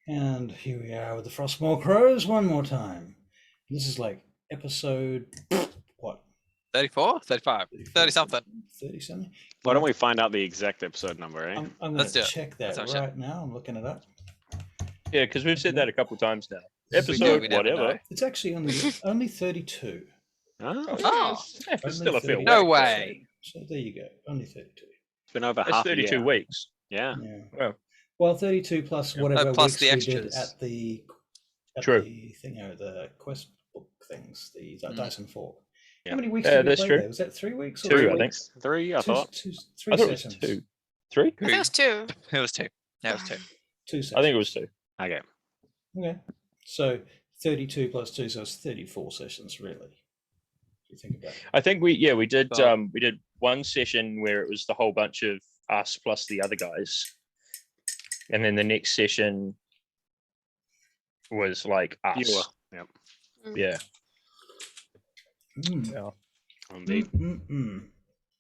And here we are with the Frostmoor Crows one more time. This is like episode, what? 34? 35? 30 something. 30 something? Why don't we find out the exact episode number, eh? I'm going to check that right now. I'm looking it up. Yeah, because we've said that a couple times now. Episode Episode whatever. It's actually only 32. Oh, It's still a feel. no way. So there you go. Only 32. It's been over That's half 32 a year. weeks. Yeah. Well, 32 plus whatever plus weeks the we extras. did at the True. the Questbook things, the Dyson Fork. Yeah. How many weeks did we that's play true. there? Was that 3 weeks? Or 2, 3 I think. weeks? 3, I thought. Three I thought it was sessions. 2. 3? I think it was 2. It was 2. Yeah, it was 2. 2 sessions. I think it was 2. Okay. Okay. So 32 plus 2, so it's 34 sessions, really. If you think about it. I think we did one session where it was the whole bunch of us plus the other guys. And then the next session was like us. You were. Yep. Yeah. Mm. Indeed.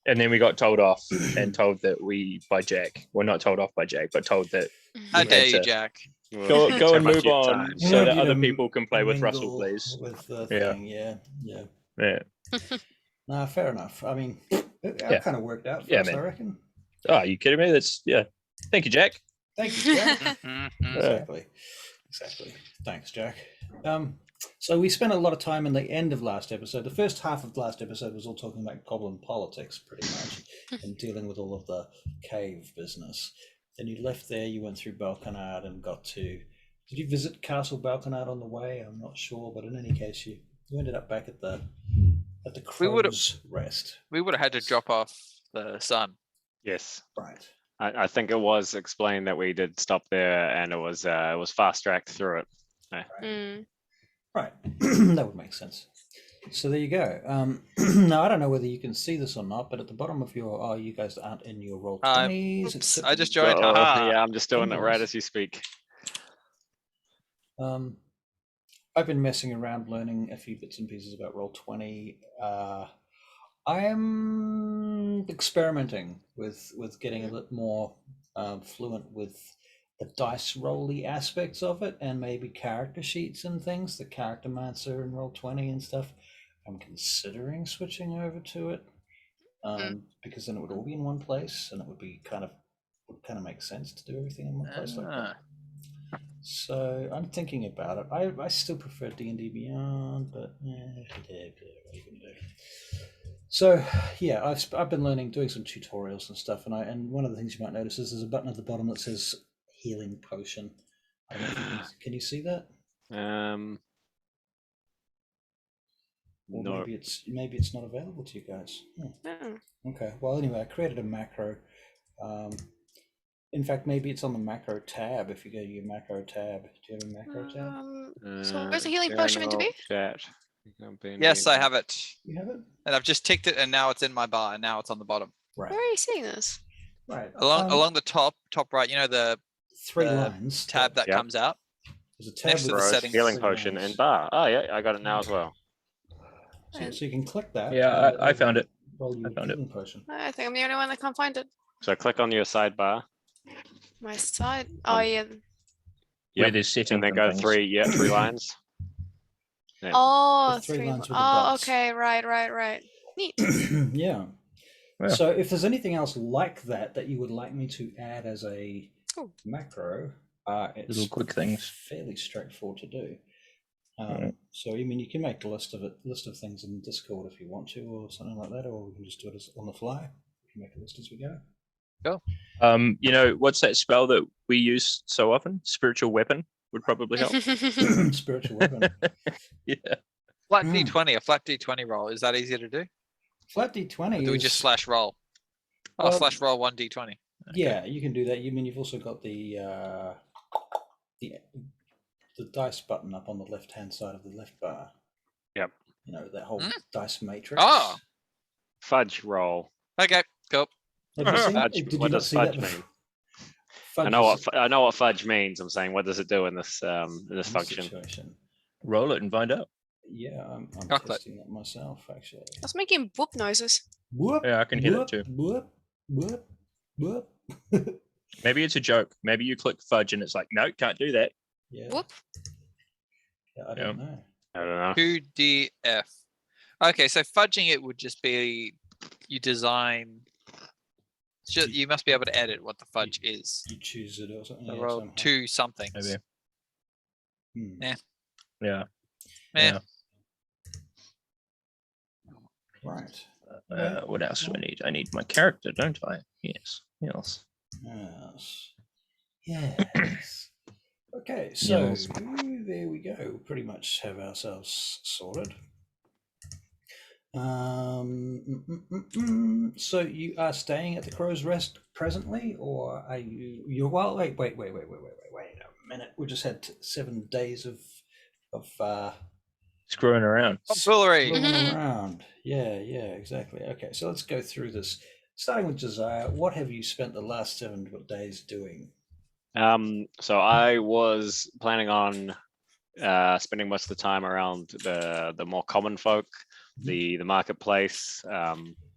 And then we got told off and told that by Jack. Well, not told off by Jack, but told that How had dare you, to- Jack? go So and much move yet on time. so that You other know, people can play with Russell, mingle please. With the Yeah. thing, yeah. Yeah. Nah, fair enough. I mean, it kind of worked out for Yeah, us, man. I reckon. Oh, are you kidding me? Thank you, Jack. Thank you, Jack. Mhm. Exactly. Thanks, Jack. So we spent a lot of time in the end of last episode. The first half of last episode was all talking about goblin politics, pretty much, and dealing with all of the cave business. Then you left there, you went through Balkanard and got to... Did you visit Castle Balkanard on the way? I'm not sure, but in any case, you ended up back at the Crow's Rest. We would have had to drop off the sun. Yes. Right. I think it was explained that we did stop there and it was fast tracked through it. Right. That would make sense. So there you go. Now, I don't know whether you can see this or not, but at the bottom of your... you guys aren't in your roll 20s. Oops, I just joined. Oh, Haha. yeah, I'm just doing it right Nice. as you speak. I've been messing around learning a few bits and pieces about Roll20. I am experimenting with getting a little more fluent with the dice rolly aspects of it, and maybe character sheets and things, the character mancer and Roll20 and stuff. I'm considering switching over to it because then it would all be in one place, and it would kind of make sense to do everything in one place like that. So I'm thinking about it. I still prefer D&D Beyond, but what are you gonna do? So yeah, I've been learning, doing some tutorials and stuff, and one of the things you might notice is there's a button at the bottom that says healing potion. I don't know if can you see that? Or No. maybe it's not available to you guys. Okay. Well, anyway, I created a macro. In fact, maybe it's on the macro tab. If you go to your macro tab, do you have a macro tab? So where's the healing potion meant to be? Chat. Yes, I have it. You have it? And I've just ticked it, and now it's in my bar, and now it's on the bottom. Right. Where are you seeing this? Right. Along the top right, you know, the 3 the lines. tab that Yep. comes out. There's a tab next to with the Rose, settings. healing 3 potion lines. and bar. Oh yeah, I got it now as well. So you can click that. Yeah, I found it. Roll your I found it. healing potion. I think I'm the only one that can't find it. So click on your sidebar My side. Oh yeah. Where there's settings and then and go things. 3 lines. Yeah. Oh, The 3 3. lines with the Oh, dots. okay. Right. Neat. Yeah. Yeah. So if there's anything else like that you would like me to add as a Cool. macro, it's Little quick things. fairly straightforward to do. Right. So I mean, you can make a list of things in Discord if you want to, or something like that, or we can just do it on the fly. We can make a list as we go. You know, what's that spell that we use so often? Spiritual weapon would probably help. Spiritual weapon. Yeah. Flat D20, a flat D20 roll. Is that easier to do? Flat D20. Or do we is- just slash roll? Oh, Well, slash roll 1D20. Yeah, you can do that. You mean you've also got the dice button up on the left hand side of the left bar. Yep. You know that whole dice matrix. Oh, Fudge roll. okay, cool. Have you seen that? Fudge. Did you What not does see that fudge mean? before? I know what fudge means. I'm saying, what does it do in this function? Situation. Roll it and find out. Yeah, I'm Chocolate. testing that myself actually. I was making whoop noises. Whoop, Yeah, I can hear that whoop, too. Whoop, whoop, whoop. Maybe it's a joke. Maybe you click fudge and it's like, no, can't do that. Yeah. Whoop. Yeah, I don't know. I don't know. 2DF. Okay, so fudging it would just be you design. You must be able to edit what the fudge is. You choose it or something. So Yeah, roll somehow. 2 somethings. Maybe. Hmm. Yeah. Meh. Yeah. Right. Okay. What else do I need? I need my character, don't I? Yes. Yes. Yes. Yes. Okay, so Yes. there we go. Pretty much have ourselves sorted. So you are staying at the Crow's Rest presently, or are you're well? Wait a minute. We just had 7 days of Screwing around. Auxiliary. rolling around. Yeah, exactly. Okay, so let's go through this. Starting with Josiah, what have you spent the last 7 days doing? So I was planning on spending most of the time around the more common folk, the marketplace.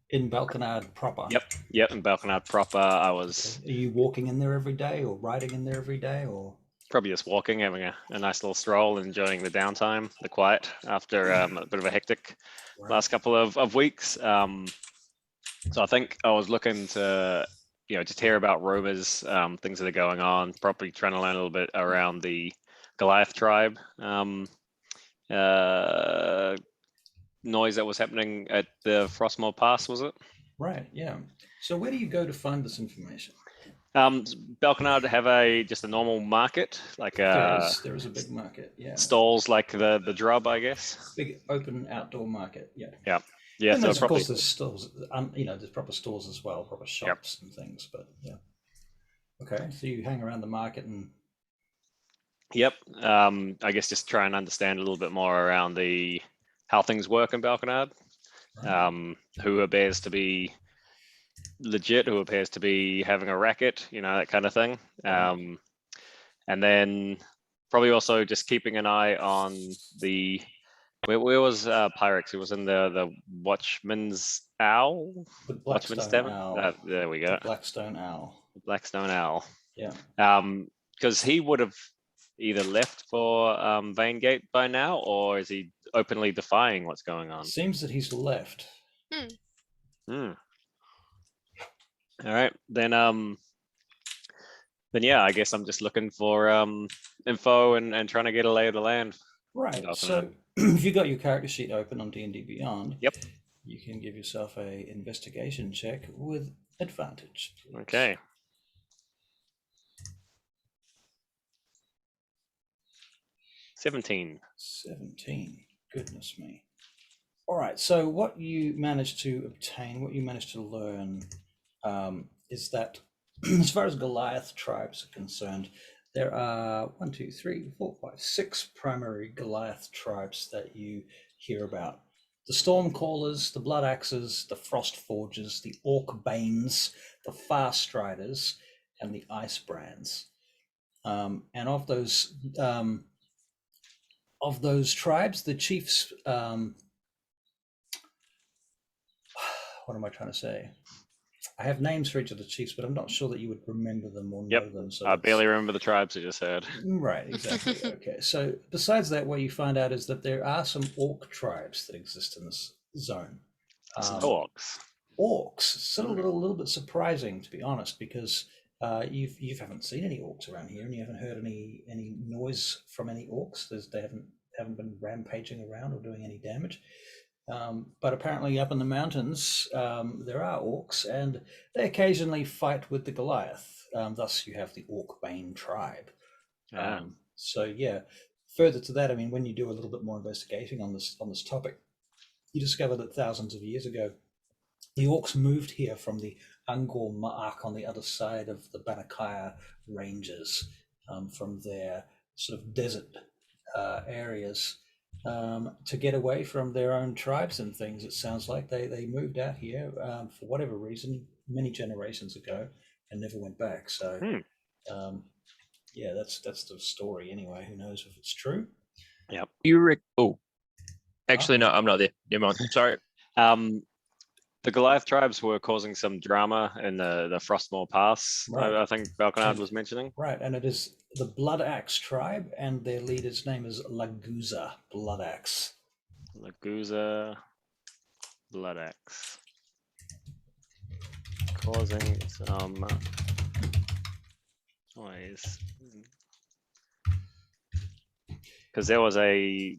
In Balkanard proper. Yep, in Balkanard proper. I was Are you walking in there every day, or riding in there every day, or? probably just walking, having a nice little stroll, enjoying the downtime, the quiet after a bit of a hectic last couple of weeks. So I think I was looking to, just hear about rumors, things that are going on, probably trying to learn a little bit around the Goliath tribe noise that was happening at the Frostmoor Pass, was it? Right, yeah. So where do you go to find this information? Balkanard have just a normal market, like There is a big market, yeah. stalls like the Drub, I guess. Big open outdoor market, yeah. Yeah, And so there's, of probably course, there's stores, there's proper stores as well, proper shops and things, but yeah. Okay, so you hang around the market and... Yep. I guess just try and understand a little bit more around how things work in Balkanard. Right. Who appears to be legit, who appears to be having a racket, that kind of thing. Right. And then probably also just keeping an eye on where was Pyrex? He was in the Watchman's Owl. The Watchman's Blackstone Tavern. Owl. There we go. The Blackstone Owl. Blackstone Owl. Yeah. Because he would have either left for Vanegate by now, or is he openly defying what's going on? Seems that he's left. Hmm. All right, then yeah, I guess I'm just looking for info and trying to get a lay of the land. Right. Balkanard. So if you got your character sheet open on D&D Beyond, Yep. You can give yourself a investigation check with advantage. Please. Okay. 17. 17. Goodness me. All right. So what you managed to obtain, what you managed to learn, is that as far as Goliath tribes are concerned, there are 6 primary Goliath tribes that you hear about. The Stormcallers, the Blood Axes, the Frost Forgers, the Orc Banes, the Far Striders, and the Ice Brands. And of those tribes, the chiefs, what am I trying to say? I have names for each of the chiefs, but I'm not sure that you would remember them or know them. So I barely remember the tribes I just heard. Right, exactly. Okay, so besides that, what you find out is that there are some orc tribes that exist in this zone. Orcs. Orcs, sort of a little bit surprising, to be honest, because you haven't seen any orcs around here, and you haven't heard any noise from any orcs. They haven't been rampaging around or doing any damage. But apparently up in the mountains, there are orcs, and they occasionally fight with the Goliath. Thus, you have the Orc Bane tribe. So yeah, further to that, I mean, when you do a little bit more investigating on this topic, you discover that thousands of years ago, the orcs moved here from the Angkor Ma'ak on the other side of the Banakaya ranges, from their sort of desert areas. To get away from their own tribes and things. It sounds like they moved out here for whatever reason many generations ago and never went back. So yeah, that's the story anyway. Who knows if it's true? Yep. Oh, actually, no, I'm not there. Never mind. Sorry. The Goliath tribes were causing some drama in the Frostmoor Pass. Right. I think Balconard was mentioning. Right, and it is the Blood Axe tribe, and their leader's name is Laguza Blood Axe. Laguza Blood Axe causing some noise. Because there was a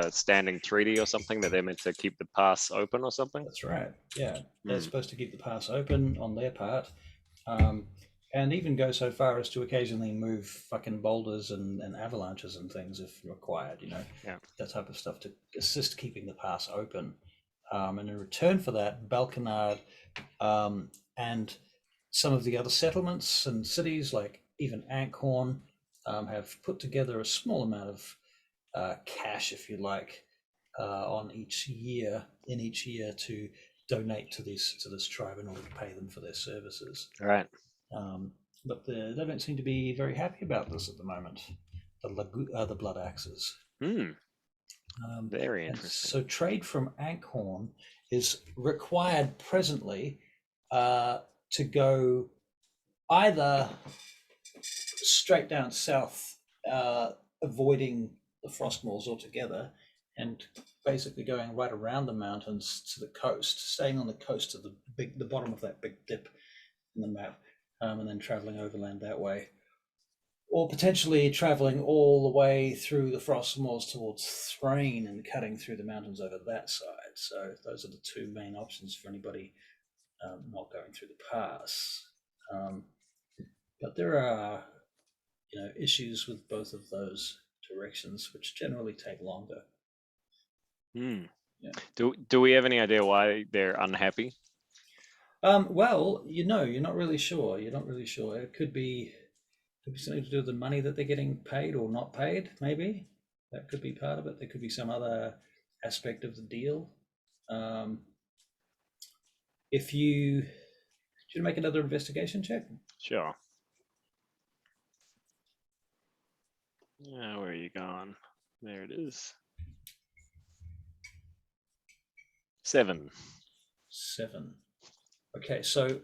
standing treaty or something that they're meant to keep the pass open or something. That's right. Yeah, they're Hmm. supposed to keep the pass open on their part, and even go so far as to occasionally move fucking boulders and avalanches and things if required. You know, Yeah. that type of stuff to assist keeping the pass open. And in return for that, Balconard and some of the other settlements and cities, like even Ankhorn, have put together a small amount of cash, if you like, in each year to donate to this tribe in order to pay them for their services. Right. But they don't seem to be very happy about this at the moment. The Blood Axes. Very And interesting. so trade from Ankhorn is required presently to go either straight down south, avoiding the Frostmoors altogether, and basically going right around the mountains to the coast, staying on the coast of the bottom of that big dip in the map, and then traveling overland that way. Or potentially traveling all the way through the Frostmoors towards Thrain and cutting through the mountains over that side. So those are the two main options for anybody not going through the pass. But there are, issues with both of those directions, which generally take longer. Yeah. Do we have any idea why they're unhappy? Well, you're not really sure. You're not really sure. It could be something to do with the money that they're getting paid or not paid. Maybe that could be part of it. There could be some other aspect of the deal. If you should make another investigation check. Sure. Yeah, where are you going? There it is. 7. 7. Okay, so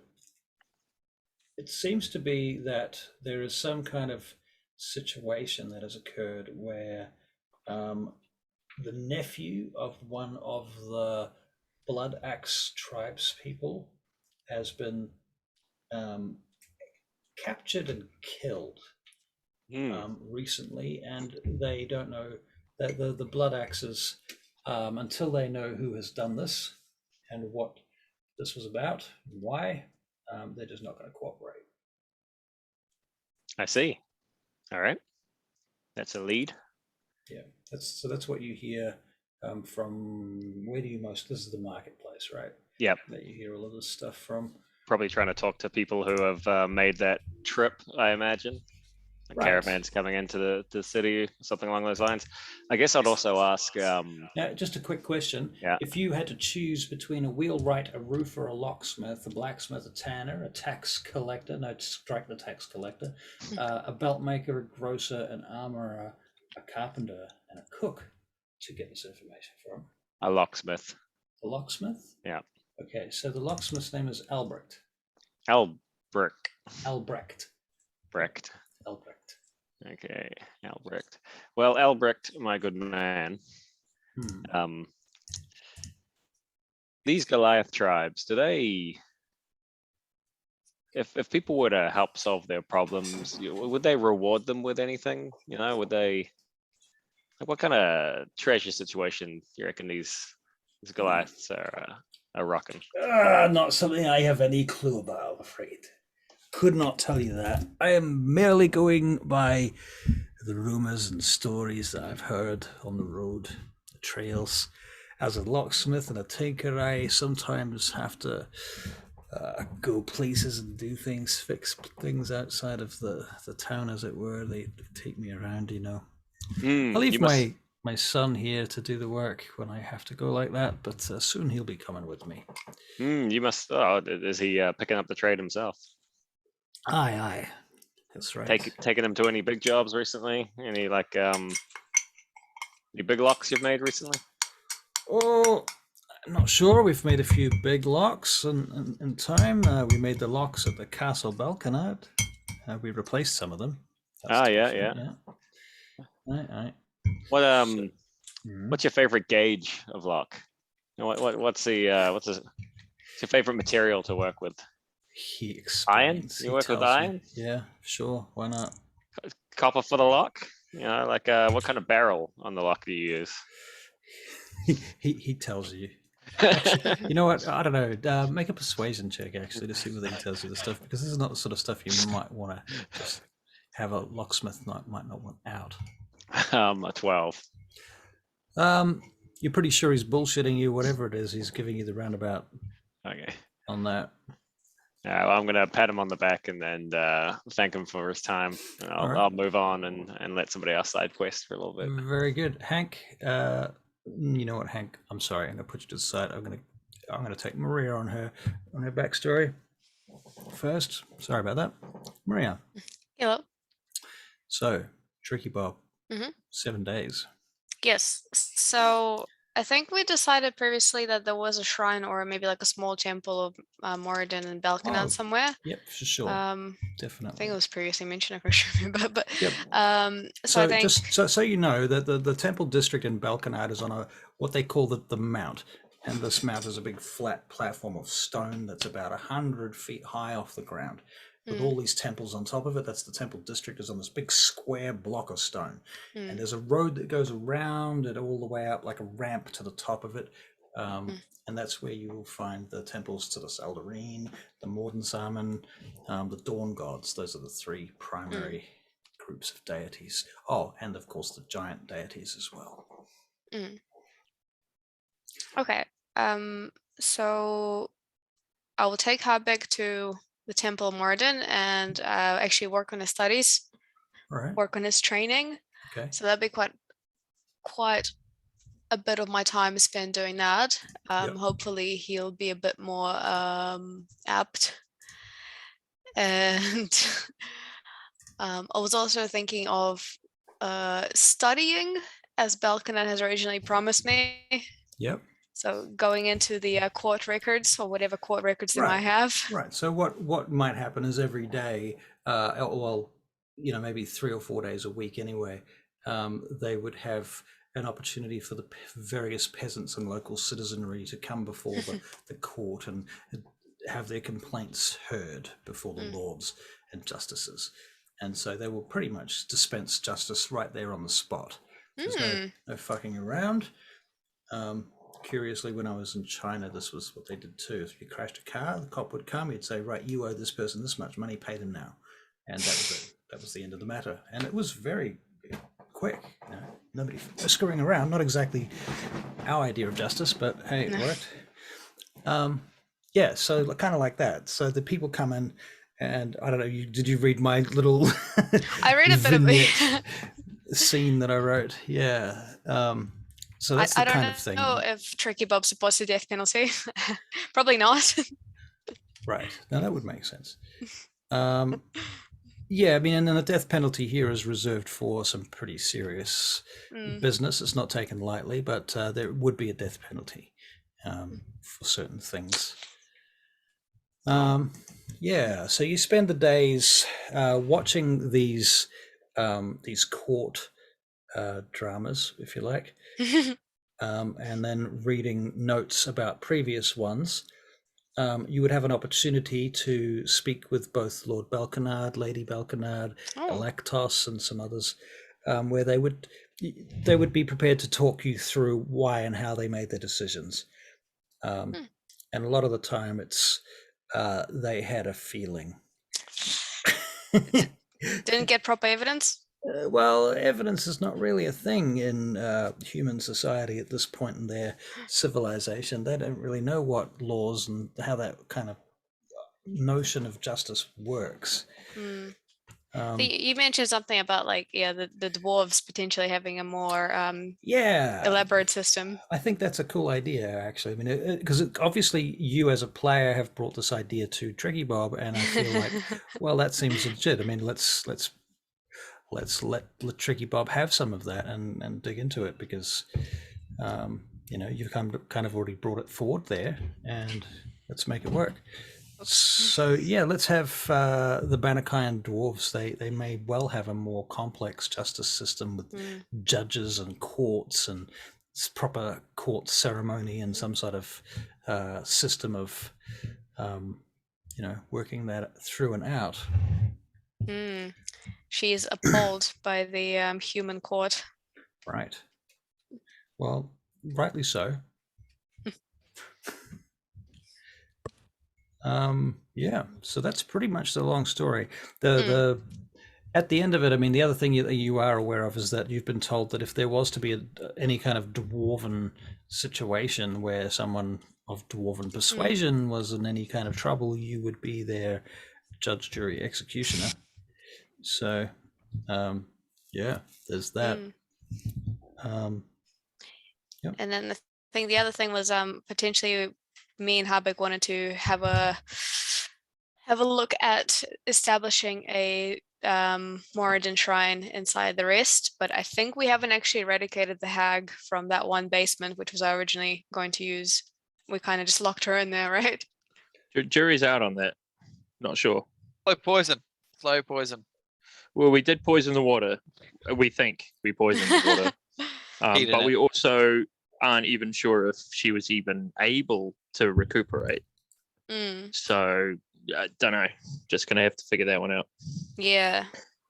it seems to be that there is some kind of situation that has occurred where the nephew of one of the Blood Axe Tribes people has been captured and killed recently, and they don't know that the Blood Axes, until they know who has done this and what this was about and why, they're just not going to cooperate. I see. All right. That's a lead. Yeah, that's what you hear from. Where do you most? This is the marketplace, right? Yep. That you hear all of this stuff from. Probably trying to talk to people who have made that trip, I imagine. Like Right. caravans coming into the city, something along those lines. I guess I'd also ask. Now, just a quick question. Yeah. If you had to choose between a wheelwright, a roofer, a locksmith, a blacksmith, a tanner, a tax collector, no, strike the tax collector, a belt maker, a grocer, an armorer, a carpenter, and a cook to get this information from. A locksmith. The locksmith? Yeah. Okay, so the locksmith's name is Albrecht. Albrecht. Albrecht. Brecht. Albrecht. Okay, Albrecht. Well, Albrecht, my good man. These Goliath tribes, do they? If people were to help solve their problems, would they reward them with anything? Would they? Like, what kind of treasure situation do you reckon these Goliaths are rocking? Not something I have any clue about, I'm afraid. Could not tell you that. I am merely going by the rumors and stories that I've heard on the road, the trails. As a locksmith and a tinker, I sometimes have to go places and do things, fix things outside of the town, as it were. They take me around, I leave my son here to do the work when I have to go like that, but soon he'll be coming with me. You must. Oh, is he picking up the trade himself? Aye, that's right. Taking him to any big jobs recently? Any any big locks you've made recently? Oh, Not sure. We've made a few big locks in time. We made the locks at the Castle Balconard. We replaced some of them. Ah, yeah, different, yeah. Aye. What Mhm. what's your favorite gauge of lock? What's your favorite material to work with? He Iron? explains. You He work with tells you. iron? Yeah, sure. Why not? Copper for the lock? You know, like what kind of barrel on the lock do you use? He tells you. Actually, you know what? I don't know. Make a persuasion check actually to see whether he tells you the stuff, because this is not the sort of stuff you might want to just have a locksmith might not want out. A 12. You're pretty sure he's bullshitting you, whatever it is. He's giving you the roundabout Okay. on that. Well, I'm gonna pat him on the back and then thank him for his time. And All right. I'll move on and let somebody else side quest for a little bit. Very good, Hank. You know what, Hank? I'm sorry. I'm gonna put you to the side. I'm gonna take Maria on her backstory first. Sorry about that, Maria. Hello. So, Tricky Bob. Mhm. 7 days. Yes. So I think we decided previously that there was a shrine or maybe like a small temple of Moradin and Balconard Oh, somewhere. Yep, for sure. I think Definitely. it was previously mentioned. I can't remember, but Yep. so I think just so you know that the temple district in Balconard is on what they call the mount, and this mount is a big flat platform of stone that's about 100 feet high off the ground, with all these temples on top of it. That's the temple district, is on this big square block of stone, and there's a road that goes around it all the way up, like a ramp to the top of it. And that's where you will find the temples to the Saldarine, the Mordensamen, the Dawn Gods. Those are the three primary groups of deities. Oh, and of course the giant deities as well. Okay. So I will take Habek to the Temple of Moradin and actually work on his studies, All right. work on his training. Okay. So that'd be quite a bit of my time spent doing that. Yep. Hopefully he'll be a bit more apt. And I was also thinking of studying, as Balconard has originally promised me. Yep. So going into the court records or whatever court records they might Right. have. Right. So what might happen is every day, well, maybe 3 or 4 days a week anyway, they would have an opportunity for the various peasants and local citizenry to come before the court and have their complaints heard before the lords and justices. And so they will pretty much dispense justice right there on the spot. There's no fucking around. Curiously, when I was in China, this was what they did too. If you crashed a car, the cop would come, he'd say, right, you owe this person this much money, pay them now. And that was it. That was the end of the matter. And it was very quick. Nobody screwing around. Not exactly our idea of justice, but hey, it worked. Yeah, so kind of like that. So the people come in, and I don't know, did you read my little I read a bit of vignette scene that I wrote? Yeah. So that's the kind of thing. I don't know if Tricky Bob's supposed to death penalty. Probably not. Right. Now that would make sense. Yeah, I mean, and then the death penalty here is reserved for some pretty serious business. It's not taken lightly, but there would be a death penalty for certain things. Yeah, so you spend the days watching these court dramas, if you like, and then reading notes about previous ones. You would have an opportunity to speak with both Lord Balconard, Lady Balconard, Electos, and some others, where they would be prepared to talk you through why and how they made their decisions. And a lot of the time, it's they had a feeling. Didn't get proper evidence? Well, evidence is not really a thing in human society at this point in their civilization. They don't really know what laws and how that kind of notion of justice works. You mentioned something about the dwarves potentially having a more yeah elaborate system. I think that's a cool idea, actually. I mean, because obviously you as a player have brought this idea to Tricky Bob, and I feel like, well, that seems legit. I mean, let's let Tricky Bob have some of that and dig into it, because you've kind of already brought it forward there, and let's make it work. So yeah, let's have the Banakayan dwarves. They may well have a more complex justice system with judges and courts and proper court ceremony and some sort of system of working that through and out. She is appalled by the human court. Right. Well, rightly so. Yeah, so that's pretty much the long story. The at the end of it, I mean, the other thing you are aware of is that you've been told that if there was to be any kind of dwarven situation where someone of dwarven persuasion was in any kind of trouble, you would be their judge, jury, executioner. So, yeah, there's that. Yep. And then the other thing was potentially me and Habik wanted to have a look at establishing a Moradin shrine inside the rest, but I think we haven't actually eradicated the hag from that one basement, which was originally going to use. We kind of just locked her in there, right? Jury's out on that. Not sure. Slow poison. Well, we did poison the water. We think we poisoned the water. But we also aren't even sure if she was even able to recuperate. So I don't know. Just gonna have to figure that one out. Yeah.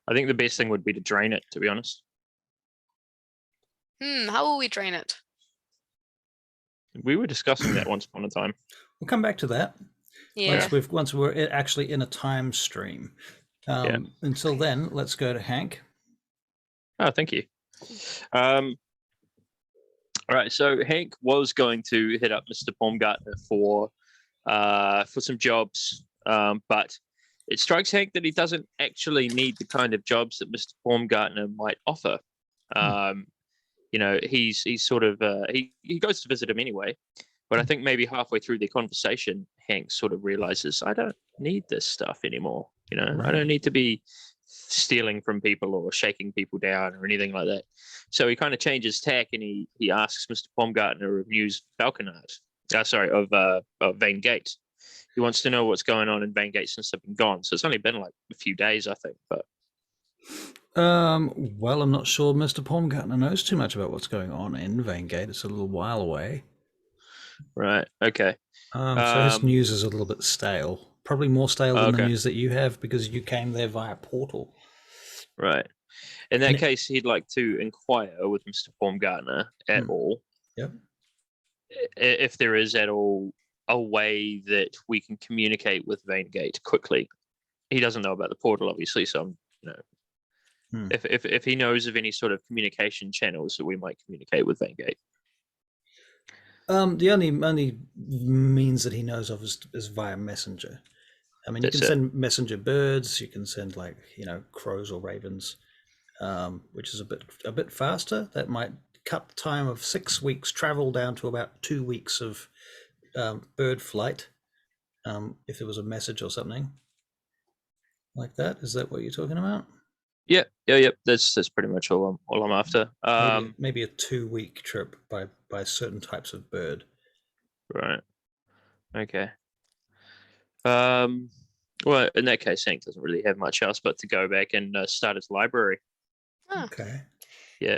I think the best thing would be to drain it, to be honest. How will we drain it? We were discussing that once upon a time. We'll come back to that. Yeah. Once we're actually in a time stream. Until then, let's go to Hank. Oh, thank you. All right, so Hank was going to hit up Mr. Baumgartner for some jobs, but it strikes Hank that he doesn't actually need the kind of jobs that Mr. Baumgartner might offer. He's sort of he goes to visit him anyway, but I think maybe halfway through the conversation, Hank sort of realizes, I don't need this stuff anymore. I don't need to be stealing from people or shaking people down or anything like that. So he kind of changes tack and he asks Mr. Baumgartner of News Falconard, of Vane Gate. He wants to know what's going on in Vane Gate since they've been gone. So it's only been like a few days, I think. But well, I'm not sure Mr. Baumgartner knows too much about what's going on in Vane Gate. It's a little while away. Right. Okay. So his news is a little bit stale. Probably more stale than the news that you have because you came there via portal. Right. In that case, he'd like to inquire with Mr. Baumgartner at all. Yep. If there is at all a way that we can communicate with Vane Gate quickly. He doesn't know about the portal, obviously, so if he knows of any sort of communication channels that we might communicate with Vane Gate. The only means that he knows of is via messenger. I mean, you can send messenger birds. You can send crows or ravens, which is a bit faster. That might cut the time of 6 weeks travel down to about 2 weeks of bird flight. If there was a message or something like that, is that what you're talking about? Yeah. That's pretty much all I'm after. Maybe a 2-week trip by certain types of bird. Right. Okay. Well, in that case, Hank doesn't really have much else but to go back and start his library. Okay. Yeah.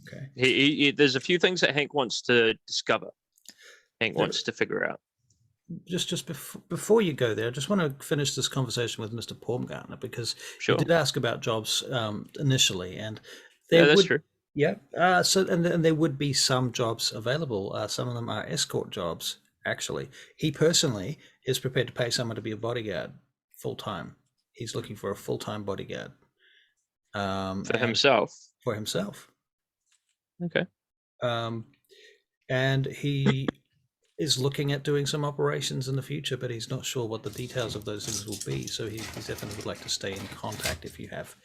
Okay. He there's a few things that Hank wants to discover. Hank wants to figure out. Just before you go there, I just want to finish this conversation with Mr. Baumgartner because he did ask about jobs initially, and that's true. Yeah. And there would be some jobs available. Some of them are escort jobs. Actually, he personally is prepared to pay someone to be a bodyguard full time. He's looking for a full-time bodyguard. For himself. For himself. Okay. And he is looking at doing some operations in the future, but he's not sure what the details of those things will be. So he definitely would like to stay in contact if you have,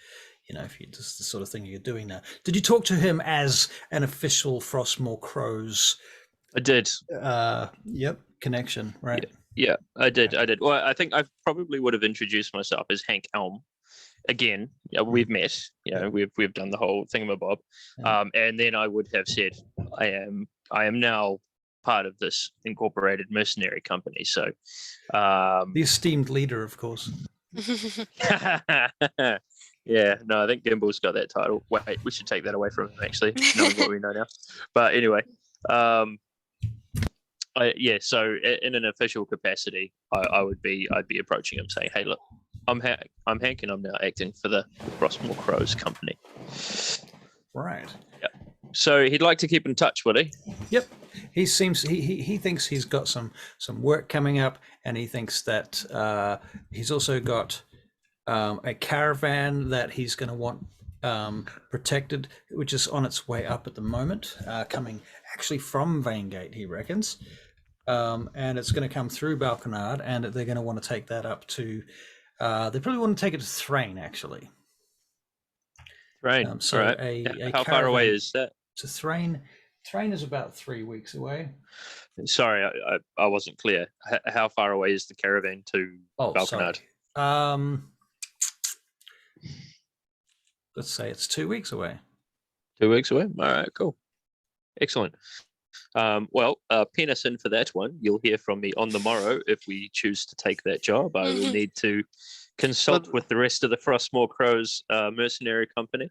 if you just the sort of thing you're doing now. Did you talk to him as an official FROSTMOOR CROWSs? I did. Yep. Connection, right? Yeah, I did. Well, I think I probably would have introduced myself as Hank Elm. Again, we've met. We've done the whole thingamabob, and then I would have said I am I am now part of this incorporated mercenary company. So, The esteemed leader, of course. yeah, no, I think Gimble's got that title. Wait, we should take that away from him, actually, knowing what we know now. But anyway, yeah, so in an official capacity, I'd be approaching him saying, hey, look, I'm Hank and I'm now acting for the FROSTMOOR CROWSs company. Right. Yeah. So he'd like to keep in touch, would he? Yep. He thinks he's got some work coming up, and he thinks that he's also got a caravan that he's going to want protected, which is on its way up at the moment, coming actually from Vaingate, he reckons. And it's going to come through Balconard, and they're going to want to take that up to, they probably want to take it to Thrain, actually. Thrain, so right. a How far away caravan is that? to Thrain? Thrain is about 3 weeks away. Sorry, I wasn't clear. How far away is the caravan to Balconard? Sorry. Let's say it's 2 weeks away. 2 weeks away? All right, cool. Excellent. Well, pin us in for that one. You'll hear from me on the morrow if we choose to take that job. I will need to consult with the rest of the FROSTMOOR CROWSs mercenary company.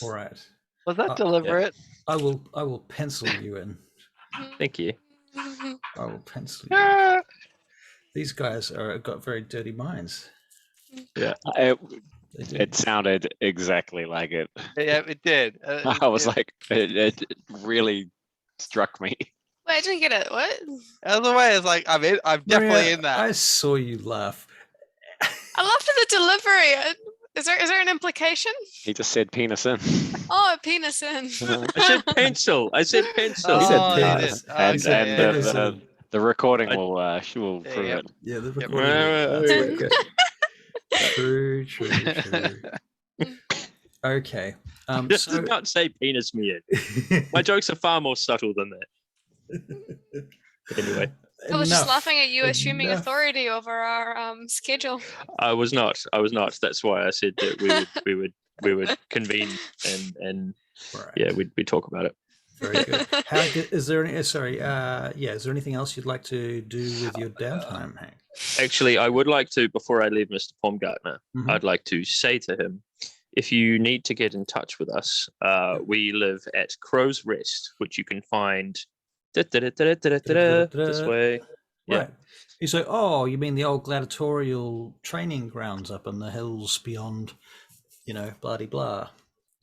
All right. Was that deliberate? I will pencil you in. Thank you. I will pencil you in. These guys got very dirty minds. Yeah. It sounded exactly like it. Yeah, it did. I was like, it really struck me. Wait, I didn't get it. What? Other way is like, I'm definitely Maria, in that. I saw you laugh. I laughed at the delivery. Is there an implication? He just said penis in. Oh, a penis in. I said pencil. I said pencil. He said Oh, penis. yeah. And, said and penis the, in. the recording will prove Yeah. it. Yeah, the Yep. recording. That's true. Okay. This So does not say penis me in. My jokes are far more subtle than that. Anyway, I was just enough. laughing at you assuming Enough. authority over our schedule. I was not. That's why I said that we would convene and Right. yeah, we'd talk about it. Very good. Is there any? Sorry. Is there anything else you'd like to do with your downtime, Hank? Actually, I would like to, before I leave Mr. Baumgartner, Mhm. I'd like to say to him, if you need to get in touch with us, we live at Crow's Rest, which you can find this way. Yeah. Right. You say, oh, you mean the old gladiatorial training grounds up in the hills beyond, blah de blah.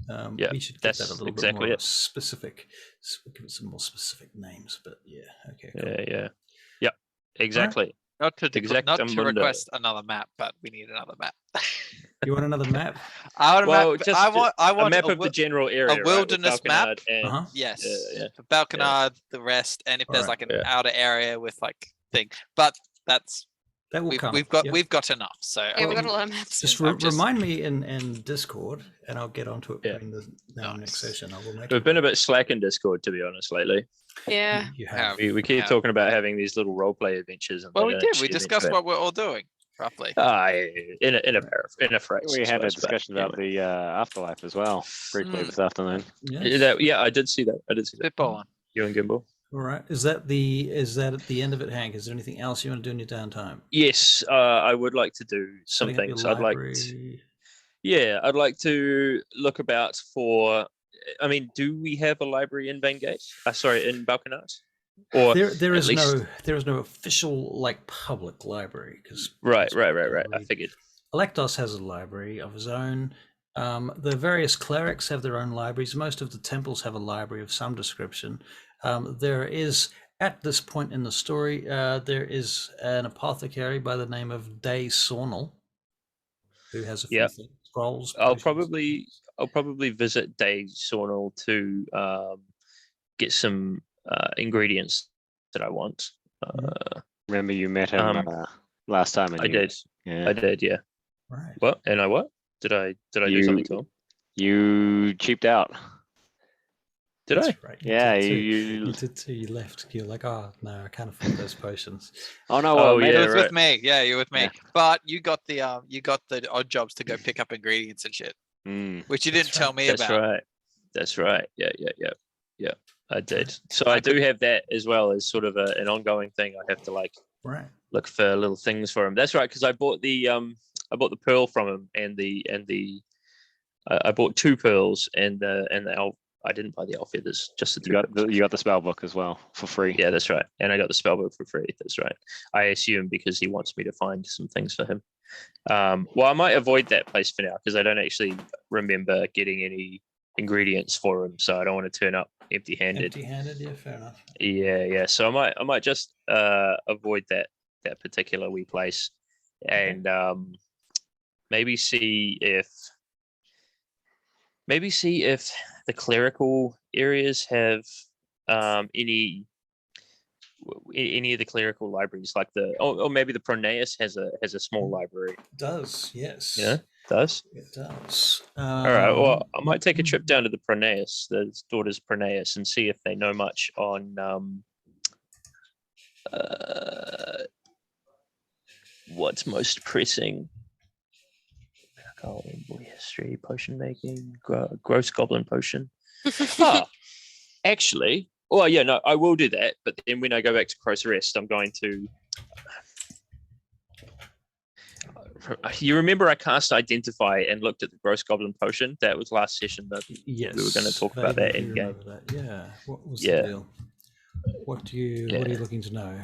Yeah, We should get that that's a little exactly bit more it. specific. Give it some more specific names, but yeah, okay. Cool. Yeah, exactly. Not to Exactamundo. request another map, but we need another map. You want another map? I want a Well, map. just I want a map of the general area, a wilderness right, with map. Balconard and- Uh-huh. Yes. Yeah. For Balconard, the rest, and if there's Alright. like an Yeah. outer area with like thing, but that's That will come. we've got Yep. we've got enough. So Yeah, we got a lot of maps. Just I'm just- remind me in Discord, and I'll get onto it Yeah. during the next Nice. session. I will make. We've been a bit slack in Discord, to be honest, lately. Yeah. You have. Yeah. We keep Yeah. talking about having these little role play adventures. And well, they we don't did. We actually discussed eventuate. what we're all doing roughly. In a phrase. We I had a suppose, but discussion about anyway. the afterlife as well, briefly Mm. this afternoon. Yes. Yeah, I did see that. Spitballing. You and Gimbal. All right. Is that at the end of it, Hank? Is there anything else you want to do in your downtime? Yes, I would like to do some Setting up your things. I'd like to look about for. I mean, do we have a library in Vaingate? Sorry, in Balconard? Or There at is least- no official public library because right. I figured. Electos has a library of his own. The various clerics have their own libraries. Most of the temples have a library of some description. There is, at this point in the story, there is an apothecary by the name of Day Sornel, who has a few Yep. scrolls. I'll potions. probably visit Dave Sornel to get some ingredients that I want. Remember you met him last time? And I did. Yeah. I did. Yeah. Right. What? And I what? Did I do something to him? You cheaped out. Did I? That's right. Yeah, did too. you- You did too. You left. You're like, oh no, I can't afford those potions. Oh no! Oh, maybe It yeah, was right. with me. Yeah, you're with me. Yeah. But you got the odd jobs to go pick up ingredients and shit, Mm. which you didn't That's tell right. me That's about. right. That's right. Yeah. I did. So I do have that as well as sort of an ongoing thing. I have to like Right. look for little things for him. That's right, because I bought the pearl from him and I bought 2 pearls and the elf. I didn't buy the elf feathers, just the 2. You got the spell book as well for free. Yeah, that's right. And I got the spell book for free. That's right. I assume because he wants me to find some things for him. Well, I might avoid that place for now because I don't actually remember getting any ingredients for him, so I don't want to turn up empty-handed. Empty-handed, yeah, fair enough. Yeah. So I might just avoid that particular wee place, and maybe see if the clerical areas have any of the clerical libraries, like or maybe the Pronaeus has a small library. It does, yes. Yeah, it does. It does. All right. Well, I might take a trip down to the Pronaeus, the daughters Pronaeus, and see if they know much on what's most pressing. History, potion making, gross goblin potion. Actually, well, yeah, no, I will do that. But then when I go back to Crow's Rest, I'm going to. You remember I cast Identify and looked at the gross goblin potion? That was last session. That yes, we were going to talk about that in game. Yeah. What was the deal? What are you looking to know?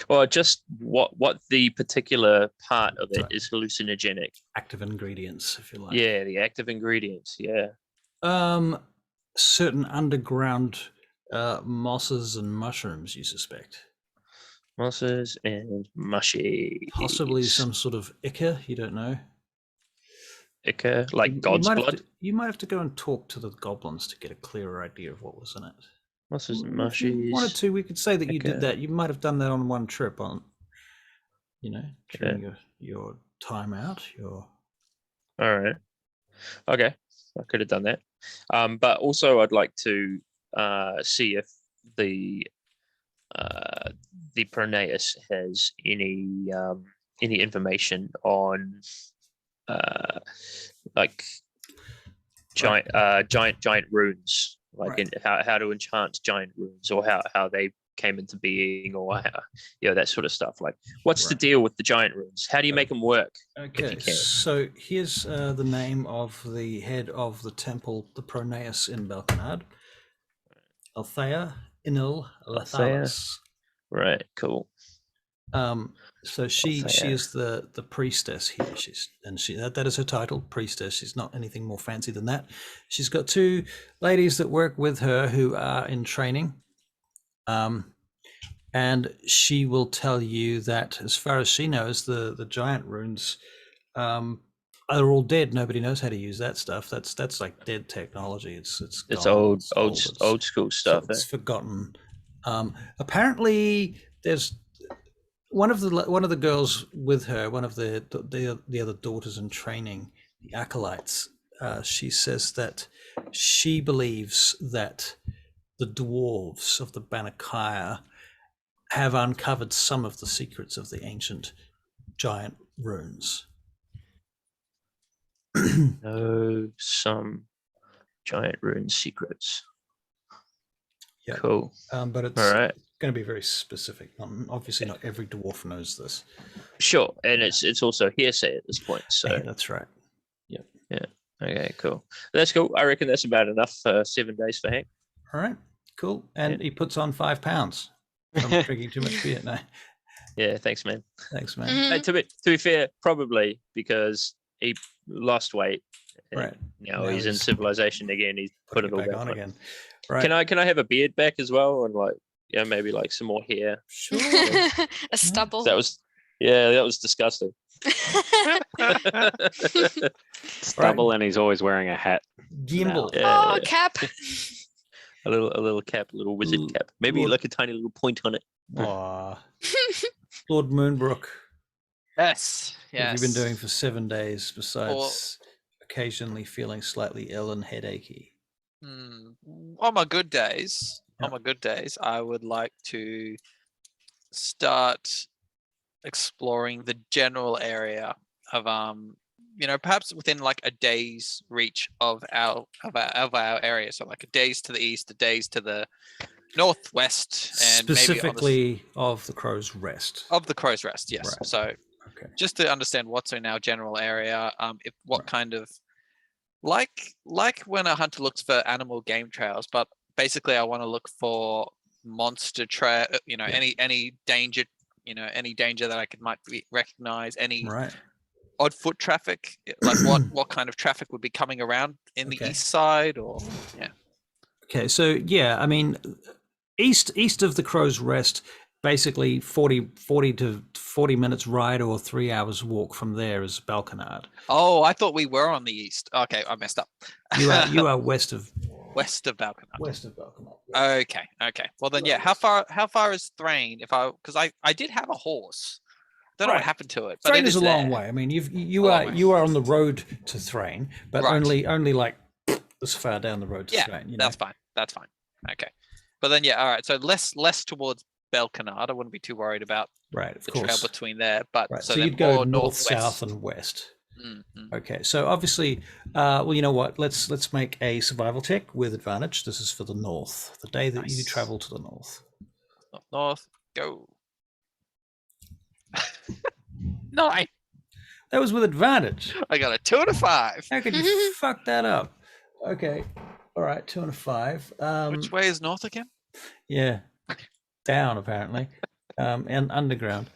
Well, just what the particular part of it is hallucinogenic. Active ingredients, if you like. Yeah, the active ingredients. Yeah. Certain underground mosses and mushrooms, you suspect. Mosses and mushy. Possibly some sort of ichor, you don't know. Ichor, like God's blood? You might have to go and talk to the goblins to get a clearer idea of what was in it. Mosses and mushies. One or two, we could say that you Ichor. did that. You might have done that on one trip during your time out. All right. Okay. I could have done that. But also I'd like to see if the Pronaeus has any information on like giant runes, like in how to enchant giant runes, or how they came into being, or how, that sort of stuff. Like, what's the deal with the giant runes? How do you make them work? Okay, so here's the name of the head of the temple, the Pronaeus in Balkanard. Althea Inil Lathalis. Right, cool. So she is the priestess here. That is her title, priestess. She's not anything more fancy than that. She's got 2 ladies that work with her who are in training. And she will tell you that, as far as she knows, the giant runes are all dead. Nobody knows how to use that stuff. That's like dead technology. It's old school stuff. It's forgotten. Apparently, there's one of the girls with her, one of the other daughters in training, the acolytes. She says that she believes that the dwarves of the Banakaya have uncovered some of the secrets of the ancient giant runes. Some giant rune secrets. Yeah. Cool. But it's all right. Going to be very specific. Obviously, not every dwarf knows this. Sure, and it's also hearsay at this point. So yeah, that's right. Yep. Yeah. Okay. Cool. That's cool. I reckon that's about enough for 7 days for Hank. All right. Cool. And he puts on 5 pounds from drinking too much beer. No. Yeah. Thanks, man. Thanks, man. Hey, to be fair, probably because he lost weight. Right. Now he's in civilization again. He's put it all back on again. Right. Can I have a beard back as well, and maybe like some more hair? Sure. A stubble. That was disgusting. Stubble, and he's always wearing a hat. Gimbal. Oh, cap. A little cap, a little wizard cap. Maybe like a tiny little point on it. Aww. Lord Moonbrook. Yes. What have you been doing for 7 days besides occasionally feeling slightly ill and headachy? On my good days, I would like to start exploring the general area of perhaps within like a day's reach of our area. So like a day's to the east, a day's to the northwest, and maybe Specifically of the Crow's Rest. of the Crow's Rest. Yes. Right. So Okay. just to understand what's in our general area, if what Right. kind of like when a hunter looks for animal game trails, but basically I want to look for monster trail. Yeah. Any danger. Any danger that I might recognize. Any Right. odd foot traffic, like what kind of traffic would be coming around in the Okay. east side, or Okay. So yeah, I mean, east of the Crow's Rest, basically 40 to 40 minutes ride or 3 hours walk from there is Balconard. oh, I thought we were on the east. Okay, I messed up. You are west of Balconard. West of Balconard. Okay. Well then, yeah. How far is Thrain? Because I did have a horse. Don't know what Right. happened to it. But Thrain it is a long there. way. I mean, you long way. are on the road to Thrain, but Right. only like this far down the road to Yeah, Thrain. that's fine. That's fine. Okay. But then, yeah. All right. So less towards Balconard. I wouldn't be too worried about right. Of the trail course. between there. But Right. so So then you'd go more north, northwest. south, and west. Mhm. Okay, so obviously, well, you know what? Let's make a survival check with advantage. This is for the north, the day that you Nice. travel to the north. North. Go. 9. That was with advantage. I got a 2 and a 5. How could you fuck that up? Okay, all right, 2 and a 5. Which way is north again? Yeah, down apparently, and underground.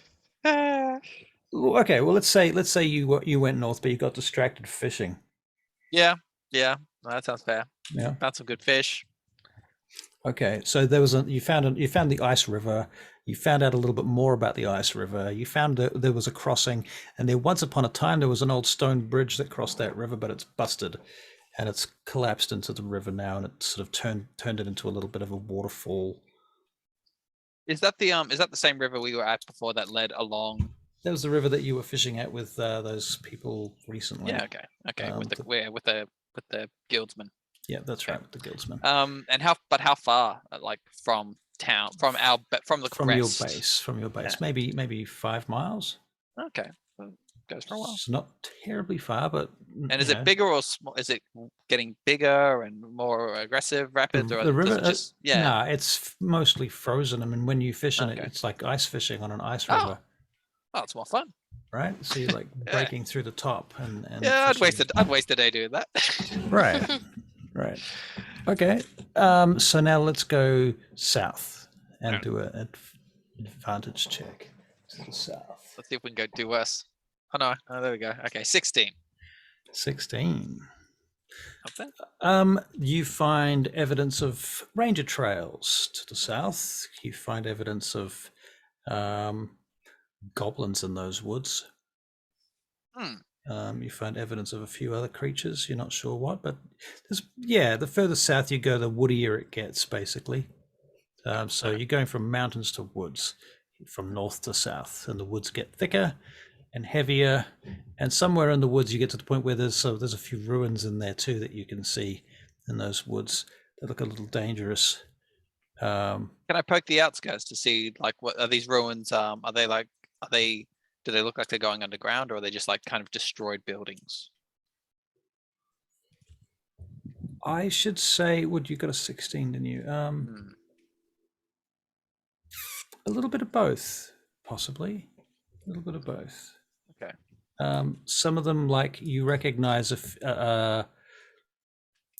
Okay, well, let's say you went north, but you got distracted fishing. Yeah. That sounds fair. Yeah. Found some good fish. Okay, so you found the ice river. You found out a little bit more about the ice river. You found that there was a crossing, and once upon a time there was an old stone bridge that crossed that river, but it's busted, and it's collapsed into the river now, and it sort of turned it into a little bit of a waterfall. Is that the same river we were at before that led along? That was the river that you were fishing at with those people recently. Yeah. Okay. With the guildsmen. Yeah, that's right, with the guildsmen. And how far? Like from town, from the From rest? your base, Yeah. maybe 5 miles. Okay. Well, goes for a while. It's not terribly far, but And is it bigger or small? Is it getting bigger and more aggressive rapids, or the river? does it just Nah, it's mostly frozen. I mean, when you fish in it, Okay. it's like ice fishing on an ice Oh. river, Oh, it's more fun. right? So you're like Yeah. breaking through the top and Yeah, I'd fishing. waste a day doing that. Right, right. Okay. So now let's go south and Right. do an advantage check to the south. Let's see if we can go do worse. Oh no, there we go. Okay, 16. 16. Not bad. You find evidence of ranger trails to the south. You find evidence of goblins in those woods. You find evidence of a few other creatures. You're not sure what, but the further south you go, the woodier it gets, basically. So you're going from mountains to woods, from north to south, and the woods get thicker and heavier. And somewhere in the woods, you get to the point where there's a few ruins in there too that you can see in those woods. They look a little dangerous. Can I poke the outskirts to see like what are these ruins? Do they look like they're going underground, or are they just like kind of destroyed buildings? I should say, you got a 16, didn't you? A little bit of both, possibly. A little bit of both. Okay. Some of them, like you recognize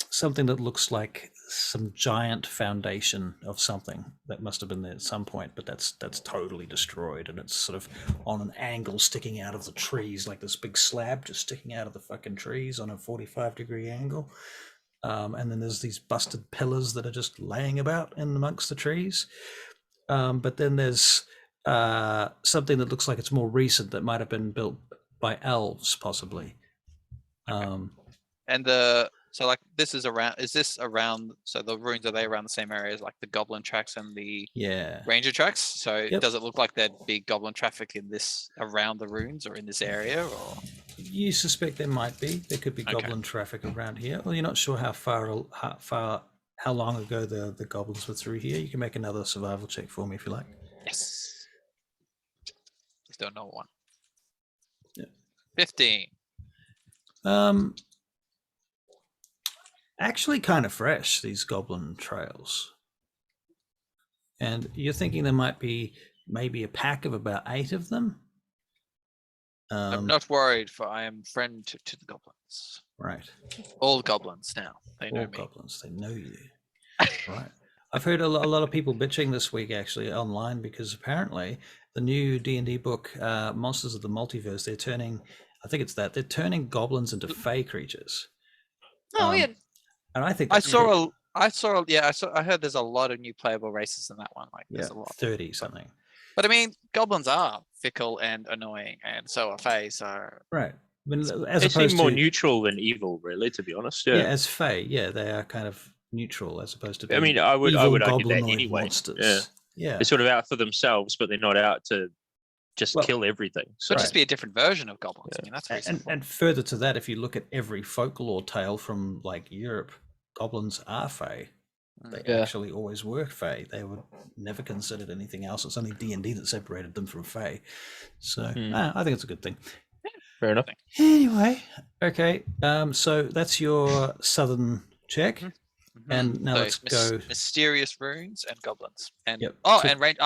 something that looks like some giant foundation of something that must have been there at some point, but that's totally destroyed, and it's sort of on an angle sticking out of the trees, like this big slab just sticking out of the fucking trees on a 45-degree angle. And then there's these busted pillars that are just laying about in amongst the trees. But then there's something that looks like it's more recent that might have been built by elves, possibly. And this is around. Is this around? So the ruins, are they around the same area as like the Goblin tracks and the Ranger tracks? So Yep. does it look like there'd be Goblin traffic in this around the ruins or in this area? Or You suspect there might be. There could be Okay. goblin traffic around here. Well, you're not sure how long ago the goblins were through here. You can make another survival check for me if you like. yes, just don't know one. Yep. 15. Actually kind of fresh, these goblin trails. And you're thinking there might be maybe a pack of about 8 of them? I'm not worried, for I am friend to the goblins. Right. All goblins now. They know All me. goblins, they know you. Right. I've heard a lot of people bitching this week actually online because apparently the new D&D book, Monsters of the Multiverse, they're turning goblins into fey creatures. Oh, weird. And I think I that's cool. I heard there's a lot of new playable races in that one. Like there's a lot. 30 something. But I mean, goblins are fickle and annoying, and so are fae. So Right. I mean, as They opposed seem more to neutral than evil, really, to be honest. yeah, Yeah. as fey, yeah, they are kind of neutral as opposed to I mean, I would evil argue that goblinoid anyway. monsters. Yeah. They're sort of out for themselves, but they're not out to just Well, kill everything. So could just be a different version of goblins. I mean, that's very And, simple. and further to that, if you look at every folklore tale from like Europe, goblins are fey. They Yeah. actually always were fey. They were never considered anything else. It's only D&D that separated them from fey. So I think it's a good thing. fair enough. Anyway, okay. So that's your southern check, and now So let's go. mysterious runes and goblins. And Yep. and range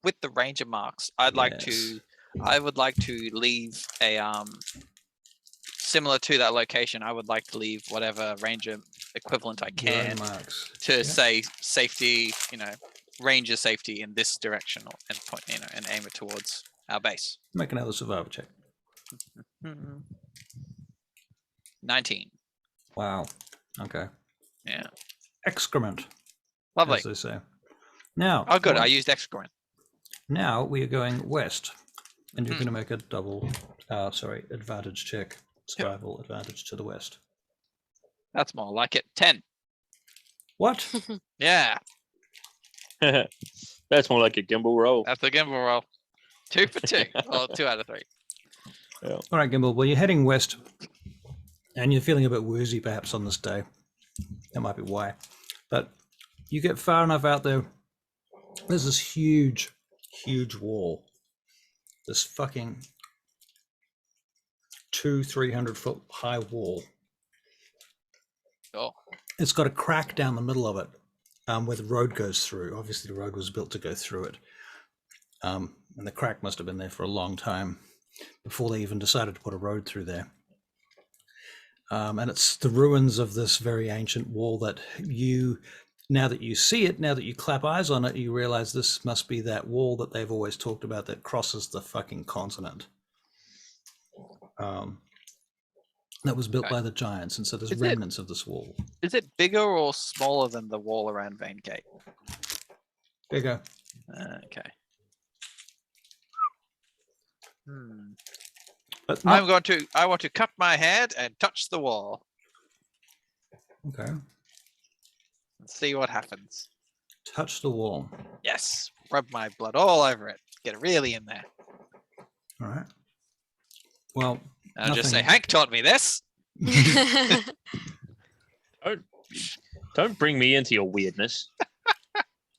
with the ranger marks, I would like to leave a similar to that location. I would like to leave whatever ranger equivalent I Your own can marks. to say safety, ranger safety in this direction, and point, and aim it towards our base. Make another survival check. 19. Wow. Okay. Yeah. Excrement, Lovely. as they say. Now. Oh, good. well, I used excrement. Now we are going west, and you're going to make a advantage check. Survival advantage to the west. That's more like it. 10. What? Yeah. That's more like a gimbal roll. That's a gimbal roll. 2 for 2. Well, 2 out of 3. All right, Gimbal. Well, you're heading west, and you're feeling a bit woozy perhaps on this day. That might be why. But you get far enough out there. There's this huge wall. This fucking 300 foot high wall. Oh. It's got a crack down the middle of it, where the road goes through. Obviously, the road was built to go through it. And the crack must have been there for a long time before they even decided to put a road through there. And it's the ruins of this very ancient wall that now that you see it, now that you clap eyes on it, you realize this must be that wall that they've always talked about that crosses the fucking continent. That was built by the giants, and so there's remnants of this wall. Is it bigger or smaller than the wall around Vane Gate? Bigger. Okay. But I want to cut my head and touch the wall okay. and see what happens. Touch the wall. Yes. Rub my blood all over it. Get it really in there. All right. Well, I'll just say, nothing- Hank taught me this. Don't bring me into your weirdness.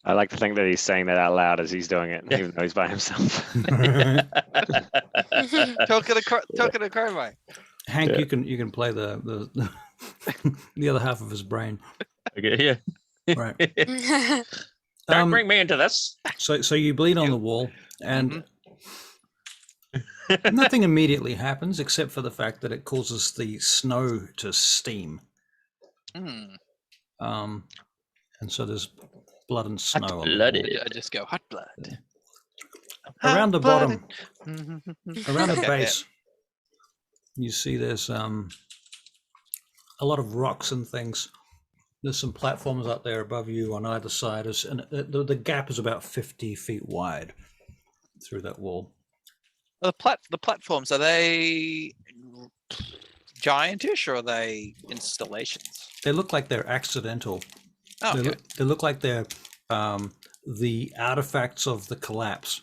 I like to think that he's saying that out loud as he's doing it, even though he's by himself. Talking to Kirkby. Hank, Yeah. you can play the the other half of his brain. Okay, yeah. Right. Don't bring me into this. So you bleed on the wall, and nothing immediately happens except for the fact that it causes the snow to steam. And so there's blood and snow on the wall. Hot-blooded. I just go hot blood. Around the bottom, Hot-blooded. around the Okay, base, you see there's a lot of rocks and things. There's some platforms up there above you on either side, and the gap is about 50 feet wide through that wall. The platforms, are they giantish or are they installations? They look like they're accidental. Oh, okay. They look like they're the artifacts of the collapse.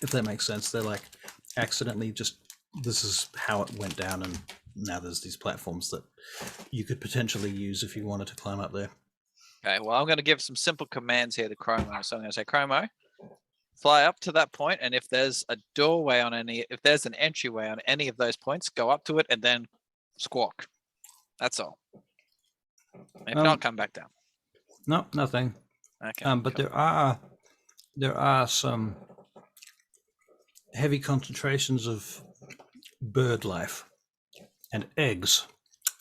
If that makes sense. They're like accidentally this is how it went down, and now there's these platforms that you could potentially use if you wanted to climb up there. Okay, well, I'm going to give some simple commands here to Chromo. So I'm going to say, Chromo, fly up to that point, and if there's a doorway on if there's an entryway on any of those points, go up to it and then squawk. That's all. If not, come back down. No, nothing. Okay. But there are some heavy concentrations of bird life and eggs.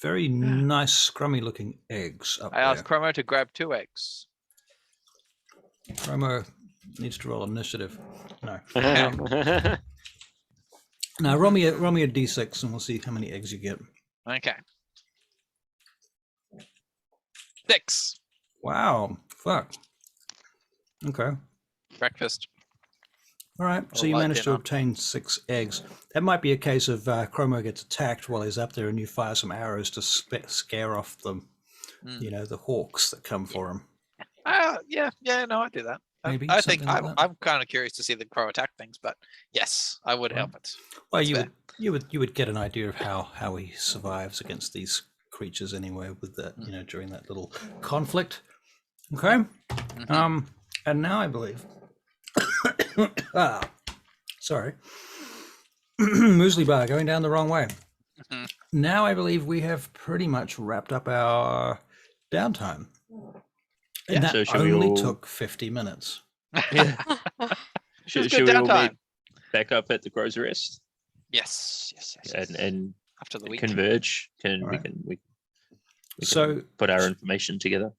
Very nice, scrummy looking eggs up I asked there. Chromo to grab 2 eggs. Chromo needs to roll initiative. No. Yeah. Now roll me a d6 and we'll see how many eggs you get. Okay. 6. Wow. Fuck. Okay. Breakfast. All right. So Or you light managed to dinner. obtain 6 eggs. That might be a case of Chromo gets attacked while he's up there, and you fire some arrows to scare off the, the hawks that come for him. Yeah, no, I do that. Maybe I think something like that. I'm kind of curious to see the crow attack things, but yes, I would help it. Well, That's you would get an idea of how he survives against these creatures anyway with that during that little conflict. Okay. And now I believe. Sorry. Muesli bar going down the wrong way. Now I believe we have pretty much wrapped up our downtime. And that So shall we only all- took 50 minutes. Yeah. Good Should we all downtime. meet back up at the Crow's Rest Yes. and After the week. converge? All We right. can So put our information together.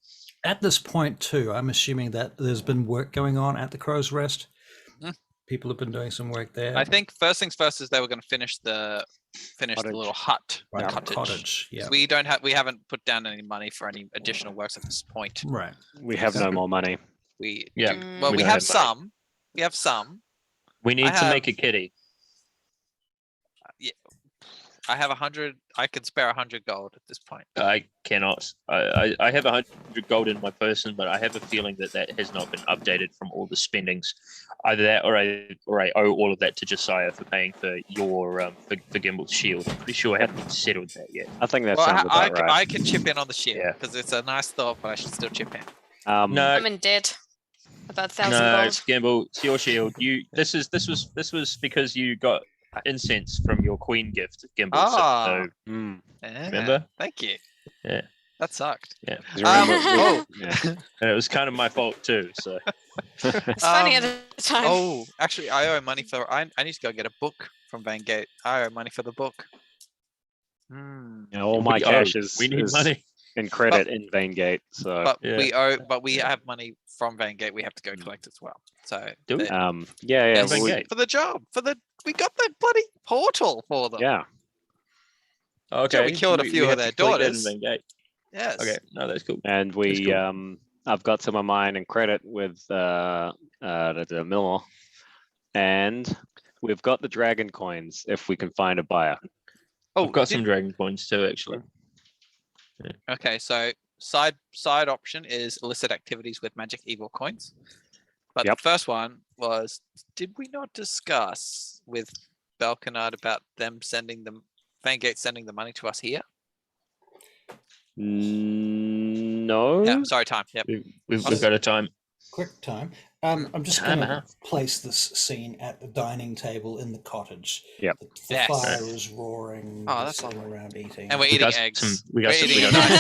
at this point too, I'm assuming that there's been work going on at the Crow's Rest. People have been doing some work there. I think first things first is they were going to finish the Cottage. little hut, Right, the the cottage. Yeah. We haven't put down any money for any additional works at this point. Right. We have no more money. We Yeah. well, We we don't have have money. some. We have some. We need I to make a have- kitty. I have 100. I could spare 100 gold at this point. I cannot. I have 100 gold in my person, but I have a feeling that has not been updated from all the spendings. Either that, or I owe all of that to Josiah for paying for your for Gimble's shield. I'm pretty sure I haven't settled that yet. I think that Well, sounds I about right. I can chip in on the shield Yeah. because it's a nice thought, but I should still chip in. No, I'm in debt. About 1,000 no, gold. Gimble, it's your shield. This was because you got incense from your queen gift, Gimble. Ah. So Mm. Yeah, Remember? Thank you. Yeah. That sucked. Do you remember- Oh, Yeah. and it was kind of my fault too. So It's funny at the time. oh, actually, I owe money for. I need to go get a book from Van Gate. I owe money for the book. Yeah, all my we cash owe. is, We need is money. in credit in Veingate. So But Yeah. we owe. But we have money from Van Gate. We have to go collect as well. So Do we? the- yeah, yes, Van we- Gate. for the job. We got the bloody portal for them. yeah. Okay, we killed a few of have their to collect that in daughters. Van Gate. Yes. Okay, no, that's cool. And we cool. I've got some of mine in credit with the mill, and we've got the dragon coins if we can find a buyer. Oh, I've got some dragon coins too, actually. Okay, so side option is illicit activities with magic evil coins. But Yep. the first one was, did we not discuss with Balkanard about them sending them Vangate sending the money to us here? No. Yeah, sorry, time. Yep. We've got a time. Quick time. I'm just going Time to out. place this scene at the dining table in the cottage. Yep. The Yes. fire is roaring. Oh, we're that's sitting lovely. around eating. And we're We eating got eggs. some- we got We're some- we eating got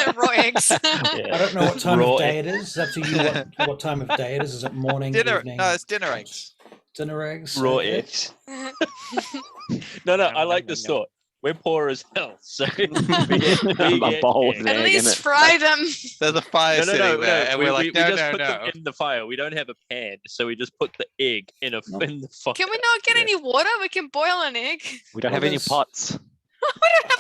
eggs. Raw eggs. I don't know what time Raw of day it is. It's up to you what time of day it is. Is it morning, Dinner. evening? No, it's dinner eggs. Dinner eggs. Raw okay. eggs. No, I like this thought. We're poor as hell, so we get, A bowl of eggs. At egg, least innit? fry them. There's a fire No, sitting there, and we, we're we- like, we no, just no, put no. them in the fire. We don't have a pan, so we just put the egg in in the fire. Can we not get Yeah. any water? We can boil an egg. We don't Well, have any there's- pots.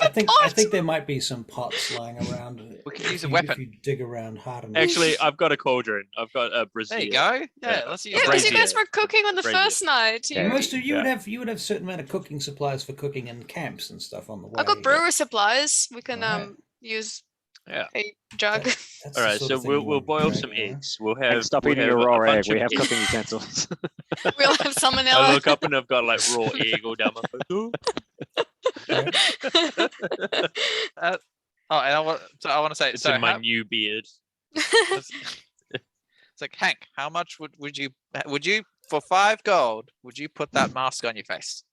I think there might be some pots lying around. We could use a If weapon. you dig around hard enough. Actually, I've got a cauldron. I've got a brazier. There you go. Yeah, Yeah. let's use Yeah, that. because you guys brazier. were cooking on the Brazier. first night. Yeah. most of you Yeah. would have certain amount of cooking supplies for cooking in camps and stuff on the way. I got brewer supplies. We can Alright. use Yeah. a jug. That's the All right, sort so of thing we'll you we'll want to boil drag, some you know? eggs. We'll And have. stop we'll eating have your a raw egg. bunch We of have eggs. cooking utensils. We'll have I salmonella. look up and I've got like raw egg all down my face. Ooh. Oh, and I want to say, It's so in my how- new beard. it's like, Hank, how much would you For 5 gold, would you put that mask on your face?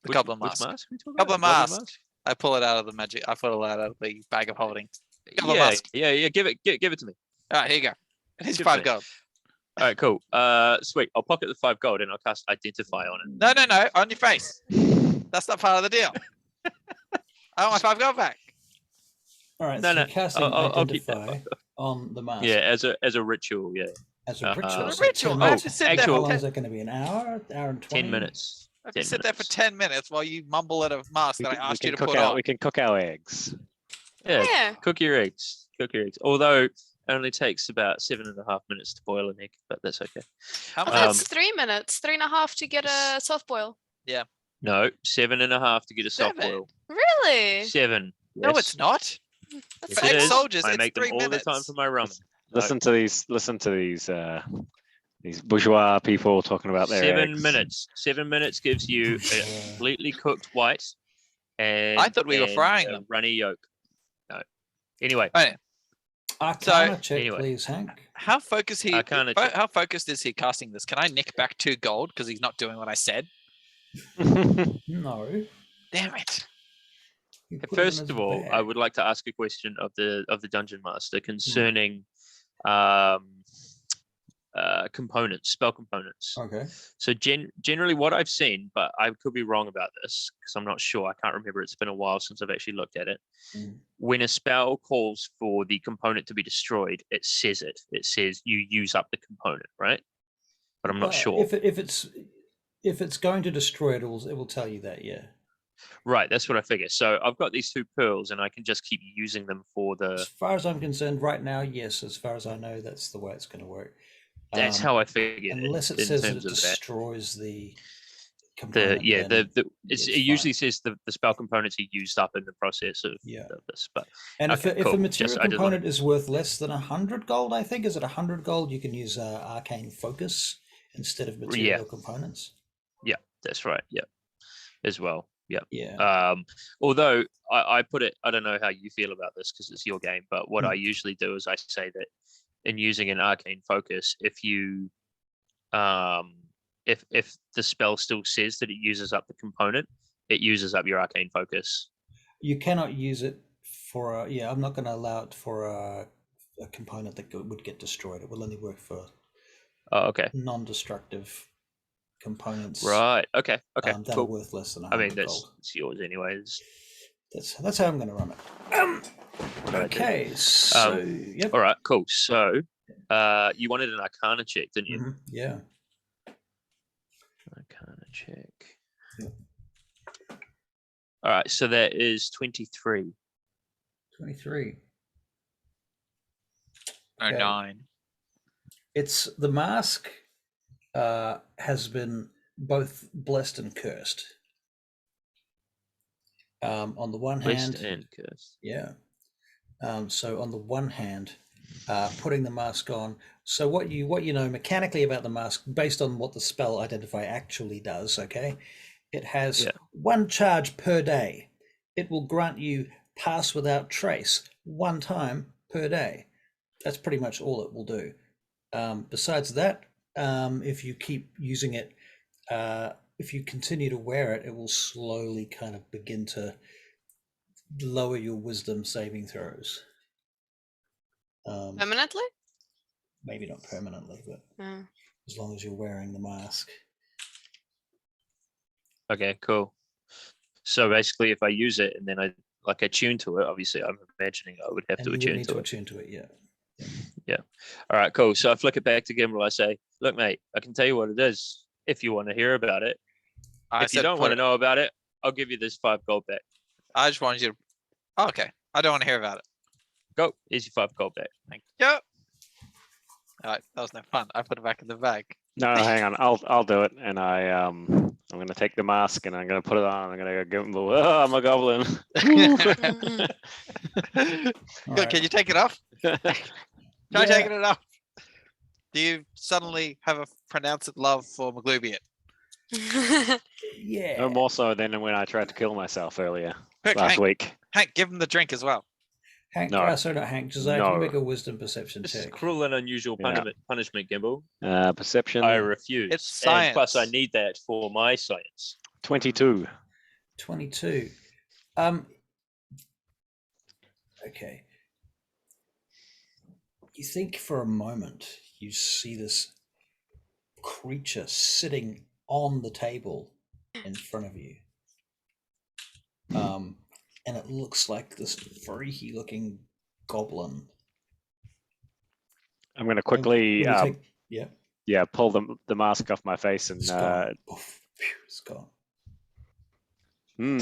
The goblin Which mask. mask are we talking Goblin about? mask. I pull it out of the magic. I pull it out of the bag of holding. Goblin Yeah, mask. yeah. Give it to me. All right, here you go. Here's Give it to 5 me. gold. All right, cool. Sweet. I'll pocket the 5 gold and I'll cast Identify on it. No, on your face. That's not part of the deal. I want my 5 gold back. All right, No, so no, you're casting I'll keep that Identify on the mask. Yeah, as a ritual. Yeah, As a ritual. A so ritual, 10 I have minutes. to sit there How for long 10 is that going to be? An hour? Hour and 20? 10 minutes. I have to 10 sit there for minutes. 10 minutes while you mumble at a mask that I asked you to put on. We can cook our eggs. Yeah, Yeah. cook your eggs. Cook your eggs. Although it only takes about 7.5 minutes to boil an egg, but that's okay. How I much? thought it's 3 minutes, 3.5 to get a soft boil. No, 7.5 to get a soft 7? boil. Really? 7. No, yes. it's not. Yes, For it is. ex-soldiers, I it's make them 3 all minutes. the time for my ramen. Listen to these bourgeois people talking about their 7 eggs. minutes. 7 minutes gives you a completely cooked white. And I thought we were frying a them. runny yolk. No. Anyway, Arcana check, anyway. please, Hank. How focused Arcana check. how focused is he casting this? Can I nick back 2 gold because he's not doing what I said? No. Damn it. You put it in first his of all, I bag. would like to ask a question of the dungeon master Hmm. concerning components, spell components. Okay. So generally what I've seen, but I could be wrong about this because I'm not sure. I can't remember. It's been a while since I've actually looked at it. Mm. When a spell calls for the component to be destroyed, it says it. It says you use up the component, right? But I'm not sure. If it's going to destroy it, it will tell you that. Yeah. Right, that's what I figure. So I've got these 2 pearls, and I can just keep using them for the. As far as I'm concerned, right now, yes. As far as I know, that's the way it's going to work. That's how I figured Unless it it says that terms it of that. destroys the component. It it's usually fine. says the spell components are used up in the process of Yeah. this. But And okay, if cool. a material Just- I did component is worth less than 100 gold, I think, is it 100 gold? You can use arcane focus instead of material components. Yeah, that's right. Yeah, as well. Yeah. Yeah. Although I put it, I don't know how you feel about this because it's your game, but what Hmm. I usually do is I say that in using an arcane focus, if you if the spell still says that it uses up the component, it uses up your arcane focus. You cannot use it for I'm not going to allow it for a component that would get destroyed. It will only work for okay. non-destructive components. Right. Okay. Okay. That are Cool. worth less than 100 I mean, gold. it's yours anyways. That's how I'm going to run it. Okay, so yep. All right. Cool. So, you wanted an Arcana check, didn't you? Yeah. Arcana check. Yep. All right. So that is 23. 23. Oh, Okay. 9. It's the mask has been both blessed and cursed. On the one Blessed hand, and cursed. yeah. So on the one hand, putting the mask on. So what you know mechanically about the mask, based on what the spell Identify actually does, okay? It has 1 charge per day. It will grant you Pass Without Trace 1 time per day. That's pretty much all it will do. Besides that, if you keep using it, if you continue to wear it, it will slowly kind of begin to lower your wisdom saving throws. Permanently? Maybe not permanently, but Oh. as long as you're wearing the mask. Okay. Cool. So basically, if I use it and then I attune to it, obviously, I'm imagining I would have And to you would attune need to to it. attune to it, yeah. Yeah. All right. Cool. So I flick it back to Gimble. I say, "Look, mate, I can tell you what it is. If you want to hear about it, if you don't want to know about it, I'll give you this 5 gold back. I just wanted you to. Oh, okay. I don't want to hear about it. Go. Here's your 5 gold back. Thank you. All right. That was no fun. I put it back in the bag. No, hang on. I'll do it, and I'm gonna take the mask and I'm gonna put it on. I'm gonna go give him the. Oh, I'm a goblin. Good. right. Can you take it off? Try taking it off. Do you suddenly have a pronounced love for Maglubian? Yeah. No more so than when I tried to kill myself earlier Quick, last Hank, week. Hank, give him the drink as well. Hank, No. sorry, not Hank. Josiah, can you No. make a wisdom perception This is check? cruel and unusual Yeah. punishment, Gimbal. Perception. I refuse. It's And plus, I science. need that for my science. 22. 22. Okay. You think for a moment you see this creature sitting on the table in front of you. And it looks like this freaky looking goblin. I'm going to quickly pull the mask off my face and It's gone. It's gone. I'm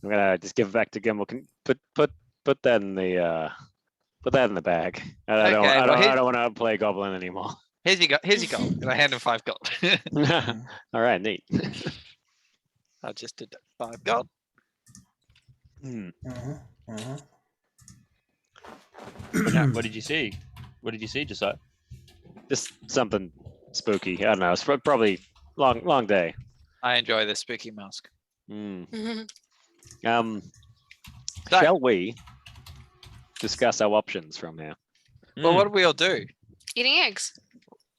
gonna just give it back to Gimbal. Can put that in the bag. I don't want to play Goblin anymore. Here's your gold. And I hand him 5 gold. All right, neat. I just did 5 gold. What did you see? What did you see, Josiah? Just something spooky. I don't know. It's probably long day. I enjoy this spooky mask. Shall we discuss our options from here? Well, what do we all do? Eating eggs.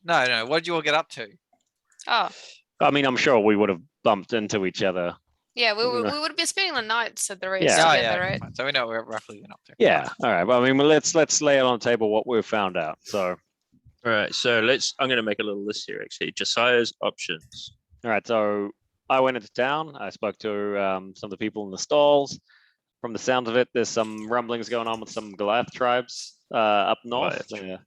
No. What did you all get up to? Oh, I mean, I'm sure we would have bumped into each other. yeah. We would be spending the nights at the race Yeah. together, right? Fine. So we know what we're roughly went up to. Yeah. All right. Well, I mean, let's lay it on the table what we've found out. So, All right, so I'm going to make a little list here, actually. Josiah's options. all right. So I went into town. I spoke to some of the people in the stalls. From the sound of it, there's some rumblings going on with some Goliath tribes up north. They're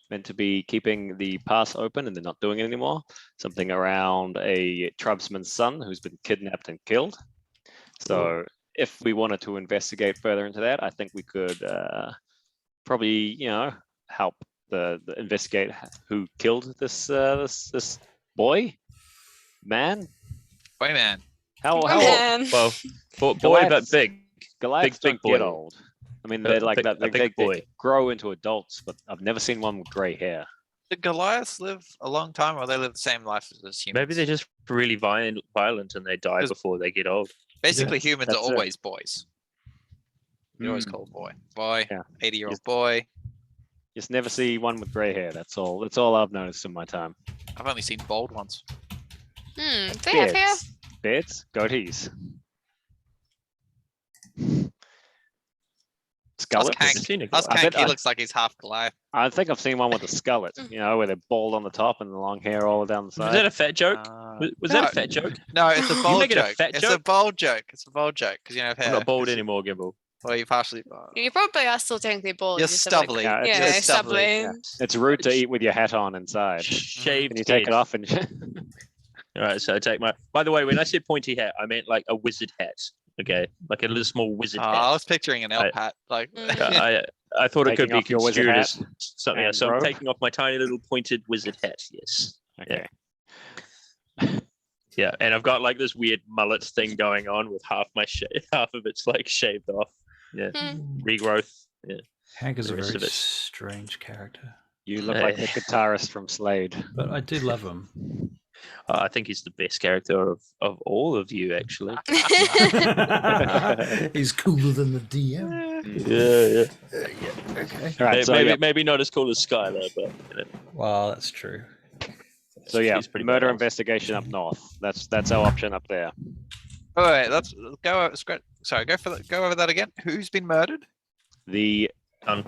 meant to be keeping the pass open, and they're not doing it anymore. Something around a tribesman's son who's been kidnapped and killed. So if we wanted to investigate further into that, I think we could probably, help the investigate who killed this man. Boy, man. How old? Man. Well, boy, but Goliaths- big. Goliaths big don't get boy. old. I mean, they're like big- that. a big They boy. grow into adults, but I've never seen one with grey hair. Did Goliaths live a long time, or they live the same life as humans? Maybe they're just really violent and they die 'Cause- before they get old. Basically, Yes, humans are that's it. always boys. You're always called boy. Boy. Yeah. 80-year-old Yes. boy. Just never see one with grey hair. That's all. That's all I've noticed in my time. I've only seen bald ones. Do they have hair? Beards, goatees. Skullets. Hank. Seen a Us Goliath. Hank, he I- looks like he's half Goliath. I think I've seen one with a skullet, where they're bald on the top and the long hair all down the Was side. that a fat joke? Was that no. a fat joke? No, it's a bold make it a joke. fat It's a joke? bold joke. It's a bold joke because you don't have I'm hair. not bald 'cause- anymore, Gimbal. Well, you partially. You probably are still technically bald. You're you just have, like- stubbly. Yeah, Yeah, it's You're stubbly. Yeah. It's rude to eat with your hat on inside. Shaved And you take head. it off and All right, so I take my. By the way, when I said pointy hat, I meant like a wizard hat. Okay, like a little small wizard Oh, I hat. was picturing an elf hat. Like, I thought it could Taking be off your wizard construed hat as something and else. So I'm robe? taking off my tiny little pointed wizard hat. Yes. okay. Yeah, and I've got like this weird mullet thing going on with half of it's like shaved off. Yeah, regrowth. Yeah, Hank is The a rest very of it. strange character, You look like the guitarist from Slade. but I do love him. I think he's the best character of all of you, actually. He's cooler than the DM. Yeah. Okay. All right, so Maybe not as cool as Skylar, but Well, that's true. he's pretty murder badass. investigation up north. That's our option up there. oh, wait, let's go. Sorry, go over that again. Who's been murdered? The Um,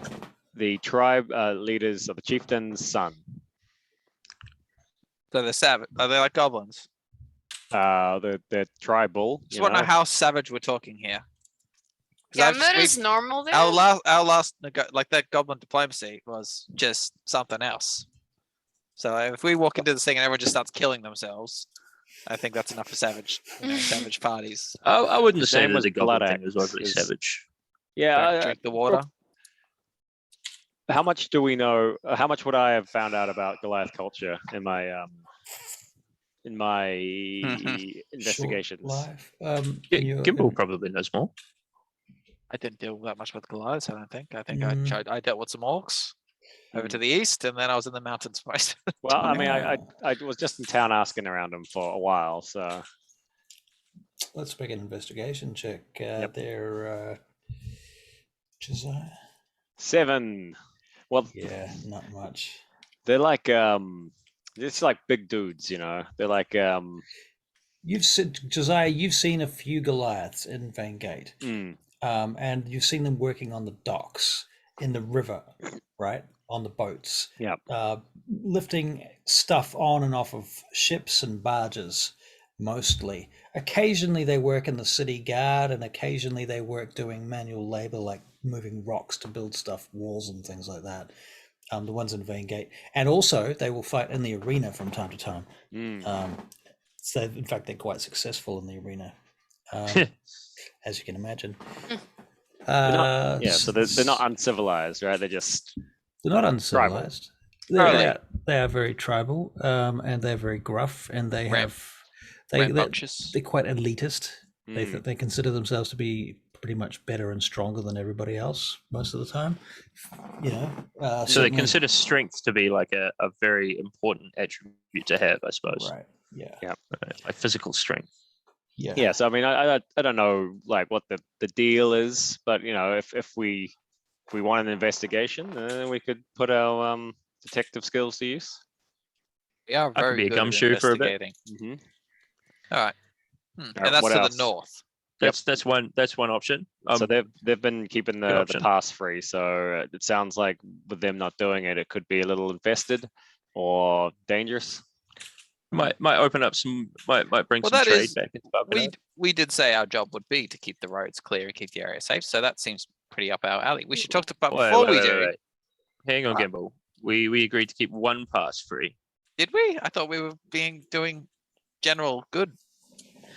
tribe leaders of the chieftain's son. So they're savage. Are they like goblins? The tribal. Just want to know how savage we're talking here. 'Cause Yeah, I've- murder's we've- normal there. Our last like that goblin diplomacy was just something else. So if we walk into this thing and everyone just starts killing themselves, I think that's enough for savage savage parties. I wouldn't His say name that was the Goblin Blood thing was Axe, overly is- savage. Don't Yeah. drink the water. How much do we know? How much would I have found out about Goliath culture in my investigations? Short life. Gimbal probably knows more. I didn't deal that much with Goliaths, I don't think. I think Mm. I dealt with some orcs over to the east, and then I was in the mountains most. Well, I mean, I Wow. was just in town asking around them for a while, so Let's make an investigation check. Yep. They're Josiah? 7. Well, Yeah, not much. they're like it's like big dudes, you know. They're like You've seen Josiah. You've seen a few Goliaths in Vangate, and you've seen them working on the docks in the river, right? On the boats, yeah. lifting stuff on and off of ships and barges, mostly. Occasionally they work in the city guard, and occasionally they work doing manual labor, like moving rocks to build stuff, walls and things like that. The ones in Vangate, and also they will fight in the arena from time to time. So in fact, they're quite successful in the arena, as you can imagine. So they're not uncivilized, right? They're not tribal. uncivilized. They are very tribal, and they're very gruff, and they're quite elitist. They consider themselves to be pretty much better and stronger than everybody else most of the time. You know, so they consider strength to be like a very important attribute to have, I suppose. Right. Yeah. Right. Like physical strength. Yeah. So I mean, I don't know like what the deal is, but you know, if we want an investigation, then we could put our detective skills to use. We are I could very be a good at gumshoe for a bit. investigating. All right. And Alright, that's what to else? the north. That's one option. So they've been keeping the option. pass free. So it sounds like with them not doing it, it could be a little infested or dangerous. Might open up some might bring some trade back into Buckingham. We did say our job would be to keep the roads clear and keep the area safe. So that seems pretty up our alley. We should talk to, but before we do, hang on, Gimbal. We agreed to keep one pass free. Did we? I thought we were doing general good.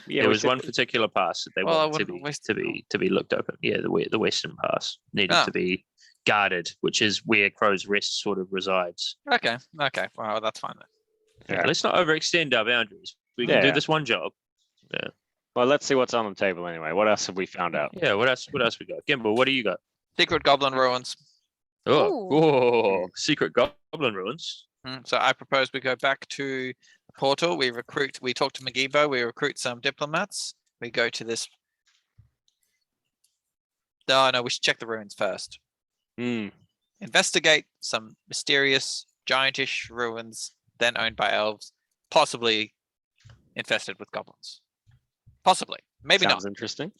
Yeah, there was one particular pass that they wanted to be looked open. Yeah, the western pass needed to be guarded, which is where Crow's Rest sort of resides. Okay. Well, that's fine then. Yeah, let's not overextend our boundaries. We can do this one job. Yeah. Well, let's see what's on the table anyway. What else have we found out? Yeah, what else we got? Gimbal, what do you got? Secret Goblin ruins. Oh, secret Goblin ruins. So I propose we go back to the portal. We talk to Magibo, we recruit some diplomats. We go to this. No, we should check the ruins first. Investigate some mysterious giantish ruins, then owned by elves, possibly infested with goblins. Possibly, maybe Sounds not. Interesting.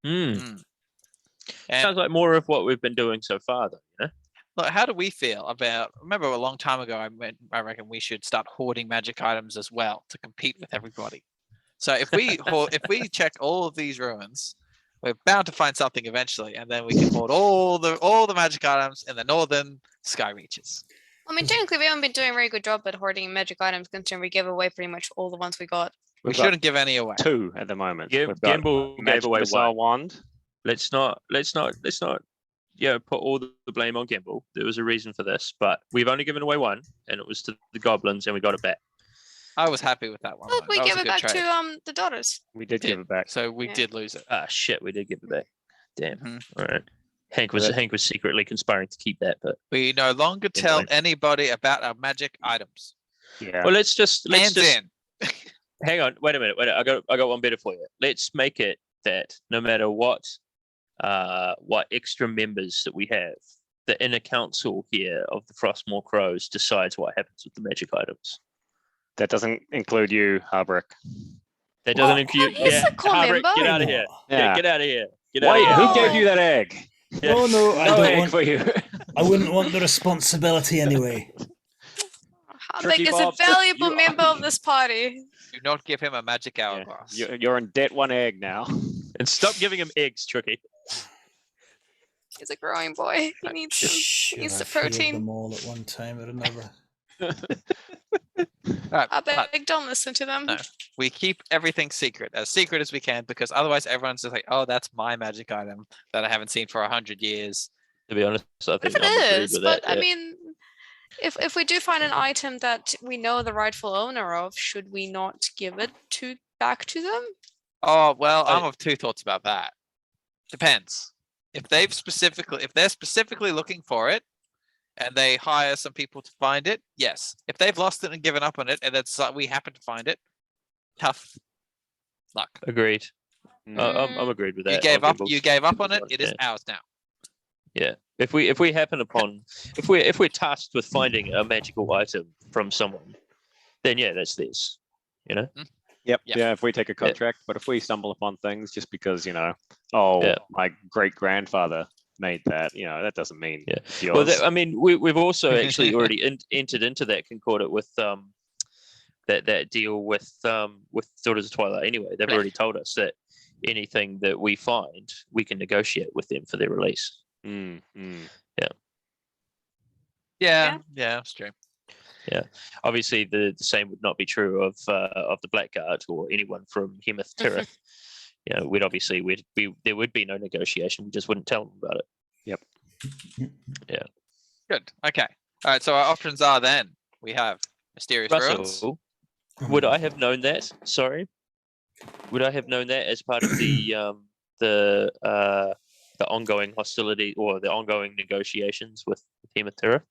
Sounds like more of what we've been doing so far, though. You know? Look, how do we feel about? Remember, a long time ago, I reckon we should start hoarding magic items as well to compete with everybody. So if we check all of these ruins, we're bound to find something eventually, and then we can hoard all the magic items in the northern sky reaches. I mean, technically, we haven't been doing a very good job at hoarding magic items, considering we gave away pretty much all the ones we got. We shouldn't give any away. 2 at the moment. Gimbal gave away one wand. Let's not put all the blame on Gimbal. There was a reason for this, but we've only given away 1, and it was to the goblins, and we got it back. I was happy with that one. Look, we gave it back to the daughters. We did give it back. So we did lose it. Ah, shit, we did give it back. Damn. All right. Hank was secretly conspiring to keep that, but we no longer tell anybody about our magic items. Yeah. Well, let's just in. Hang on. Wait a minute. I got one better for you. Let's make it that no matter what extra members that we have, the inner council here of the Frostmoor Crows decides what happens with the magic items. That doesn't include you, Harbrick. That doesn't include. Harbrick, get out of here. Yeah. Get out of here. Wait, who gave you that egg? Yeah. Oh no, I don't egg want. For you. I wouldn't want the responsibility anyway. Harbeck is a valuable member of this party. Do not give him a magic hourglass. You're in debt 1 egg now. And stop giving him eggs, Tricky. He's a growing boy. He needs the protein. Them all at one time or another. Harbeck, don't listen to them. No, we keep everything secret as we can, because otherwise everyone's just like, oh, that's my magic item that I haven't seen for 100 years. To be honest, I think If it is, but I mean, if we do find an item that we know the rightful owner of, should we not give it back to them? Oh well, I'm of 2 thoughts about that. Depends. If they're specifically looking for it, and they hire some people to find it, yes. If they've lost it and given up on it, and we happen to find it, tough luck. Agreed. I'm agreed with that. You gave up on it. It is ours now. Yeah. If we happen upon, if we're tasked with finding a magical item from someone, then yeah, that's theirs. You know. Yep. Yep. Yeah. If we take a contract, but if we stumble upon things just because oh, Yeah. my great grandfather made that, that doesn't mean Yeah. it's yours. Well, I mean, we've also actually already entered into that concordant with that deal with Daughters of Twilight. Anyway, they've already told us that anything that we find, we can negotiate with them for their release. Yeah, that's true. Obviously, the same would not be true of the Blackguard or anyone from Hemeth Tirith. There would be no negotiation. We just wouldn't tell them about it. Yep. Yeah. Good. Okay. All right. So our options are then we have Mysterious Ruins. Russell, would I have known that? Sorry, would I have known that as part of the ongoing hostility or the ongoing negotiations with Hemeth Tirith?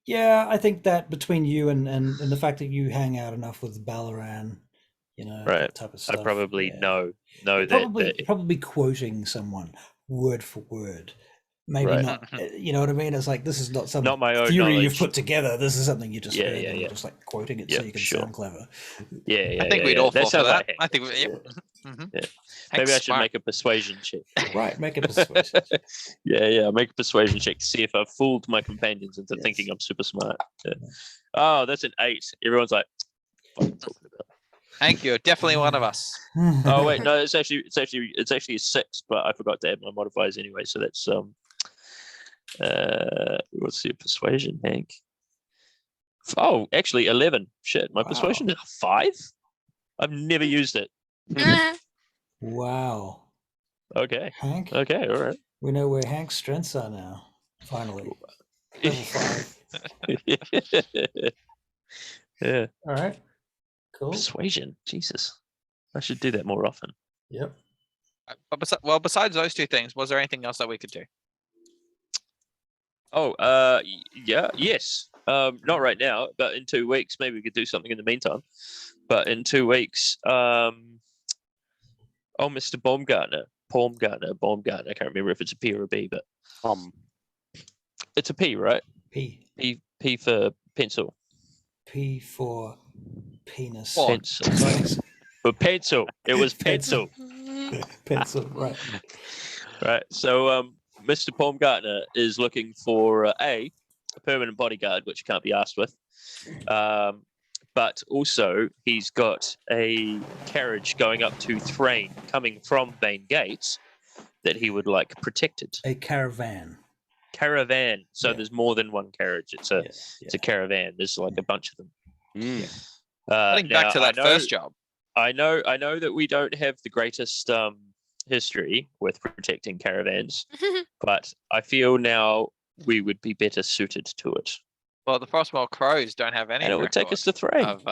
Yeah, I think that between you and the fact that you hang out enough with Ballaran, Right. that type of stuff. I probably yeah. know Probably quoting someone word for word. Maybe Right. not. You know what I mean? It's like this is not some Not my own theory you've knowledge. put together. This is something you just Yeah, heard yeah, and yeah. you're just like quoting it Yeah, so you can sure. sound clever. Yeah, I think we'd all fall for sounds that. like I think. Yeah. Mhm. maybe I should Smart. make a persuasion check. Right, make it persuasive. Yeah, make a persuasion check to see if I've fooled my companions into Yes. thinking I'm super smart. Yeah. Oh, that's an 8. Everyone's like, what are you talking about? Hank, you're definitely one of us. Oh wait, no, it's actually a 6, but I forgot to add my modifiers anyway. So that's what's your persuasion, Hank? Oh, actually 11. Shit, my Wow. persuasion is a 5. I've never used it. Wow. Okay, Hank, okay, all right. we know where Hank's strengths are now. Finally. Level 5. Yeah, All right. Cool. persuasion. Jesus, I should do that more often. Yep. But besides those two things, was there anything else that we could do? Oh, yeah, yes. Not right now, but in 2 weeks, maybe we could do something in the meantime. But in 2 weeks, Mr. Baumgartner, I can't remember if it's a P or a B, but it's a P, right? P. P for pencil. P for penis. Pawn. Pencil. For pencil. It was pencil. Pencil, right. Right. So Mr. Baumgartner is looking for a permanent bodyguard, which can't be asked with. But also he's got a carriage going up to Thrain coming from Bane Gates that he would like protected. A caravan. Caravan. So Yeah. there's more than one carriage. It's a Yeah. caravan. There's like a bunch of them. Getting back to that first job. I know that we don't have the greatest history with protecting caravans, but I feel now we would be better suited to it. Well, the FROSTMOOR CROWSs don't have any. And it would take us to Thrain. Of,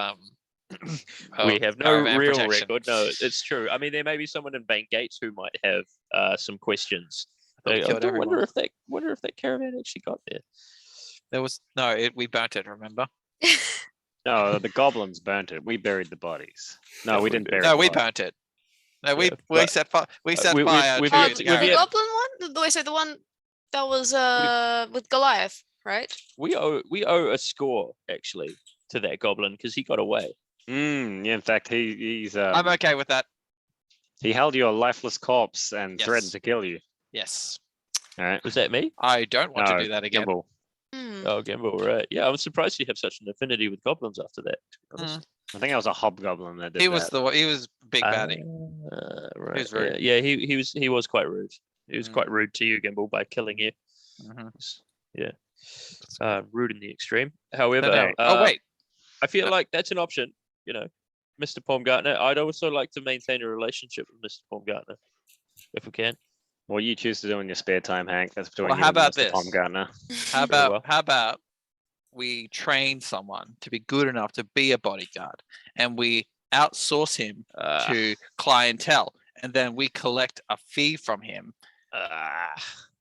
We of have no caravan real protection. record. No, it's true. I mean, there may be someone in Bane Gates who might have some questions. But we I killed do wonder everyone. if that caravan actually got there. There was we burnt it. Remember? No, the goblins burnt it. We buried the bodies. No, Yeah, we we didn't did. bury. No, the we bodies. burnt it. No, we Yeah, we but- set fire. We set we- fire. we've to yet the to- The we've yet- caravan. Goblin one? So the one that was with Goliath, right? We owe a score actually to that goblin because he got away. Yeah, in fact, he's I'm okay with that. he held your lifeless corpse and Yes. threatened to kill you. Yes, All right. Was that me? I don't want No, to do that again. Gimbal. Hmm. Oh, Gamble, right? Yeah, I'm surprised you have such an affinity with goblins after that. To be honest. I think I was a hobgoblin that did He was that. he was big baddie. Right. was rude. Yeah, he was quite rude. He was Mm. quite rude to you, Gamble, by killing you. Mhm. Yeah. Rude in the extreme. However, Okay. Oh wait, I feel like that's an option. You know, Mr. Baumgartner. I'd also like to maintain a relationship with Mr. Baumgartner, if we can. What you choose to do in your spare time, Hank, that's between Well, you how and about Mr. this? Baumgartner. how Very about well. how about we train someone to be good enough to be a bodyguard, and we outsource him to clientele, and then we collect a fee from him,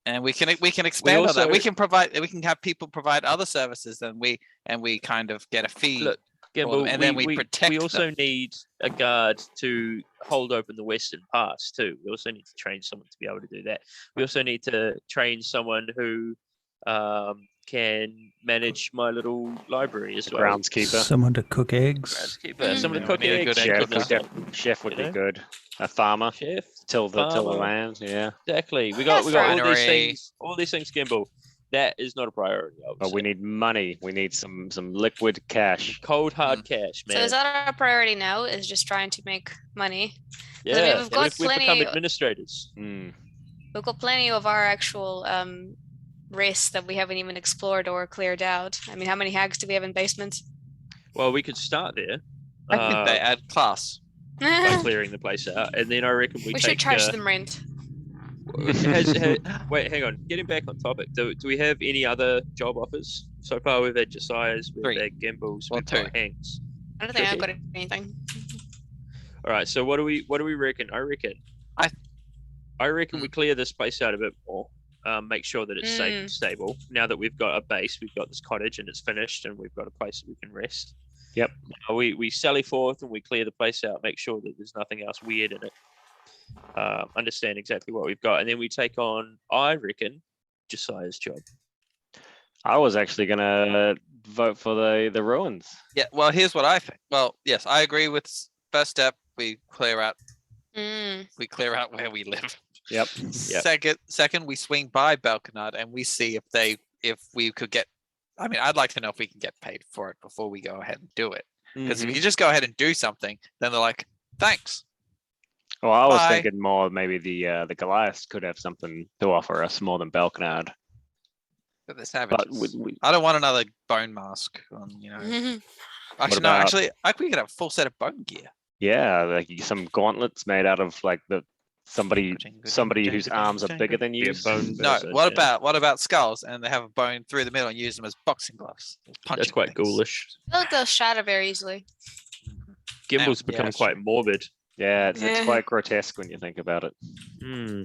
and we can expand on that. We also- can have people provide other services, and we kind of get a fee Look, Gamble, and then we protect We also them. need a guard to hold open the western pass too. We also need to train someone to be able to do that. We also need to train someone who can manage my little library as well. Groundskeeper. Someone to cook eggs. Groundskeeper, someone to cook We need a eggs. good egg Chef, cooker. chef would You be know? good. A farmer. Chef, Till the farmer. land. Yeah. Exactly. We got all these Refinery. things. All these things, Gimbal. That is not a priority. I would But we say. need money. We need some liquid cash. cold hard cash, man. So is that our priority now? Is just trying to make money? yeah, we've got we've become plenty- administrators. Mm. We've got plenty of our actual rests that we haven't even explored or cleared out. I mean, how many hags do we have in basements? Well, we could start there I think they add class. by clearing the place out, and then I reckon we We take. should charge them rent. Wait, hang on. Getting back on topic, do we have any other job offers so far? We've had Josiah's, we've 3. had Gimbals, Well, we've got 2. Hanks. I don't think I've Tricky. got anything. All right, so what do we reckon? I reckon we clear this place out a bit more. Make sure that it's safe and stable. Now that we've got a base, we've got this cottage and it's finished, and we've got a place that we can rest. Yep. Now we sally forth and we clear the place out. Make sure that there's nothing else weird in it. Understand exactly what we've got, and then we take on, I reckon, Josiah's job. I was actually gonna vote for the ruins. Yeah, well, here's what I think. Well, yes, I agree with first step. We clear out where we live. Yep. Second, we swing by Balconard and we see if we could get. I mean, I'd like to know if we can get paid for it before we go ahead and do it. Because if you just go ahead and do something, then they're like, thanks. Well, I was Bye. thinking more maybe the Goliath could have something to offer us more than Balconard. But they're savages. But I don't want another bone mask on, Actually, no, about- actually, I think we could have a full set of bone gear. yeah, like some gauntlets made out of like somebody whose arms are bigger than Be you. a bone No, person, what yeah. about skulls? And they have a bone through the middle and use them as boxing gloves. That's punching quite things. ghoulish. I feel like they'll shatter very easily. Gimbal's Yeah, become that's quite true. morbid. Yeah, it's Yeah. quite grotesque when you think about it. Hmm.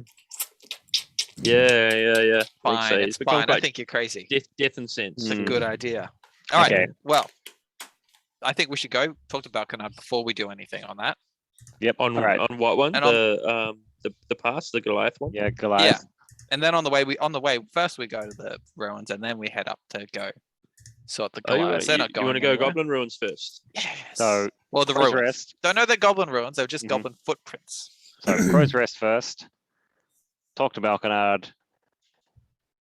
Yeah. Fine, it's become fine. I quite think you're crazy. death and sense. It's a Mm. good idea. All right. Okay. Well, I think we should go talk to Balconard before we do anything on that. Yep. On All right. on what one? And The pass, the Goliath one. Yeah, Goliath. And then on the way first we go to the ruins and then we head up to go sort the Oh, Goliaths. They're not you going want to go anywhere. Goblin Ruins first? Yes. So well, the Crow's ruins. Rest. Don't know they're Goblin ruins. They're just Mhm. Goblin footprints. So Crow's Rest first. Talk to Balconard.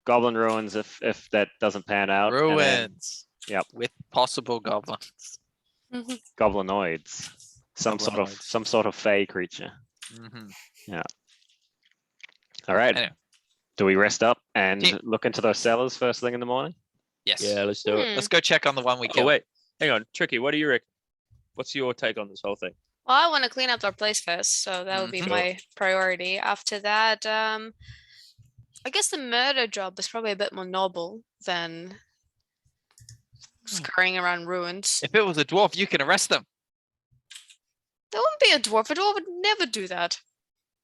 Goblin ruins if that doesn't pan out. and then Ruins. Yep. With possible goblins. Goblinoids. Some Goblinoids. sort of fey creature. Mhm. All right. Anyway. Do we rest up and Yeah. look into those cellars first thing in the morning? Yes. Yeah, let's do it. Hmm. Let's go check on the one we Oh killed. wait, hang on, Tricky. What do you reckon? What's your take on this whole thing? Well, I want to clean up our place first, so that would be Mhm. my priority. After that, I guess the murder job is probably a bit more noble than scurrying around ruins. If it was a dwarf, you can arrest them. There wouldn't be a dwarf. A dwarf would never do that.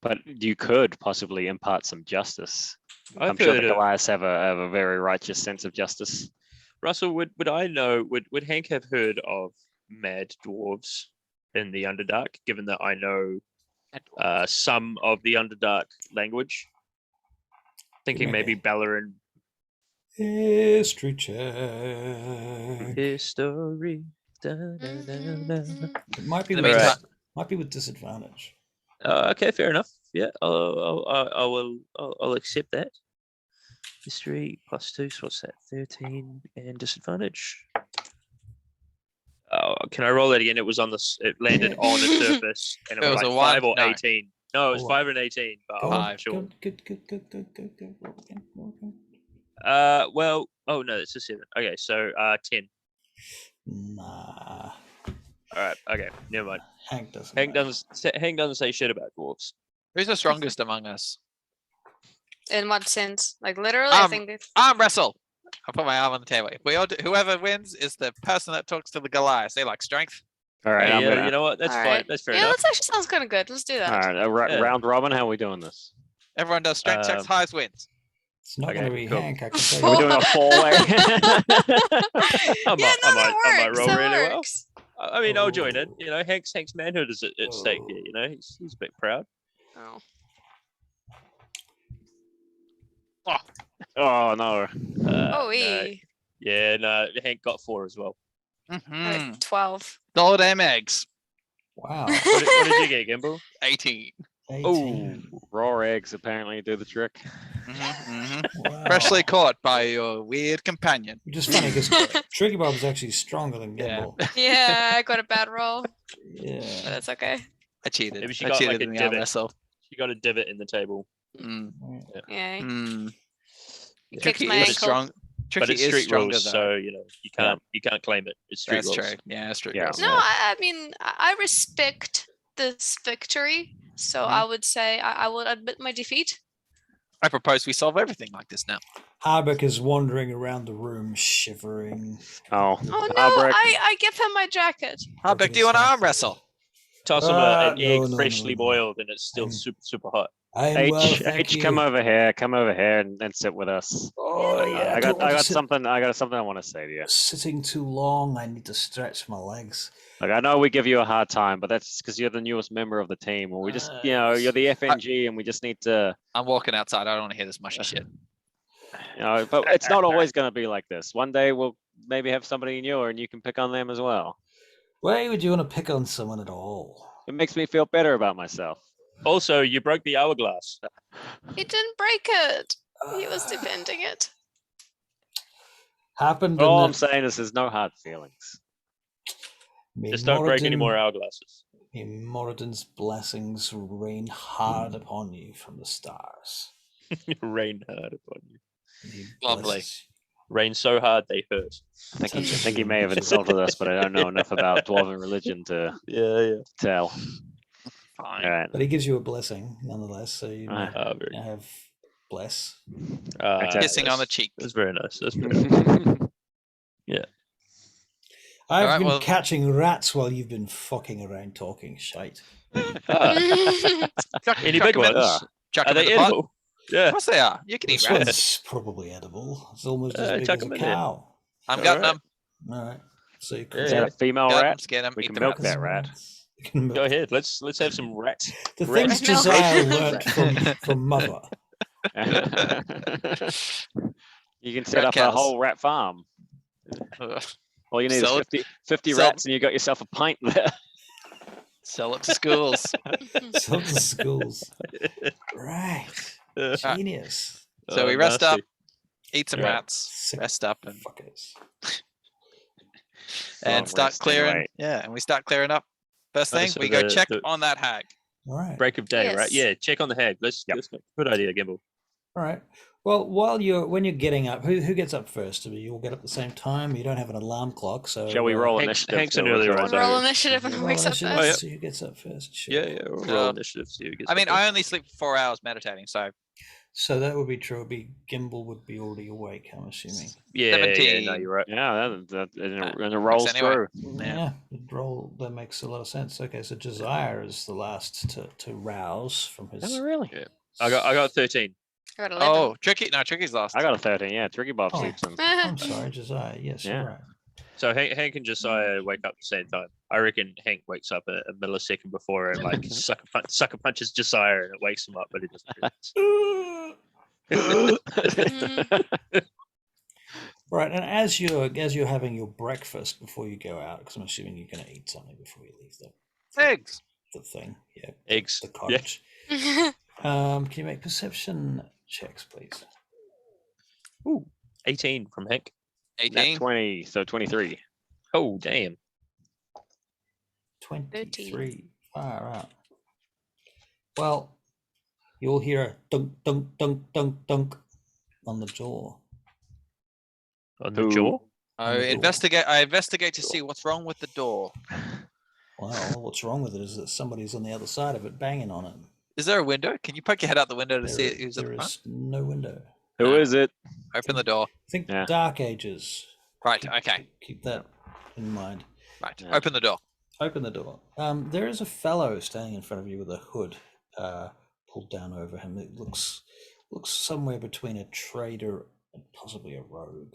But you could possibly impart some justice. I'm I've sure heard the of- Goliaths have a very righteous sense of justice. Russell, would I know? Would Hank have heard of mad dwarves in the Underdark? Given that I know some of the Underdark language, thinking maybe Bellerin History check. history. It might be In the with meantime, might be with disadvantage. Okay, fair enough. Yeah, I'll accept that. History +2, so what's that? 13 and disadvantage. Oh, can I roll that again? It was on this. It landed on the surface, and it was like a 5 one? or No. 18. No, it was Oh. 5 and 18. But Go I'm on, not sure. Good. Roll again. Well, oh no, it's a 7. Okay, so 10. Nah, All right, okay, never mind. Hank doesn't. Hank know. doesn't say shit about dwarves. who's the strongest among us? In what sense? Like literally, I think that Arm wrestle. I'll put my arm on the table. If we all do, whoever wins is the person that talks to the Goliath. They like strength. All right, Hey, I'm gonna. you know what? That's All fine. right. That's fair yeah, enough. that actually sounds kind of good. Let's do that. All right, Yeah. round robin. How are we doing this? Everyone does strength checks. Highest wins. It's not Okay, going to be cool. Hank. I can Are we tell you. doing a 4-way? I Yeah, might no, that roll works. That really well. works. I mean, I'll join in. You know, Hank's manhood is at stake here. You know, he's a bit proud. Oh. Oh no. Oh, No. we. Yeah, no. Hank got 4 as well. Mhm. 12. Goddamn eggs. Wow. What did you get, Gimbal? 18. 18. Raw eggs apparently do the trick. Wow. Freshly caught by your weird companion. Which is funny because Tricky Bob's actually stronger than Yeah. Gimbal. Yeah, I got a bad roll, but Yeah. that's okay. I cheated. Maybe she I got, cheated like, a in the arm divot. wrestle. You got a divot in the table. Mm. Yeah. Mm. You Tricky kicked my is ankle. strong. But Tricky it's is street stronger rules, though. so you know you can't claim it. It's street That's rules. true. Yeah, street Yeah. rules. No, I mean, I respect this victory. So Mhm. I would say I will admit my defeat. I propose we solve everything like this now. Harbeck is wandering around the room, shivering. Oh, Oh no, Harbrick. I give him my jacket. Harbeck, do you want to arm wrestle? Toss him an egg no, freshly no. boiled, and it's still I'm- super hot. I am well, thank H, you. come over here, and sit with us. Oh, yeah, I don't got want to sit something. I got something I want to say to you. Sitting too long, I need to stretch my legs. Like I know we give you a hard time, but that's because you're the newest member of the team, or we just, you're the FNG, and we just need to, I'm walking outside. I don't want to hear this mushy shit. But it's not always going to be like this. One day we'll maybe have somebody newer, and you can pick on them as well. Why would you want to pick on someone at all? It makes me feel better about myself. Also, you broke the hourglass. He didn't break it. He was defending it. Happened All in I'm saying is there's no hard feelings. Just don't break any more hourglasses. May Moradin's blessings rain hard upon you from the stars. Rain hard upon you. He Lovely. blesses Rain so hard they hurt. I think he may have insulted us, but I don't know enough about dwarven religion to Yeah. tell. Fine. All right. But he gives you a blessing nonetheless, so you may Very. have bless. Kissing on the cheek. That's very nice. That's very nice. I've Alright, been well- catching rats while you've been fucking around talking shite. Any big ones? Chuck Are them in they the pot. edible? Yeah. Of course they are. You can eat This rats. one's probably edible. It's almost as big chuck as a 'em in there. cow. I'm All gutting right. them. All right. So you Is that a cook female Gut 'em, rat? skin 'em, We eat can the milk rats. that rat. You can milk- Go ahead. Let's have some rats. The Rats. things Milk. Josiah learnt from mother. You can set Rat up cows. a whole rat farm. Ugh. All you need Sell is it- 50 sell- rats and you got yourself a pint there. Sell it to schools. Sell to schools. Right. Genius. So we rest up, eat some Yeah. rats, Sick rest up, and fuckers. and start rest clearing. anyway. Yeah, and we start clearing up. First Oh, thing, so we go the- check the- on that hag. All right. Break of day, right? Yes. Yeah. Check on the hag. Let's good idea, Gimbal. All right. Well, when you're getting up, who gets up first? Do you all get up at the same time? You don't have an alarm clock, so Shall we roll Hank's- initiative? Hank's to an early record? riser. Roll initiative and Roll wakes up initiative, first. yeah. so who gets up first? Sure. Yeah. Roll Uh, initiative. See who gets I mean, up I first. only sleep for 4 hours meditating, so So that would be true. It'd be Gimbal would be already awake, I'm assuming. Yeah. 17. No, you're right. Yeah, and it rolls anyway. through. Yeah. the roll that makes a lot of sense. Okay, so Josiah is the last to rouse from his. Oh, really? Yeah. I got 13. I got 11. oh, Tricky's last. I got a 13. Yeah, Tricky Bob Oh. sleeps in. I'm sorry, Josiah. Yes, Yeah. you're right. So Hank and Josiah wake up at the same time. I reckon Hank wakes up a millisecond before and like sucker punches Josiah and it wakes him up, but it doesn't. Right, and as you're having your breakfast before you go out, because I'm assuming you're going to eat something before you leave Eggs. the thing, yeah, Eggs. the cottage. Can you make perception checks, please? Ooh, 18 from Hank. 18. 20, so 23. Oh, damn. 23. Far out. Well, you'll hear a dunk, dunk, dunk, dunk, dunk on the door. On the Ooh. jaw? I On the door. investigate to see what's wrong with the door. Well, what's wrong with it is that somebody's on the other side of it banging on it. Is there a window? Can you poke your head out the window to see who's at There the front? is no window. Who is it? Open the door. Think Yeah. Dark Ages. Right. Okay. Keep that in mind. Right. Yeah. Open the door. Open the door. There is a fellow standing in front of you with a hood pulled down over him. It looks somewhere between a trader and possibly a rogue.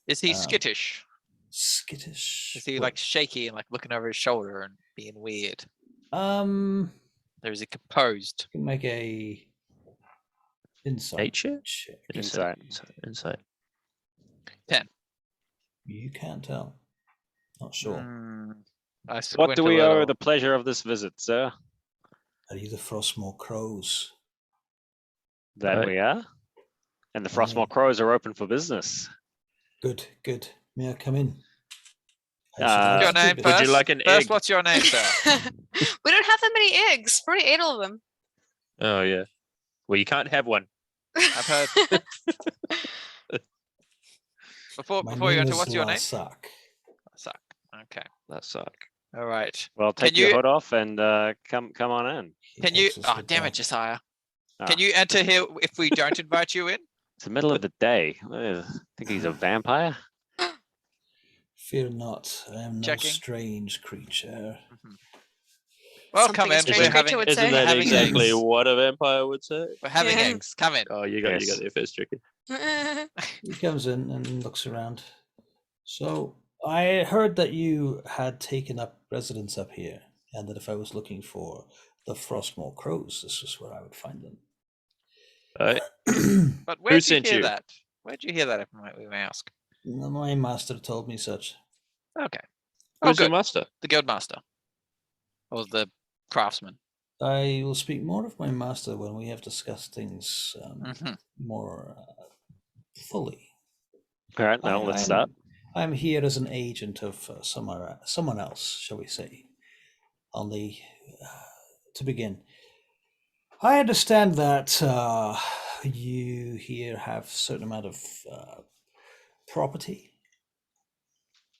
Is he Um, skittish? skittish. Is he Well, like shaky and like looking over his shoulder and being weird? Um, Or is he composed? you can make a insight Nature? check. Insight. Insight. You can't tell. Not sure. I What squint do a we owe little. the pleasure of this visit, sir? Are you the FROSTMOOR CROWSs? That we are. And the FROSTMOOR CROWSs are open for business. Good, good. May I come in? Your name business. first? Would you like an First, egg? what's your name, sir? We don't have that many eggs. We already ate all of them. Oh yeah. Well, you can't have one. I've heard. Before My you name enter, is what's your name? Lasak. Suck. Okay. That suck. All right. Well, take Can your you- hood off and come on in. He Can you? takes his Oh, hood damn it, back. Josiah. Ah, Can you enter here if we don't invite you in? It's the middle of the day. I think he's a vampire. Fear not, I am no Checking. strange creature. Well, Something come a in. strange We're creature having, would Isn't say. that having exactly eggs. what a vampire would say? We're having Yeah. eggs. Come in. Oh, you got Yes. there first, Tricky. He comes in and looks around. So I heard that you had taken up residence up here, and that if I was looking for the FROSTMOOR CROWSs, this was where I would find them. Right. But where did you sent hear you? that? Where'd you hear that, if we may ask? My master told me such. Okay. Oh, Who's your good. master? The guild master. Or the craftsman. I will speak more of my master when we have discussed things Mhm. more fully. All right, now let's start. I'm here as an agent of someone else, shall we say. Only to begin, I understand that you here have a certain amount of property.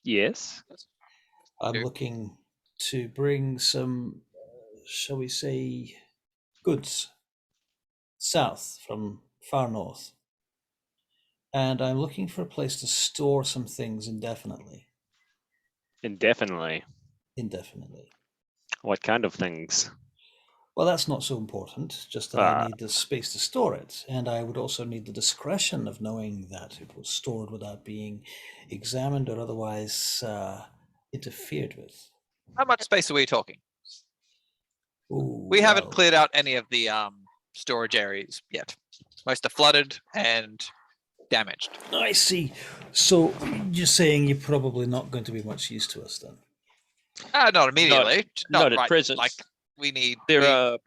Yes. I'm Okay. looking to bring some, shall we say, goods south from far north. And I'm looking for a place to store some things indefinitely. Indefinitely. Indefinitely. What kind of things? Well, that's not so important, just that I need the space to store it. And I would also need the discretion of knowing that it was stored without being examined or otherwise interfered with. How much space are we talking? Ooh, We haven't well, cleared out any of the storage areas yet. Most are flooded and damaged. I see. So you're saying you're probably not going to be much use to us then? Not immediately. not at right, present. Like we need. There we- are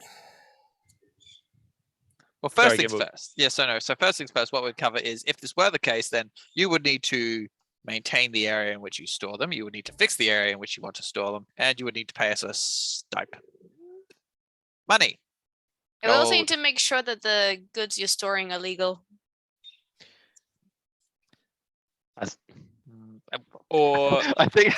Well, first Sorry, things Gimble. first. Yes, I know. So first things first, what we'd cover is if this were the case, then you would need to maintain the area in which you store them. You would need to fix the area in which you want to store them, and you would need to pay us a stipend. Money. And we also Gold. need to make sure that the goods you're storing are legal. or I think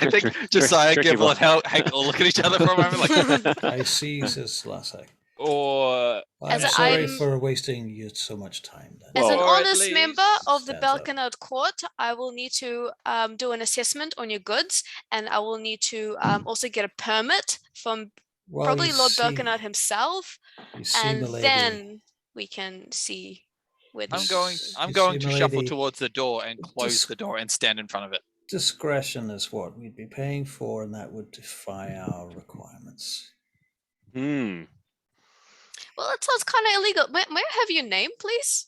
Josiah, tricky Gimble, one. and Hank all look at each other for a moment like, I see, says Lasak. or I'm As sorry I'm- for wasting you so much time then. As an Or at honest member of the Stands up. Balkanode Court, I will need to do an assessment on your goods, and I will need to also get a permit from Well, probably you Lord see- Balkanode himself, you see, and milady, then we can see where I'm this going You to see, shuffle milady, towards the door and close just- the door and stand in front of it. discretion is what we'd be paying for, and that would defy our requirements. Hmm. Well, that sounds kind of illegal. May I have your name, please?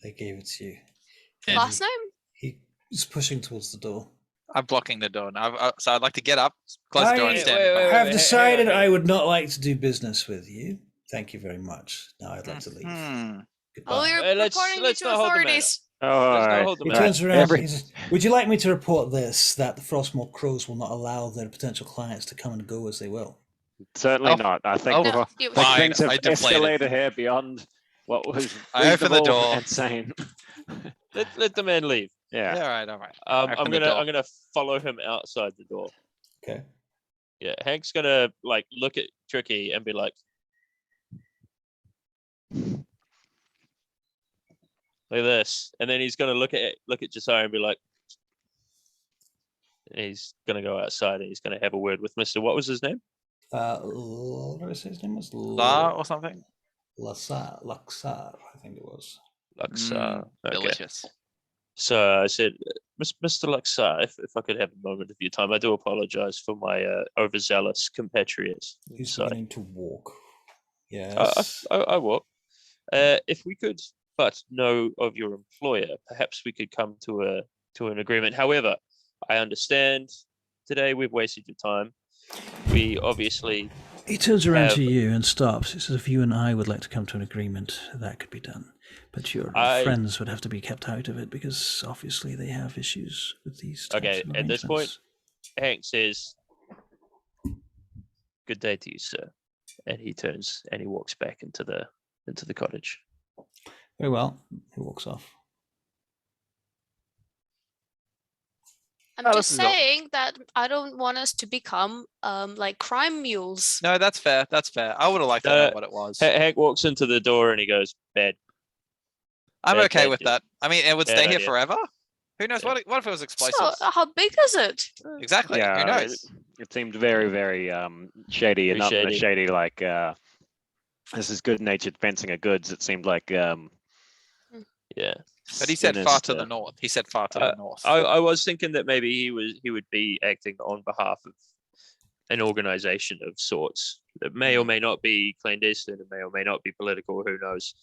They gave it to you. And Last name? He's pushing towards the door. I'm blocking the door. So I'd like to get up, close the door, and I- stand. in front I of have wait, decided hang on. I would not like to do business with you. Thank you very much. Now I'd like to leave. Mhm. Oh, Goodbye. we're let's reporting you not to hold the matter. authorities. Oh, all Let's not right. hold the He matter. turns around. Every- He says, would you like me to report this, that the FROSTMOOR CROWSs will not allow their potential clients to come and go as they will? Certainly Oh, not. I think, oh, we're- No, I you- think Fine, things have I deflated. escalated here beyond what was I open the reasonable door. and sane. Let the man leave. Yeah. All right. I'm Open the door. gonna follow him outside the door. Okay. Yeah, Hank's gonna like look at Tricky and be like, like this, and then he's gonna look at Josiah and be like, and he's gonna go outside and he's gonna have a word with Mister. What was his name? What did I say his name was? La or something. Laksar, I think it was. Lux. Mm, Okay. Delicious. So I said, Mr. Luxar, if I could have a moment of your time, I do apologize for my overzealous compatriot. He's So beginning to walk. Yes. I walk. If we could but know of your employer, perhaps we could come to an agreement. However, I understand today we've wasted your time. We obviously He turns around have- to you and stops. He says, if you and I would like to come to an agreement, that could be done. But your friends would have to be kept out of it because obviously they have issues with these types Okay, of at this point, arrangements. Hank says, "Good day to you, sir," and he turns and he walks back into the cottage. Very well. He walks off. I'm Oh, just this is all- saying that I don't want us to become like crime mules. No, that's fair. That's fair. I would have liked to know what it was. Hank walks into the door and he goes, "Bad." I'm bad- okay bad with deal. that. I mean, it would Bad stay here idea. forever. Who knows? Yeah. What if it was So, explosives? how big is it? Exactly. Who Yeah, knows? it seemed very, very shady, and Very not in a shady. shady like this is good-natured fencing of goods. It seemed like Yeah. But he said far to the sinister. north. He said far to the north. I was thinking that maybe he would be acting on behalf of an organization of sorts that may or may not be clandestine, it may or may not be political, who knows.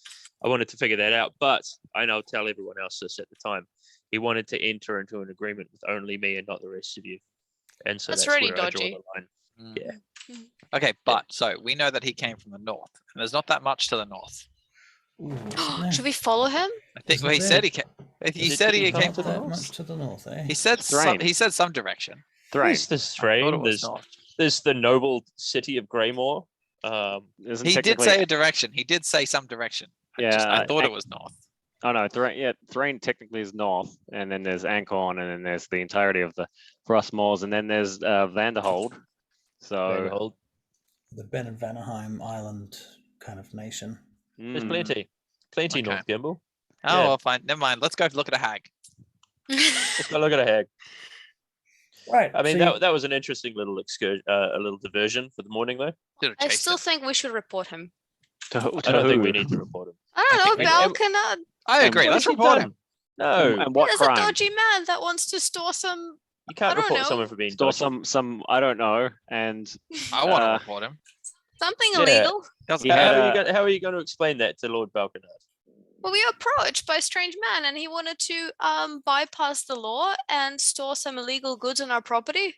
I wanted to figure that out, but I'll tell everyone else this at the time. He wanted to enter into an agreement with only me and not the rest of you. And so That's that's really where I draw dodgy. the line. Mm. Yeah. Okay, but so we know that he came from the north, and there's not that much to the north. Ooh, isn't there? Should we follow him? I think. Isn't Well, he there- said he came. He Is it said too he far came to from the the That north. much to the north, eh? He said some. Thrain. He said some direction. Thrain. There's the I thought Thrain, it was north. there's the noble city of Greymore. Isn't He did technically- say a direction. He did say some direction. I thought it was north. Oh no, Thrain technically is north, and then there's Ancon, and then there's the entirety of the Frostmoors, and then there's Vanderhold. So Vanderhold. The Ben and Vanaheim Island kind of nation. There's mm, plenty Okay. North Gimble. Oh, Yeah. well, fine. Never mind. Let's go look at a hag. Let's go look at a hag. Right. I mean, so that was an interesting little excursion, a little diversion for the morning, though. Should have I chased still him. think we should report him. to I don't think we who? need to report him. I don't think know, we- Balkanad. I agree. What Let's has he report done? him. No, And what There's crime? a dodgy man that wants to store some. you can't I don't report know. someone for being Store dodgy. some I don't know, and I want to Uh, report him. Something Yeah. illegal. Doesn't He How, had matter. how are you going to explain that to Lord Balkanard? Well, we were approached by a strange man, and he wanted to bypass the law and store some illegal goods on our property.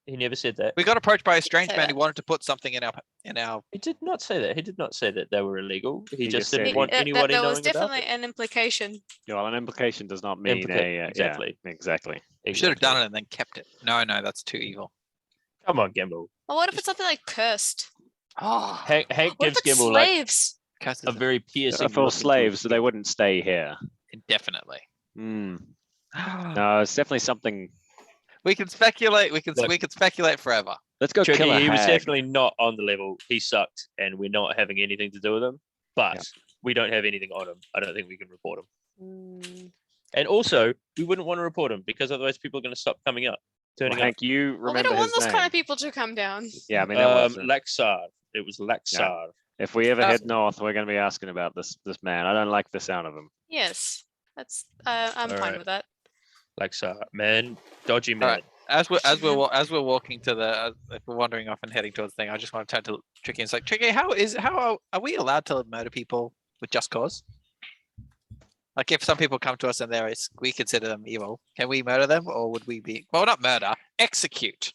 He never said that. We got approached by a strange Say man that. who wanted to put something in our. He did not say that. He did not say that they were illegal. He He just just didn't said want That anybody there knowing was definitely about it. an implication. well, an implication does not mean Exactly. Yeah, exactly. We should have done it and then kept it. No, that's too evil. Come on, Gimble. Well, what if it's something like cursed? Oh, Hank What if gives it's Gimble like slaves? a very piercing. For look into slaves, his so they wouldn't stay here. indefinitely. Hmm. No, it's definitely something. We can speculate. We can Look. speculate forever. Let's go Tricky, kill a he was hag. definitely not on the level. He sucked, and we're not having anything to do with him. But Yeah. we don't have anything on him. I don't think we can report him. Mm. And also, we wouldn't want to report him because otherwise people are going to stop coming up, Well, turning up. Hank, you Well, we remember don't want his those name? kind of people to come down. Yeah, I mean, that was Laxar. It was Laxar. if we ever Uh, head north, we're going to be asking about this man. I don't like the sound of him. Yes, that's. I'm fine Alright. with that. Laxar, man, dodgy man. Alright. As we're walking to the, if we're wandering off and heading towards the thing, I just want to turn to Tricky and say, Tricky, how are we allowed to murder people with just cause? Like if some people come to us and we consider them evil, can we murder them, or would we be not murder, execute?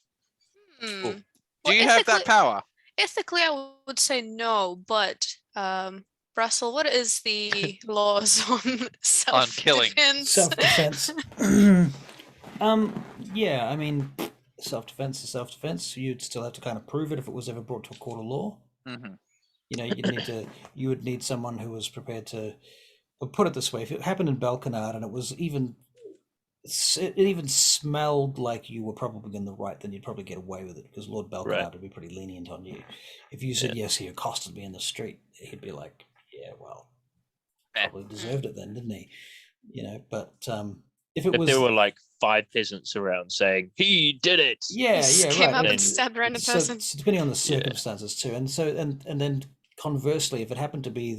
Hmm. Do Well, you have that ethically- power? Ethically, I would say no, but Russell, what is the laws on killing. self-defense? self-defense. Yeah, I mean, self-defense is self-defense. You'd still have to kind of prove it if it was ever brought to a court of law. Mm-hmm. You know, you would need someone who was prepared to. But put it this way: if it happened in Balkanard and it even smelled like you were probably in the right, then you'd probably get away with it because Lord Balkanard Right. would be pretty lenient on you. If you said yes, he accosted me in the street, he'd be like, "Yeah, well, Fair. probably deserved it then, didn't he?" You know, but if it If was, there were like 5 peasants around saying he did it, yeah, Just yeah, came right. up then- and stabbed a random So, person. so depending on the circumstances too, and then conversely, if it happened to be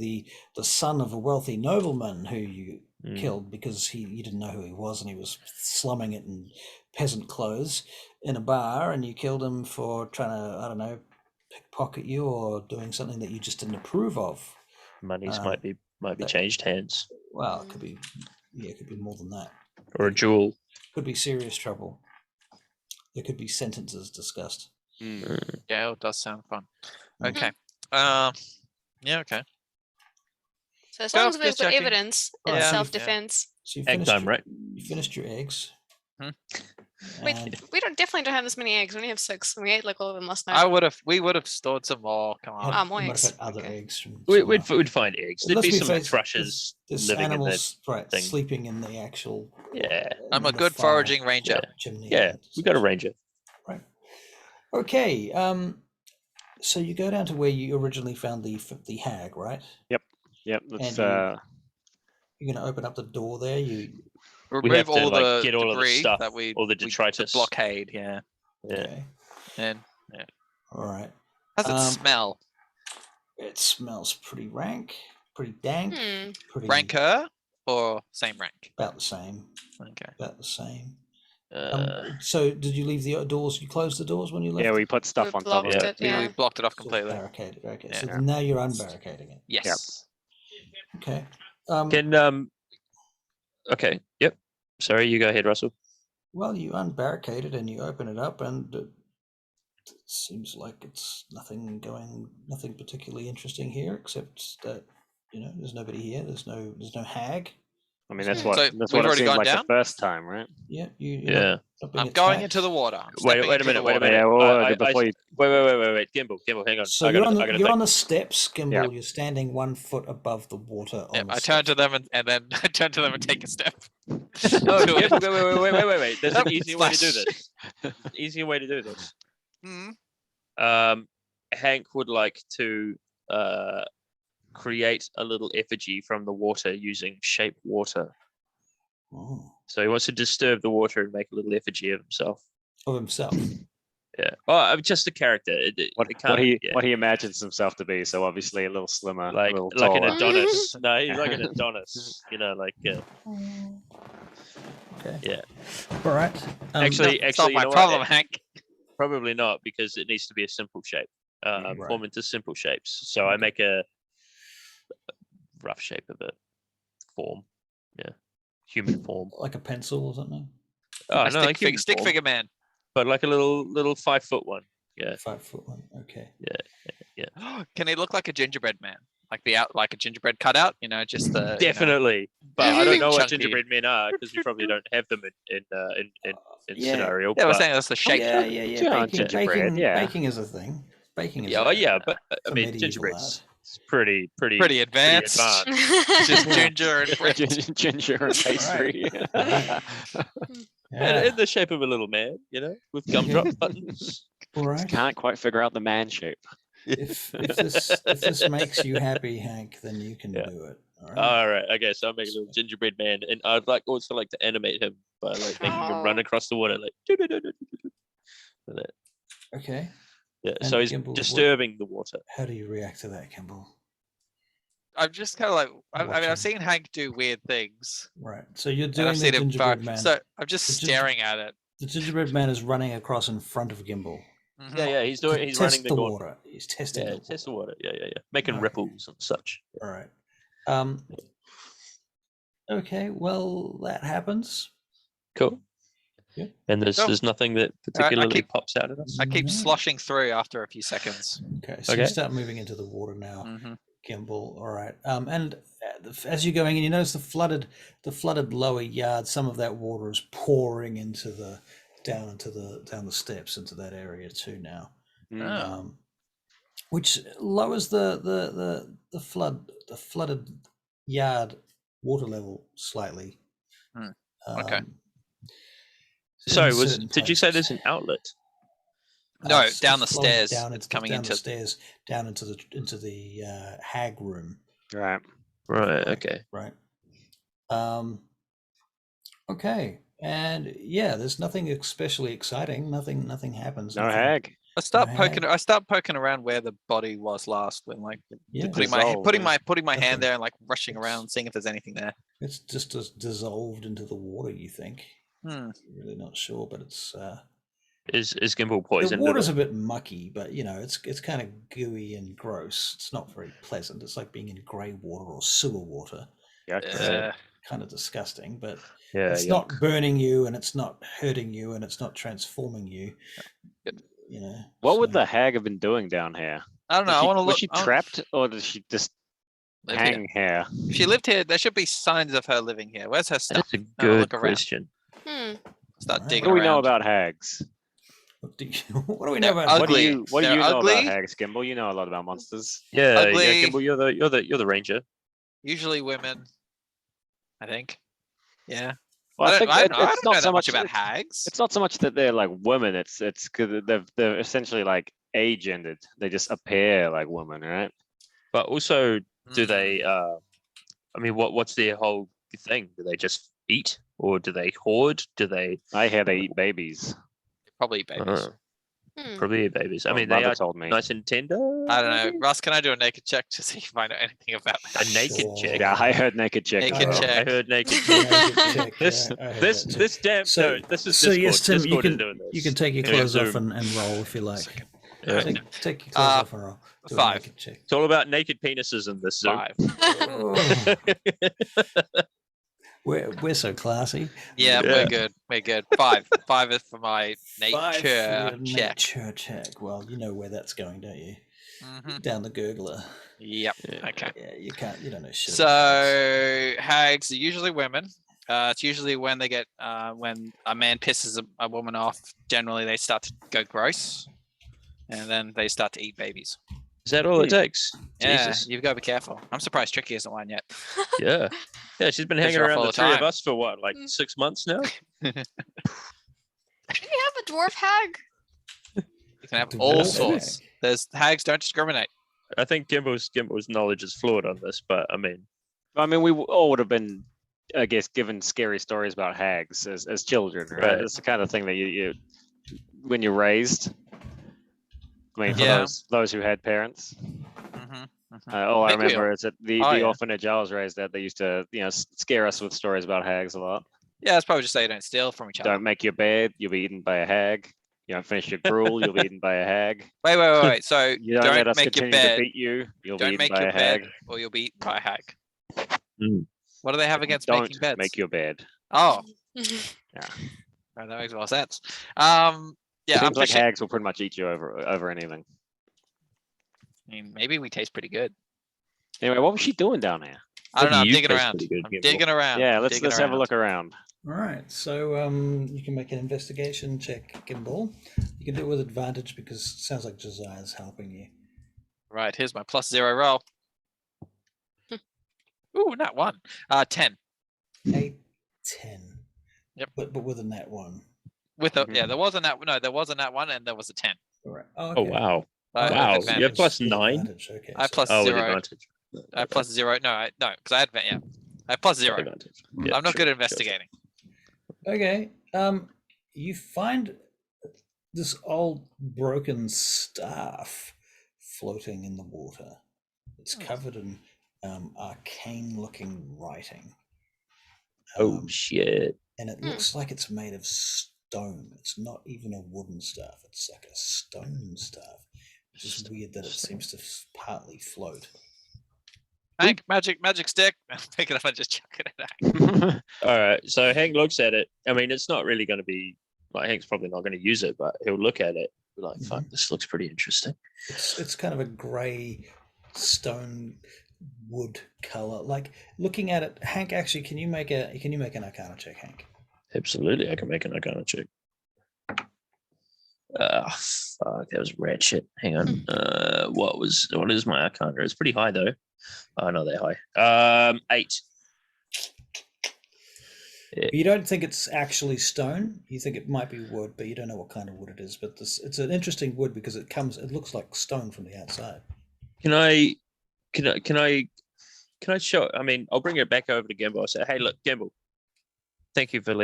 the son of a wealthy nobleman who you killed because you didn't know who he was, and he was slumming it in peasant clothes in a bar, and you killed him for trying to, I don't know, pickpocket you or doing something that you just didn't approve of. Monies might be changed hands, Well, it could be more than that. or a jewel. Could be serious trouble. There could be sentences discussed. Yeah, it does sound fun. Mm. Okay. Yeah. Okay. So as Go, long as we've just got checking. evidence, Yeah. it's Yeah. self-defense. So you Egg finished time, your, right? You finished your eggs. Hmm. Wait, and we definitely don't have this many eggs. We only have 6. We ate like all of them last night. We would have stored some more. Come had- on. more you might eggs. have had other Okay. eggs. From We'd somewhere. find eggs. There'd Let's be be some fair, thrushes there's living in the animals thing. sleeping in the actual. Yeah. I'm in a the good fire foraging ranger. chimney Yeah, and we got a such. ranger. Right. Okay. So you go down to where you originally found the hag, right? Yep. That's And you're going to open up the door there. We Remove have to, all like, the get all of the debris stuff, that we all the to detritus. blockade. Yeah. Yeah. Okay. And All right. how's it Um, smell? It smells pretty rank, pretty dank, Hmm. pretty Ranker or same rank? about the same. Okay. About the same. Uh, So did you leave the doors? You closed the doors when you left? yeah, we put stuff We on top of blocked it. it, yeah. We blocked it off So it's completely. barricaded. Okay. Yeah. So now you're unbarricading it. Yes. Okay. can Okay. Yep. Sorry, you go ahead, Russell. Well, you unbarricade it and you open it up, and it seems like it's nothing particularly interesting here, except that there's nobody here. There's no hag. I mean, that's Hmm. what So that's we've what it already seemed gone like down? the first time, right? Yeah. You're Yeah. not being I'm going attacked. into the water. I'm Wait stepping a into minute. the Wait a water. minute. Yeah, well, before you Wait. Gimbal, hang on. So I you're gotta on think. the steps, Gimbal. Yeah. You're standing 1 foot above the water. Yep, on the I turn steps. to them and then I turn to them and take a step. No, to it. Gimbal, wait. There's an Nope, easier way to do splash. this. Easier way to do this. Hmm. Hank would like to create a little effigy from the water using shape water. Oh, So he wants to disturb the water and make a little effigy of himself. of himself. Yeah. Well, I'm just a character. what he imagines himself to be. So obviously a little slimmer, like a little an taller. Adonis. No, he's like an Adonis. Like Okay. Yeah. All right. Actually, It's not you my know what? problem, Hank. Probably not, because it needs to be a simple shape. Right. Form into simple shapes. So I make a rough shape of it. Form. Yeah. Human form. like a pencil or something. Oh A no, like human stick form, figure man. but like a little 5 foot one. Yeah. 5 foot one. Okay. Can he look like a gingerbread man? Like a gingerbread cutout? Just the Definitely. But Yeah, I don't big know what chunky. gingerbread men are, because we probably don't have them in Yeah. scenario. Yeah, I was but- saying that's the shape. Yeah. Yeah, gingerbread, yeah. Baking is a thing. Baking is. yeah, but I for mean, medieval gingerbread's art. it's pretty Pretty advanced. Just ginger and bread. Ginger and pastry. Yeah. in the shape of a little man, with gumdrop buttons. All right. Can't quite figure out the man shape. If this makes you happy, Hank, then you can Yeah. do it. All right. All right, okay, so I'll make a little gingerbread man, and I'd also like to animate him by like making him run Oh. across the water, like. Like that. Okay. Yeah, And so he's Gimbal, what- disturbing the water. How do you react to that, Kimball? I'm just kind of like, I mean, Watching. I've seen Hank do weird things. Right. So you're And doing I've the seen him gingerbread fire. man. So I'm just The ginger- staring at it. The gingerbread man is running across in front of Gimbal. Mhm. Yeah, he's to he's test running the the gauntlet. water. He's testing Yeah, the test the water. water. Yeah, making Alright. ripples and such. All right. Okay. Well, that happens. Cool. Yeah. And Cool. there's nothing that particularly keep- pops out at us. I keep No. sloshing through after a few seconds. Okay. So you Okay. start moving into the water now, hmm Gimbal. All right. And as you're going in, you notice the flooded lower yard. Some of that water is pouring into down the steps into that area too now. Oh. Which lowers the flooded yard water level slightly. Hmm, okay. Sorry, in certain did you say places. there's an outlet? No, It's down the flowing stairs. down It's coming down into. the stairs, down into the hag room. Right. Right. Okay. Right. Okay. And yeah, there's nothing especially exciting. Nothing happens. No nothing- hag. I start Right. poking. I start poking around where the body was last, when like Yeah, putting Dissolved, putting my That's hand a- there and like rushing it's- around, seeing if there's anything there. it's just as dissolved into the water. You think? Hmm. You're really not sure, but it's Is Gimbal the poisoned? at water's all? a bit mucky, but you know it's kind of gooey and gross. It's not very pleasant. It's like being in grey water or sewer water. Yikes. Kind of disgusting, but Yeah, it's not burning you, and it's not hurting you, and it's not transforming you. Good. You know. What would so- the hag have been doing down here? I don't know. I want to Was look. she I wanna trapped or did she just live here. hang here? If she lived here, there should be signs of her living here. Where's her stuff? That's a I'll good look around. question. Start Alright. digging What do we know around. about hags? What do we know They're about? ugly. What do They're you know ugly. about hags, Gimbal? You know a lot about monsters. Yeah, Ugly. yeah, Gimbal, you're the ranger. Usually women, I think. Yeah. Well, I think I it- don't it's know not that so much much about it's- hags. It's not so much that they're like women. It's because they're essentially like agendered. They just appear like women, right? But also, do Mm. they? I mean, what's their whole thing? Do they just eat, or do they hoard? Do they I hear they eat babies. Probably babies. probably eat babies? I My mean, they mother are told me. nice and tender. I don't know. maybe? Russ, can I do a naked check to see if I know anything about A that? naked Sure. check. Yeah, I heard naked chick. as Naked well. check. I heard naked Yeah, check. naked check, This yeah, I heard this that too. this damn So- no, this is So Discord. yes, Tim, you Discord is can doing this. you can take your Yeah, clothes off Zoom. and roll if you like. Second. Yeah. Take your clothes off and roll. Do a 5. naked check. It's all about naked penises in this Zoom. 5. Oh, we're so classy. Yeah, Yeah. we're good. We're good. 5. 5 is for my 5 for your nature check. nature check. Well, you know where that's going, don't you? Mhm. Down the gurgler. Yep. Yeah. Okay. Yeah, you can't. You don't know shit. So about hags. hags are usually women. It's usually when they get when a man pisses a woman off. Generally, they start to go gross, and then they start to eat babies. Is that all it takes? Yeah, Jesus. you've got to be careful. I'm surprised Tricky isn't one yet. Yeah. Yeah, she's been Piss hanging her off around all the the three of time. us for what, like 6 months now? Do we have a dwarf hag? You can have Dwarf all hag. sorts. There's hags don't discriminate. I think Gimble's knowledge is flawed on this, but I mean, I mean, we all would have been, I guess, given scary stories about hags as children, right? Right. It's the kind of thing that you when you're raised. I mean, for Yeah. those who had parents. Mm-hmm. All I think we remember all- is that the Oh, yeah. orphanage I was raised at, they used to, scare us with stories about hags a lot. Yeah, it's probably just say you don't steal from each other. Don't make your bed, you'll be eaten by a hag. You don't finish your gruel, you'll be eaten by a hag. Wait. So You don't, let us make your continue bed. to beat you, you'll be Don't eaten make by your a bed, hag. or you'll be eaten by a hag. Mm. What do they have against Don't making beds? make your bed. Oh, Yeah. right, that makes more sense. Yeah, I'm Seems like fishing. hags will pretty much eat you over anything. I mean, maybe we taste pretty good. Anyway, what was she doing down here? I don't know. I'm You digging taste around. pretty good, I'm Gimbal. digging around. Yeah, let's digging have a around. look around. All right. So you can make an investigation check, Gimbal. You can do it with advantage because it sounds like Josiah's helping you. Right, here's my +0 roll. Ooh, not 1. 10. 8, 10. Yep. But with a net 1. With a Mhm. yeah, there was a nat. No, there was a nat 1 and there was a 10. All right. Oh, oh okay. wow. I have Wow, you advantage. have plus With 9? advantage, okay. I have so- plus Oh, with 0. advantage. I have +0. No, because I had yeah. I have +0. Advantage. Yeah, I'm not sure, good at sure. investigating. Okay. You find this old broken staff floating in the water. It's Oh. covered in arcane-looking writing. Oh Um, shit. and it looks like it's made of stone. It's not even a wooden staff. It's like a stone staff, which is weird that it seems to partly float. Hank, magic stick. I'll pick it up and just chuck it at All right. So Hank looks at it. I mean, it's not really going to be like Hank's probably not going to use it, but he'll look at it, be like, "Fuck, this looks pretty interesting." It's kind of a grey stone wood color. Like looking at it, Hank. Actually, can you make an Arcana check, Hank? Absolutely, I can make an Arcana check. Fuck, that was rat shit. Hang on. What is my Arcana? It's pretty high though. Oh, not that high. 8. You don't think it's actually stone. You think it might be wood, but you don't know what kind of wood it is. But it's an interesting wood because it looks like stone from the outside. Can I show? I mean, I'll bring it back over to Gimbal. I'll say, "Hey, look, Gimbal. Thank you for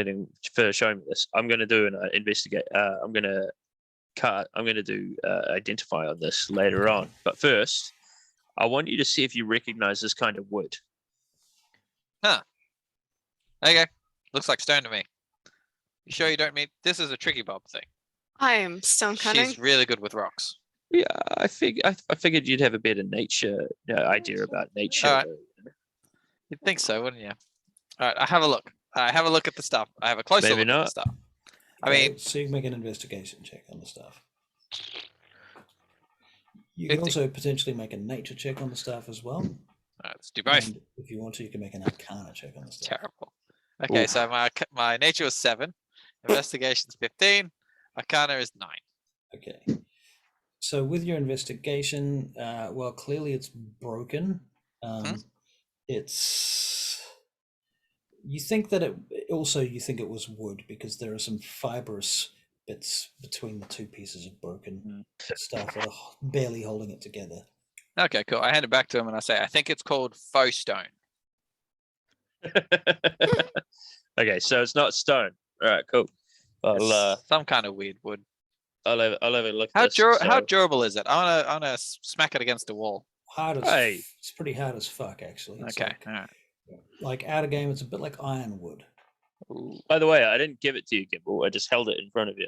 showing me this. I'm going to do an investigate. I'm going to I'm going to do identify on this later on. But first, I want you to see if you recognize this kind of wood. Okay. Looks like stone to me. You sure you don't mean this is a tricky Bob thing? I am stone cutting. She's really good with rocks. Yeah, I figured you'd have a better nature idea about nature. Alright. You'd think so, wouldn't you? All right, I have a look. I have a look at the stuff. I have a closer Maybe look at the not. stuff. I mean, so you can make an investigation check on the stuff. You can 50. also potentially make a nature check on the stuff as well. all right, let's do both. And if you want to, you can make an arcana check on the stuff. Terrible. Okay, Ooh. so my nature was 7, investigation's 15, arcana is 9. Okay. So with your investigation, well, clearly it's broken. It's. You think that you think it was wood because there are some fibrous bits between the two pieces of broken stuff that are barely holding it together. Okay, cool. I hand it back to him and I say, I think it's called faux stone. Okay, so it's not stone. All right, cool. It's some kind of weird wood. I'll have a look. How At this, how durable is it? I wanna smack it against the wall. Hard as Hey. it's pretty hard as fuck actually. It's Okay, all right. like out of game, it's a bit like ironwood. Ooh. By the way, I didn't give it to you, Gimbal. I just held it in front of you.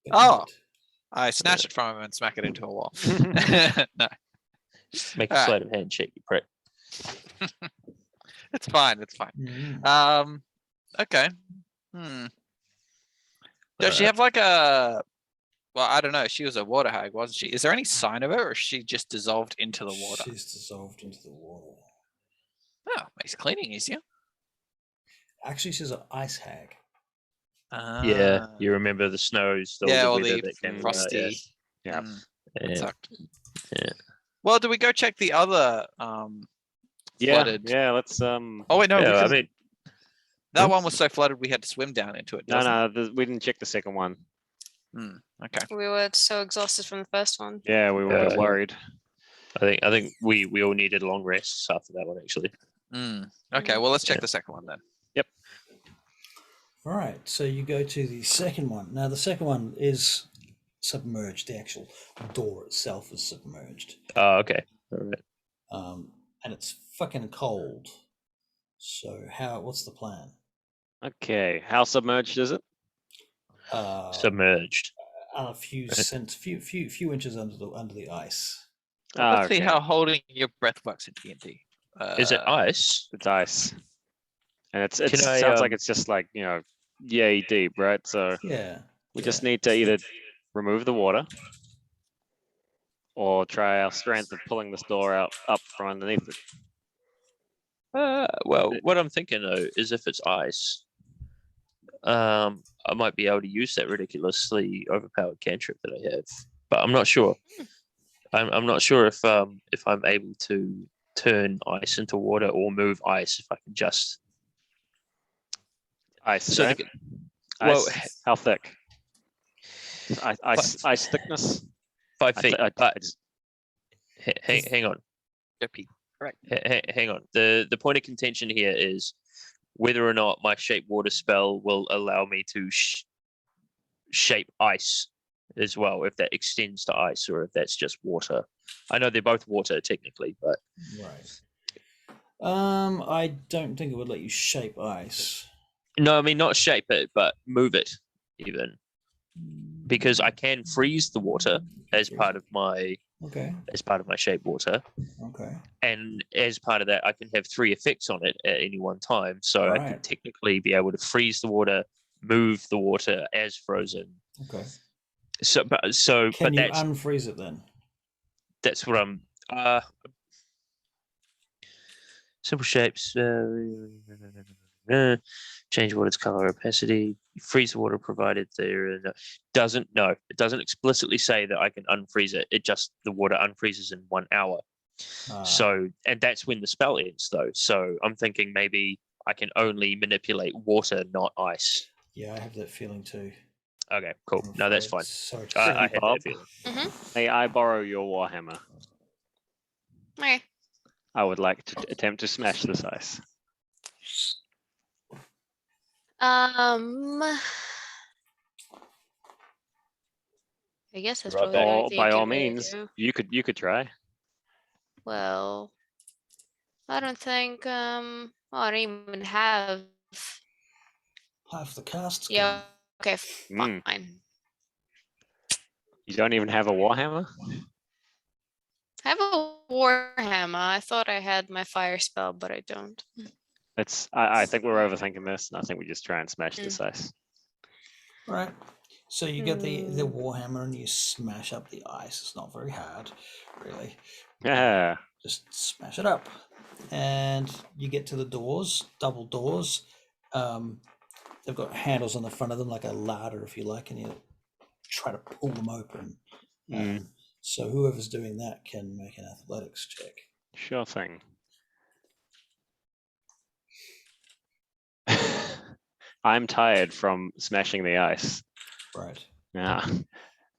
but Oh. not- I snatch it from him and smack it into a wall. No, Make a Alright. sleight of hand check, you prick. it's fine. It's fine. Mm. Okay. Does she have like a? Well, I don't know. She was a water hag, wasn't she? Is there any sign of her, or is she just dissolved into the water? She's dissolved into the water. Oh, makes cleaning easier. Actually, she's an ice hag. Yeah, Ah, you remember the snows, Yeah, all weather the that came frosty. Yeah. That Yeah. sucked. Yeah. Well, do we go check the other Yeah, flooded? yeah. Let's Oh wait, no. Yeah, I because mean, that one was so flooded we had to swim down into it. no, doesn't no. We didn't check the second one. it? Okay. We were so exhausted from the first one. Yeah, we were a bit Yeah. worried. I think we all needed long rests after that one, actually. Okay. Well, let's check Yeah. the second one then. All right, so you go to the second one. Now, the second one is submerged. The actual door itself is submerged, Oh, okay. All right. and it's fucking cold. So, what's the plan? Okay, how submerged is it? Submerged. A few few inches under the ice. Let's see okay. how holding your breath works in D&D. Is it ice? It's ice, and it Can I, sounds like it's just like yay deep, right? So Yeah. we just need to either remove the water or try our strength of pulling this door up from underneath it. Well, what I'm thinking though is if it's ice, I might be able to use that ridiculously overpowered cantrip that I have, but I'm not sure. I'm not sure if I'm able to turn ice into water or move ice if I can just. Ice, So right? well, Ice, how thick? Ice thickness. 5 feet. I But hang on. Yep, correct. Hang on. The point of contention here is whether or not my shape water spell will allow me to shape ice as well, if that extends to ice or if that's just water. I know they're both water technically, but Right. I don't think it would let you shape ice. no, I mean not shape it, but move it even, because I can freeze the water as part of my Okay. shape water, Okay. and as part of that, I can have 3 effects on it at any one time. So I could Right. technically be able to freeze the water, move the water as frozen. Okay. But Can you that's unfreeze it then? that's what I'm. Simple shapes. Change water's color, opacity. Freeze the water provided there. It doesn't explicitly say that I can unfreeze it. It just the water unfreezes in 1 hour. So, and that's when the spell ends, though. So I'm thinking maybe I can only manipulate water, not ice. Yeah, I have that feeling too. Okay, cool. I'm No, that's afraid. fine. So I Tricky, had Bob. that feeling. May I borrow your warhammer? Okay. I would like to attempt to smash this ice. I guess that's Right, probably the only thing By you all can really means, do. you could try. Well, I don't think I don't even have. Half the cast's Yeah. gone. Okay. Mm. Fine. You don't even have a warhammer. I have a warhammer. I thought I had my fire spell, but I don't. I think we're overthinking this, and I think we just try and smash this ice. All right. So you get the Hmm. warhammer and you smash up the ice. It's not very hard, really. Yeah. Just smash it up, and you get to the doors, double doors. They've got handles on the front of them, like a ladder, if you like, and you try to pull them open. Mm. So whoever's doing that can make an athletics check. Sure thing. I'm tired from smashing the ice. Right. Yeah.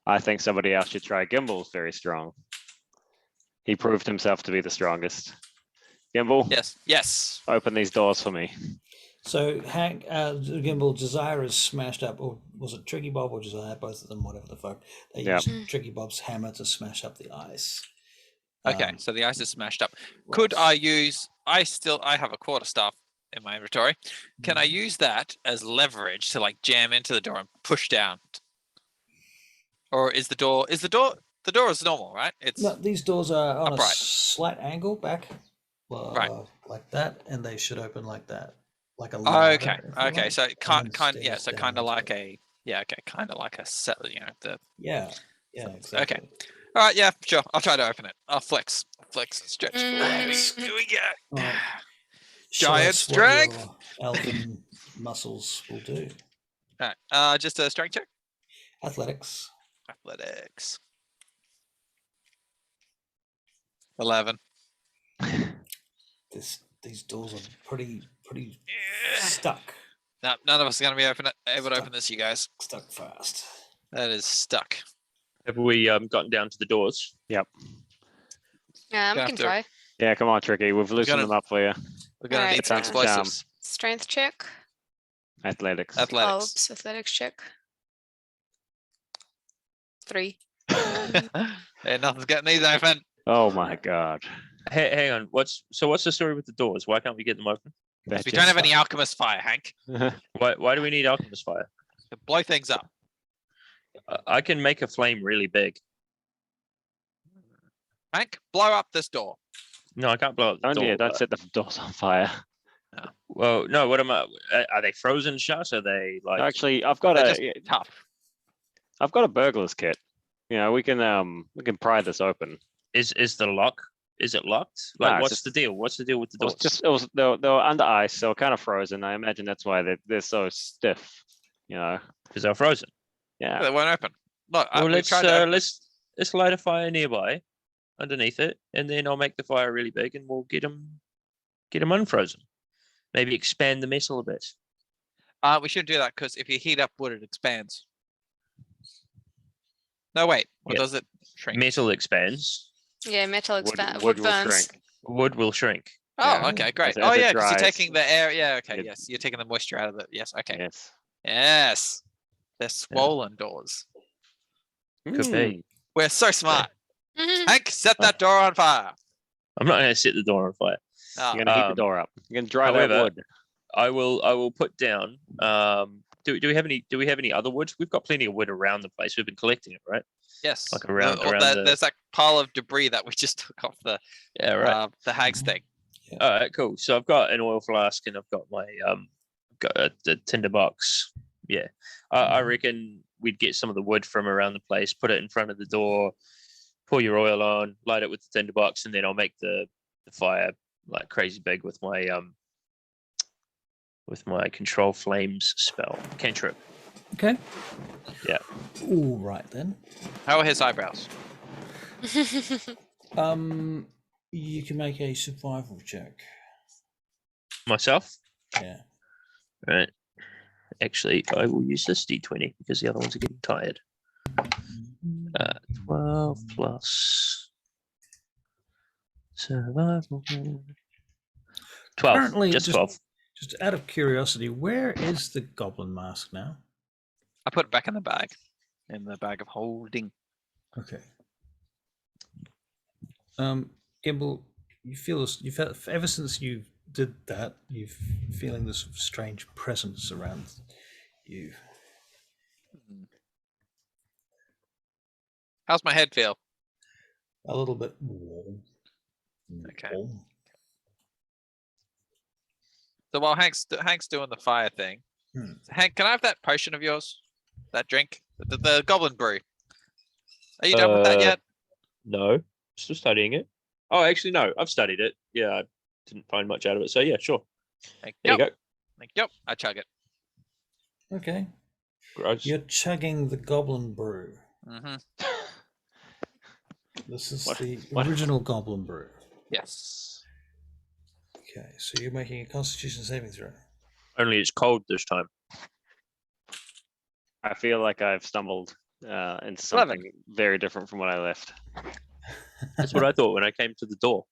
I think somebody else should try. Gimble's very strong. He proved himself to be the strongest. Gimble, Yes. open these doors for me. So Hank, Gimble, Desire is smashed up, or was it Tricky Bob or Desire? Both of them, whatever the fuck. They Yep. used Tricky Bob's hammer to smash up the ice. Okay, so the ice is smashed up. Could I use? I have a quarterstaff in my inventory. Can I use that as leverage to like jam into the door and push down? Or is the door? The door is normal, right? It's No, these doors are on a upright. slight angle back, Right. like that, and they should open like that, like a ladder. Okay. if you Okay. like, So and kind then yeah. stairs So down kind of into like it. kind of like a set. The Yeah, exactly. Okay. All right. Yeah. Sure. I'll try to open it. I'll flex and stretch. Mm. Here we go. All right. Show Giant us what strength. your elven muscles will do. All right. Just a strength check. Athletics. Athletics. 11. These doors are pretty stuck. No, none of us are going to be able to open this, you guys. Stuck fast. That is stuck. Have we gotten down to the doors? Yeah, Gonna we have can to- try. Yeah, come on, Tricky. We've loosened gonna- them up for you. We're going to Alright, need some uh, explosives. Strength check. Athletics. Athletics. Oops, athletics check. 3. Yeah, nothing's getting these open. Oh my God. Hey, hang on. What's the story with the doors? Why can't we get them open? They're We don't have any alchemist fire, Hank. Why do we need alchemist fire? To blow things up. I can make a flame really big. Hank, blow up this door. No, I can't blow up the door. Don't set the doors on fire. Well, no. What am I? Are they frozen shut? Are they like? Actually, They're just tough. I've got a burglar's kit. You know, we can pry this open. Is the lock? Is it locked? No, Like, it's what's just- the deal? What's the deal with the doors? They were under ice, so kind of frozen. I imagine that's why they're so stiff. You know. Because they're frozen. Yeah. They won't open. Look, Well, we let's tried to open it. let's light a fire nearby, underneath it, and then I'll make the fire really big, and we'll get them unfrozen. Maybe expand the metal a bit. We shouldn't do that because if you heat up wood, it expands. No, wait. Or Yeah. does it shrink? Metal expands. Yeah, metal expand. Wood will burns. shrink. Wood will shrink. Oh, Yeah. okay, great. As Oh, it yeah, because you're dries, taking the air. Yeah, okay, it- yes. You're taking the moisture out of it. Yes, okay. Yes. Yes. They're swollen doors. Could be. We're so smart. Mhm. Hank, set that door on fire. I'm not going to set the door on fire. Oh, You're gonna heat the door up. You're gonna dry that however, wood. I will put down. Do we have any other wood? We've got plenty of wood around the place. We've been collecting it, right? yes. like around- Well, around the- There's that pile of debris that we just took off the Yeah, right. the hag's thing. All right, cool. So I've got an oil flask and I've got my got a tinder box. Yeah, I reckon we'd get some of the wood from around the place, put it in front of the door, pour your oil on, light it with the tinder box, and then I'll make the fire like crazy big with my control flames spell cantrip. Okay. Yeah. All right then. How are his eyebrows? You can make a survival check. Myself, Yeah. right? Actually, I will use this d20 because the other ones are getting tired. 12 plus survival. 12. Apparently, just just- 12. Just out of curiosity, where is the goblin mask now? I put it back in the bag of holding. Okay. Gimbal, you feel this, you've had, ever since you did that, you've feeling this strange presence around you. How's my head feel? A little bit warm. Okay. Warm. So while Hank's doing the fire thing, Hank, can I have that potion of yours? That drink, the Goblin brew. Are you done with that yet? No, still studying it. Oh, actually, no, I've studied it. Yeah, I didn't find much out of it. So yeah, sure. Thank There you go. Thank you. I chug it. Okay. Gross. You're chugging the Goblin brew. Mm-hmm. This is What- the what- original Goblin brew. Yes. Okay, so you're making a Constitution saving throw. Only it's cold this time. I feel like I've stumbled into 11. something very different from what I left. That's what I thought when I came to the door.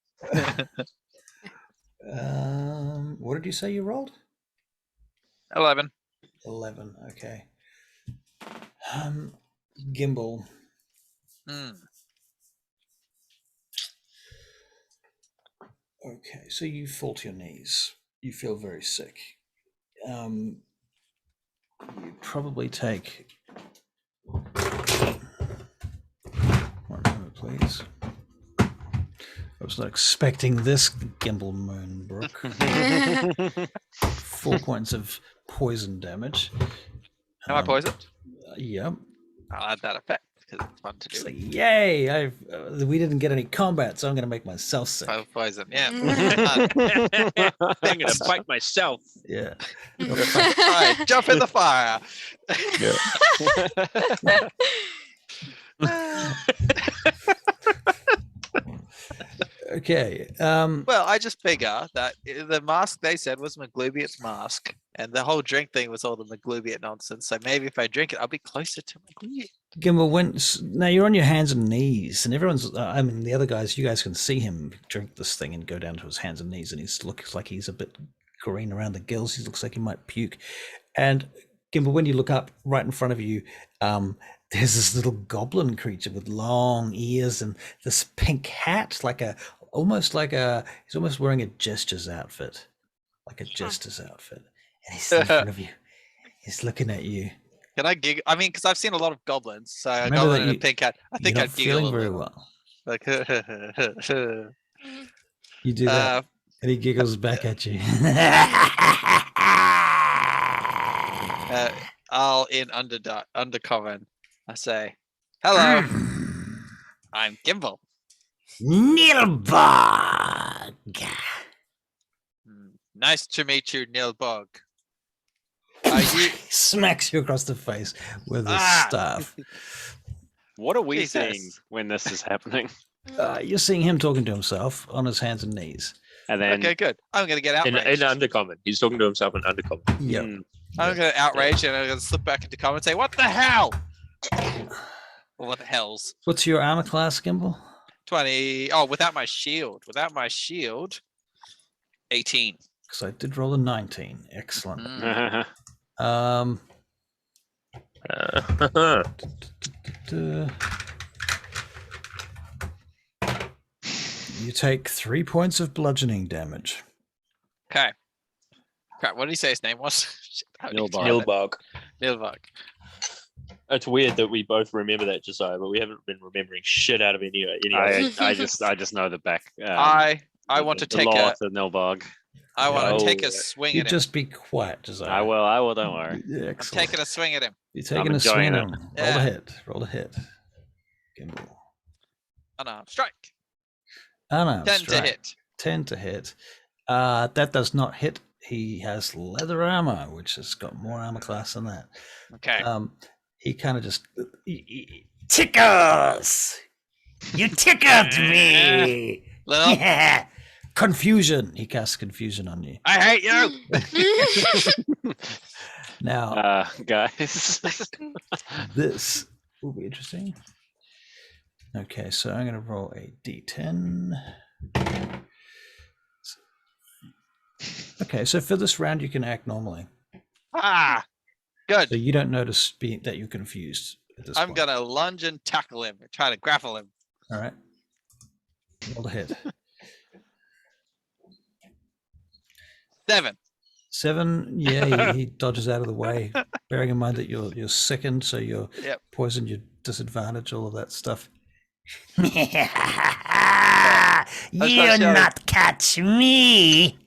What did you say you rolled? 11. 11. Okay. Gimbal. Mm. Okay, so you fall to your knees. You feel very sick. You probably take. 1 moment, please. I was not expecting this, Gimbal Moonbrook. 4 points of poison damage. Am I poisoned? Yep. I'll add that effect because it's fun to It's do. like, yay! We didn't get any combat, so I'm going to make myself sick. Poison. Yeah. I'm gonna fight myself. Yeah. All right, jump in the fire. Okay. Well, I just figure that the mask they said was Maglubiat's mask, and the whole drink thing was all the Maglubiat nonsense. So maybe if I drink it, I'll be closer to Maglubiat. Gimbal, now you're on your hands and knees, and everyone's. I mean, the other guys, you guys can see him drink this thing and go down to his hands and knees, and he looks like he's a bit green around the gills. He looks like he might puke. And Gimbal, when you look up right in front of you, there's this little goblin creature with long ears and this pink hat, he's almost wearing a jester's outfit, and he's in front of you. He's looking at you. Can I giggle? I mean, because I've seen a lot of goblins, so a Remember goblin that in a you- pink hat. I think You're I'd not giggle feeling a very little. well. Like, You do that, and he giggles back at you. I'll in undercover. I say, hello, I'm Gimbal. Nilbog. Nice to meet you, Nilbog. Are you? He smacks you across the face with his Ah! staff. What are we Jesus. seeing when this is happening? You're seeing him talking to himself on his hands and knees. And then Okay, good. I'm gonna get In outraged. undercommon. He's talking to himself in undercommon. Yep. I'm gonna outrage and I'm gonna slip back into common and say, "What the hell? Well, what the hell's What's your armor class, Gimbal? 20? Oh, without my shield. 18. Because I did roll a 19. Excellent. Mm. Um, you take 3 points of bludgeoning damage. Okay. Crap. What did he say his name was? How did he Nilbog. spell it? Nilbog. Nilbog. It's weird that we both remember that, Josiah, but we haven't been remembering shit out of any I just know the back. I want to the take law a. to Nilbog. I want Oh, to take a right. swing You at him. just be quiet, Josiah. I will. Don't worry. Yeah, I'm excellent. taking a swing at him. You're taking a swing enjoying at it. him. Roll Yeah. a hit. Roll a hit. Gimbal. Unarmed strike. Unarmed 10 strike. to hit. 10 to hit. That does not hit. He has leather armor, which has got more armor class than that. Okay. He kind of just tickles. You tickled me. Little. Yeah. Confusion. He casts confusion on you. I hate you. Now, Guys. this will be interesting. Okay, so I'm going to roll a d10. Okay, so for this round, you can act normally. Ah. Good. So you don't notice that you're confused. at this I'm point. gonna lunge and tackle him, try to grapple him. All right. Roll to hit. 7. 7. Yeah, he dodges out of the way. Bearing in mind that you're second, so you're Yep. poison, you're disadvantage, all of that stuff. trying to You shout it. not catch me.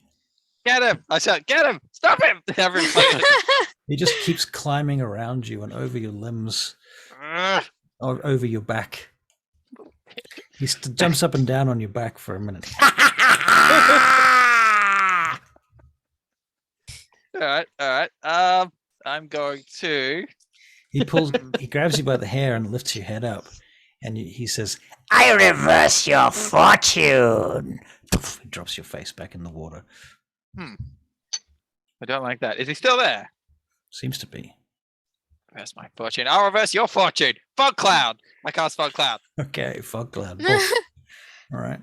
Get him! I shout, get him! Stop him! Everybody. He just keeps climbing around you and over your limbs, Ugh. or over your back. He jumps up and down on your back for a minute. All right. I'm going to. He grabs you by the hair and lifts your head up, and he says, I reverse your fortune. he drops your face back in the water. I don't like that. Is he still there? Seems to be. Reverse my fortune. I'll reverse your fortune. Fog cloud. I cast fog cloud. Okay, fog cloud. Boom. All right.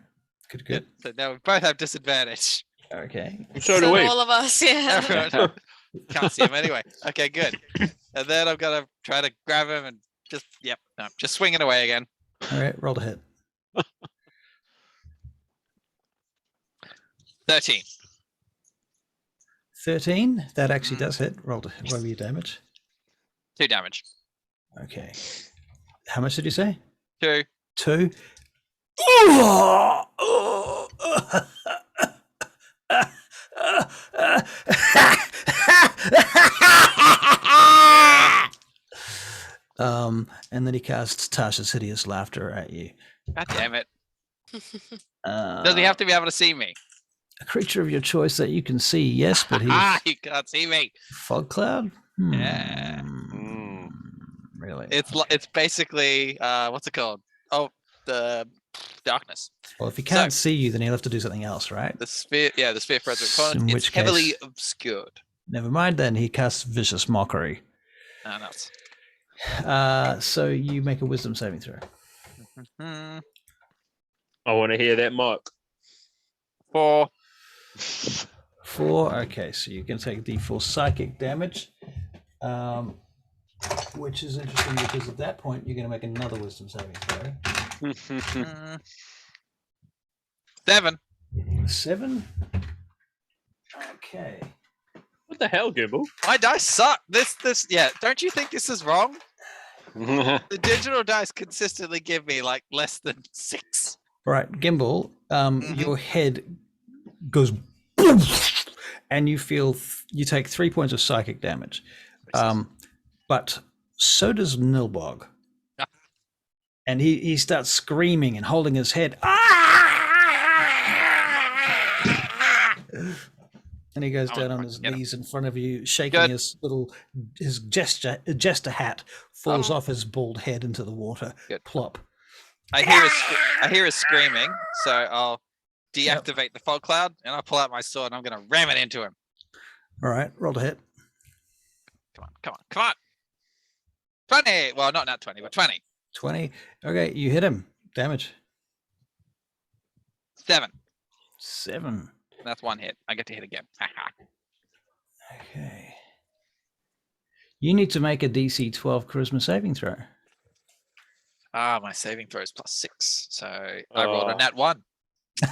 Good. So now we both have disadvantage. Okay. So do we. all of us, yeah. Everyone can't see him anyway. Okay, good. And then I'm gonna try to grab him and just swing it away again. All right, roll to hit. 13. 13. That actually does hit. Roll your damage. 2 damage. Okay. How much did you say? 2. 2. And then he casts Tasha's Hideous Laughter at you. God damn it. Does he have to be able to see me? A creature of your choice that you can see, yes, but he's You can't see me. fog cloud. Yeah. Really? It's basically what's it called? Oh, the darkness. Well, if he can't see you, then he'll have to do something else, right? The sphere, the sphere present In opponent. It's which heavily case- obscured. Never mind. Then he casts Vicious Mockery. Oh, nuts. So you make a Wisdom saving throw. Hmm. I want to hear that, Mark. 4. 4. Okay, so you can take D4 psychic damage, which is interesting because at that point you're going to make another Wisdom saving throw. 7. 7. Okay. What the hell, Gimble? My dice suck. Yeah. Don't you think this is wrong? The digital dice consistently give me like less than 6. All right, Gimbal. Your head goes, and you feel you take 3 points of psychic damage. But so does Nilbog. And he starts screaming and holding his head. And he goes down on his knees in front of you, shaking his jester hat falls off his bald head into the water. Good. Plop. I hear us screaming, so I'll deactivate the fog cloud and I'll pull out my sword and I'm gonna ram it into him. All right, roll to hit. Come on. 20. Well, not 20, but 20. 20. Okay, you hit him. Damage. 7. 7. That's 1 hit. I get to hit again. Okay. You need to make a DC 12 charisma saving throw. My saving throw is +6, so I rolled a nat 1.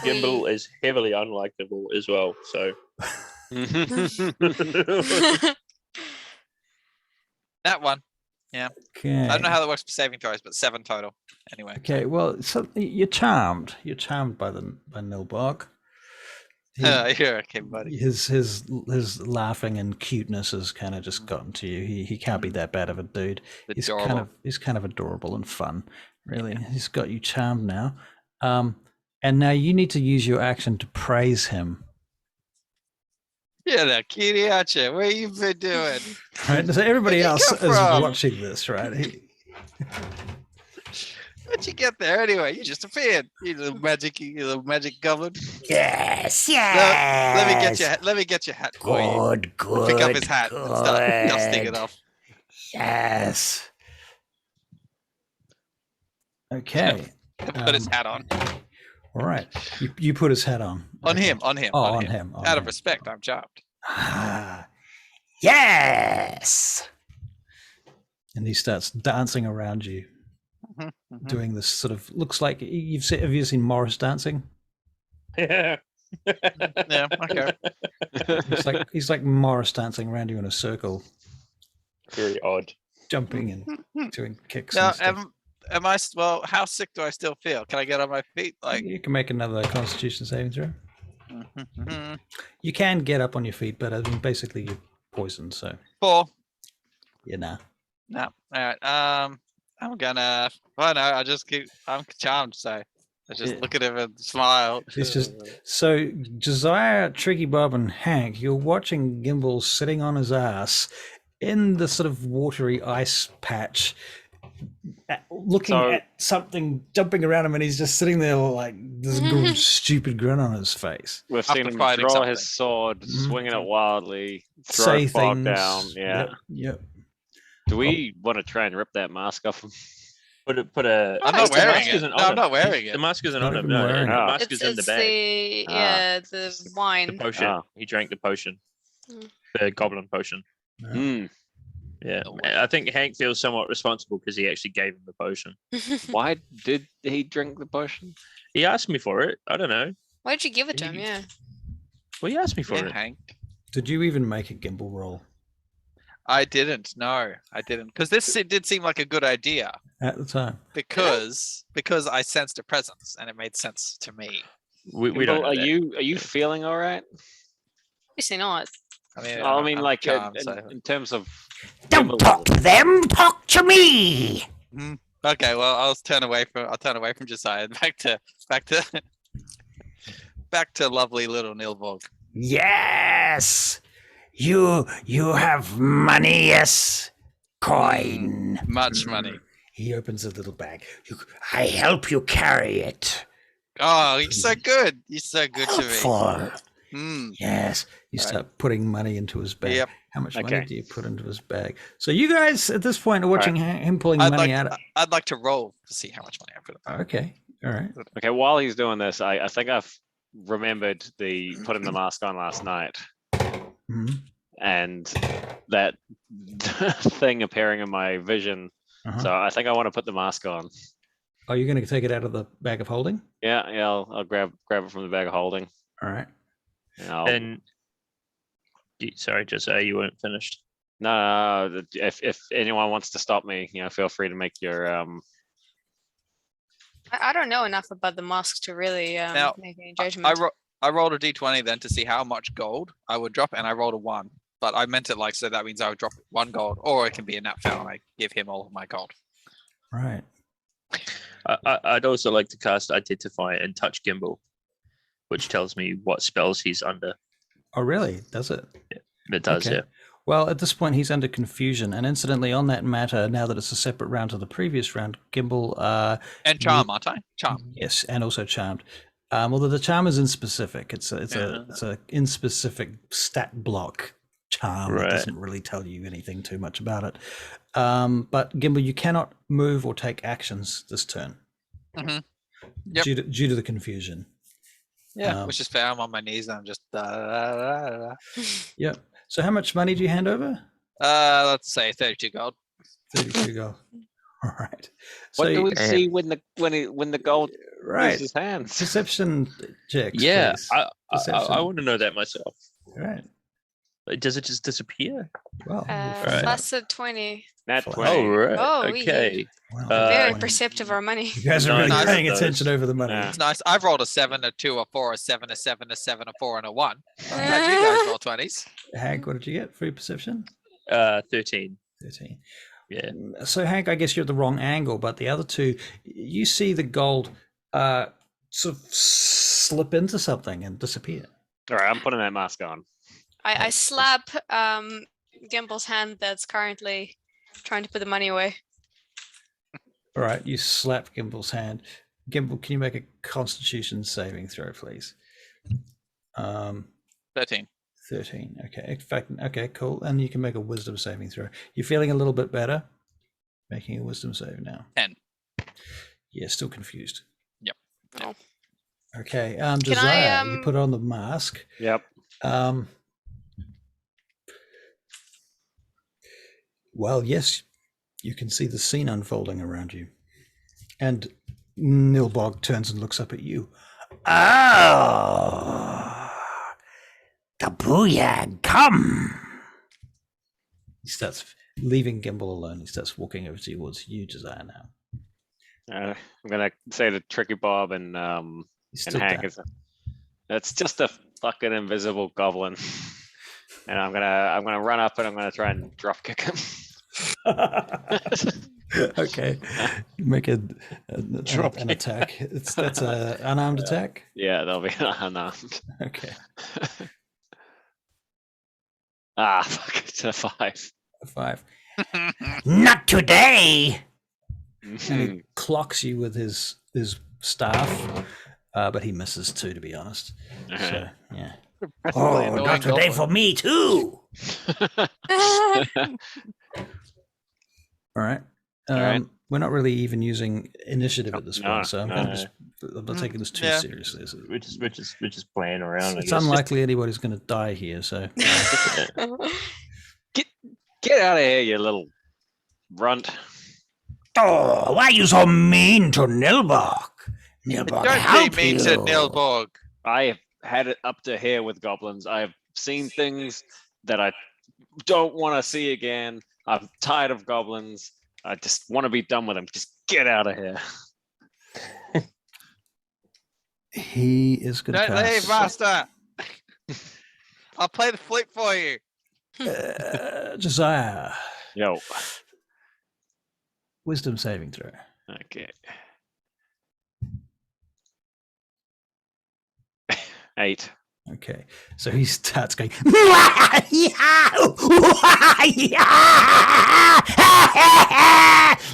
Gimble is heavily unlikable as well, so. Nat 1. Okay. I don't know how that works for saving throws, but 7 total. Anyway. Okay, well, so you're charmed. You're charmed by Nilbog. Here, okay, buddy. His laughing and cuteness has kind of just gotten to you. He can't be that bad of a dude. He's kind of adorable and fun. Really, he's got you charmed now. And now you need to use your action to praise him. Yeah, that kitty out you. What you been doing? Right. So everybody Where'd else you is come from? watching this, right? How'd you get there anyway? You just appeared. You little magic goblin. Yes, Let me get your hat for you. Good. Pick up his hat and start dusting it off. Yes. Okay. Put his hat on. All right. You put his hat on. On him. Oh, on him. Out of respect, I'm charmed. Ah, Yes. And he starts dancing around you, doing this sort of looks like have you seen Morris dancing? Yeah. Yeah, okay. He's like Morris dancing around you in a circle, Very odd. jumping and doing kicks. Now, and stuff. am I? Well, how sick do I still feel? Can I get on my feet? Like, You can make another Constitution saving throw. mhm. You can get up on your feet, but I mean, basically you're poisoned, so 4. yeah, nah. No. All right. I'm gonna. Well, no. I'm charmed, so I just Yeah. look at him and smile. It's just so Josiah, Tricky Bob, and Hank. You're watching Gimbal sitting on his ass in the sort of watery ice patch, looking So- at something jumping around him, and he's just sitting there like this stupid grin on his face. We've After seen him fighting draw something. his sword, Mhm. swinging it wildly, throw Say fog things. down. Yeah. Yep. Do we want to try and rip that mask off him? Put a. I'm the not wearing mask it. isn't No, on I'm him. not wearing The it. mask isn't Not on him. even No, wearing the it. mask is in the bag. The wine. The potion. Ah. He drank the potion. Mm. The goblin potion. Hmm. Yeah. No way. I think Hank feels somewhat responsible because he actually gave him the potion. Why did he drink the potion? He asked me for it. I don't know. Why did you give it to him? He- Yeah. Well, he asked me for Yeah, it. Hank. Did you even make a gimbal roll I didn't. No, I didn't. Because it did seem like a good idea. at the time? Because I sensed a presence and it made sense to me. We don't. Well, Know are you feeling all right? Obviously not. I mean, I mean, I'm like charmed, so- in terms of. Don't Gimbal. talk to them, talk to me. Okay, well, I'll turn away from Josiah and back to lovely little Nilvog. Yes. You have money, yes? Coin. Much money. He opens a little bag. I help you carry it. Oh, you're so good. You're so good to me. Helpful. Mm. Yes. You Right. start putting money into his bag. Yep. How much money Okay. do you put into his bag? So you guys at this point are watching him pulling money out. I'd like to roll to see how much money I put in. Okay. All right. Okay, while he's doing this, I think I've remembered the putting the mask on last night Mhm. and that thing appearing in my vision. Uh-huh. So I think I want to put the mask on. Are you going to take it out of the bag of holding? Yeah, I'll grab it from the bag of holding. All right. And I'll, And sorry, Josiah, you weren't finished. no, if anyone wants to stop me, feel free to make your I don't know enough about the mask to really Now, make any judgment. I rolled a d20 then to see how much gold I would drop, and I rolled a 1. But I meant it like so that means I would drop 1 gold, or it can be a nat fail and I give him all of my gold. Right. I'd also like to cast Identify and Touch Gimbal, which tells me what spells he's under. Oh, really? Does it? It does, Okay. yeah. Well, at this point, he's under confusion. And incidentally, on that matter, now that it's a separate round to the previous round, Gimbal, And charm, aren't I? Charm. yes, and also charmed. Although the charm is inspecific. It's a inspecific stat block charm. It Right. doesn't really tell you anything too much about it. But Gimbal, you cannot move or take actions this turn Mhm. Yep. due to the confusion. Yeah, Um, which is fair. I'm on my knees and I'm just. Yep. So how much money do you hand over? Let's say 32 gold. 32 gold. All right. So what do we you- see when the gold right. leaves his hands? Perception checks. Yeah, please. I Perception. want to know that myself. Right. Like, does it just disappear? Well, we'll Uh, find out. plus a 20. Nat Oh, 20. Oh, right. Oh, wee. okay. Well, Very when perceptive of our money. You guys are really Nice. paying Nice. attention over the money. Yeah. It's nice. I've rolled a 7, a 2, a 4, a 7, a 7, a 7, a 4, and a 1. I'm glad you guys roll 20s. Hank, what did you get for your perception? 13. 13. Yeah. So Hank, I guess you're at the wrong angle, but the other two, you see the gold sort of slip into something and disappear. All right, I'm putting that mask on. I slap Gimble's hand that's currently trying to put the money away. All right, you slap Gimble's hand. Gimble, can you make a Constitution saving throw, please? 13. 13. Okay. In fact, okay, cool. And you can make a Wisdom saving throw. You're feeling a little bit better. Making a Wisdom save now. 10. Yeah, still confused. Yep. Oh. Okay. I, Desire, you put on the mask. Yep. Well, yes, You can see the scene unfolding around you. And Nilbog turns and looks up at you. Oh, the booyah, come. He starts leaving Gimbal alone. He starts walking over towards you, Josiah, now. I'm gonna say to Tricky Bob and He's and still Hank, down. it's just a fucking invisible goblin, and I'm gonna run up and I'm gonna try and drop kick him. Okay. Make an Drop kick. attack. That's an unarmed attack? Yeah, that'll be unarmed. Okay. Ah, fuck, it's a 5. A 5. Not today. And he clocks you with his staff, but he misses too, to be honest. So, yeah. Oh, Annoying not today goblin. for me too. All right. All right. We're not really even using initiative at this No, point, so I'm no. not taking this too Yeah. seriously. We're just playing around. I It's guess. unlikely anybody's going to die here, so Get out of here, you little runt. Oh, why are you so mean to Nilbog? Nilbog, Don't help be mean you. to Nilborg. I have had it up to here with goblins. I have seen things that I don't want to see again. I'm tired of goblins. I just want to be done with them. Just get out of here. he is going to Don't leave, cast master. I'll play the flute for you. Josiah, Yo. wisdom saving throw. Okay. 8. Okay, so he starts going,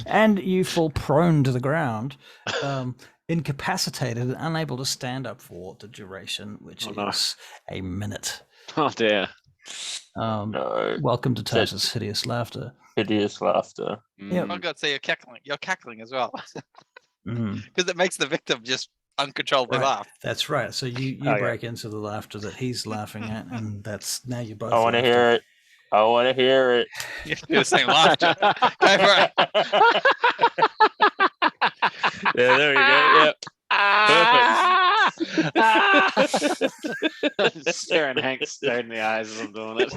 and you fall prone to the ground, incapacitated and unable to stand up for the duration, which Oh, no. is a minute. Oh dear. No, Welcome to Tasha's hideous laughter. hideous laughter. Yep. Oh god, so you're cackling. You're cackling as well. Mhm. Because it makes the victim just uncontrollably Right. laugh. That's right. So you Oh, yeah. break into the laughter that he's laughing at, and that's now you both. I want to laughter. hear it. I want to hear it. You do the same laughter. Go for it. Yeah, there we go. Yep. Staring Hank straight in the eyes as I'm doing it.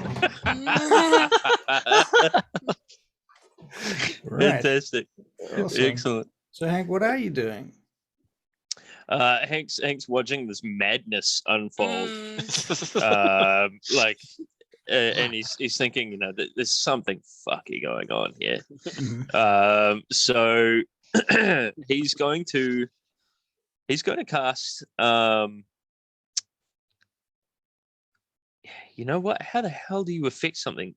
Right. Fantastic. Awesome. Excellent. So Hank, what are you doing? Hank's watching this madness unfold. Like, and he's thinking, you know, that there's something fucky going on here. Mhm. So he's going to cast. You know what? How the hell do you affect something?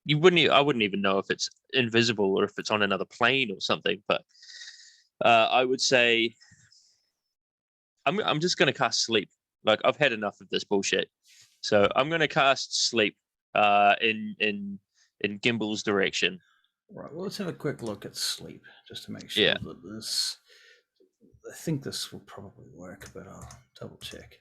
You wouldn't. I wouldn't even know if it's invisible or if it's on another plane or something. But I would say I'm just going to cast sleep. Like, I've had enough of this bullshit. So I'm going to cast sleep in Gimbal's direction. Right. Well, let's have a quick look at sleep just to make sure Yeah. that this. I think this will probably work, but I'll double check.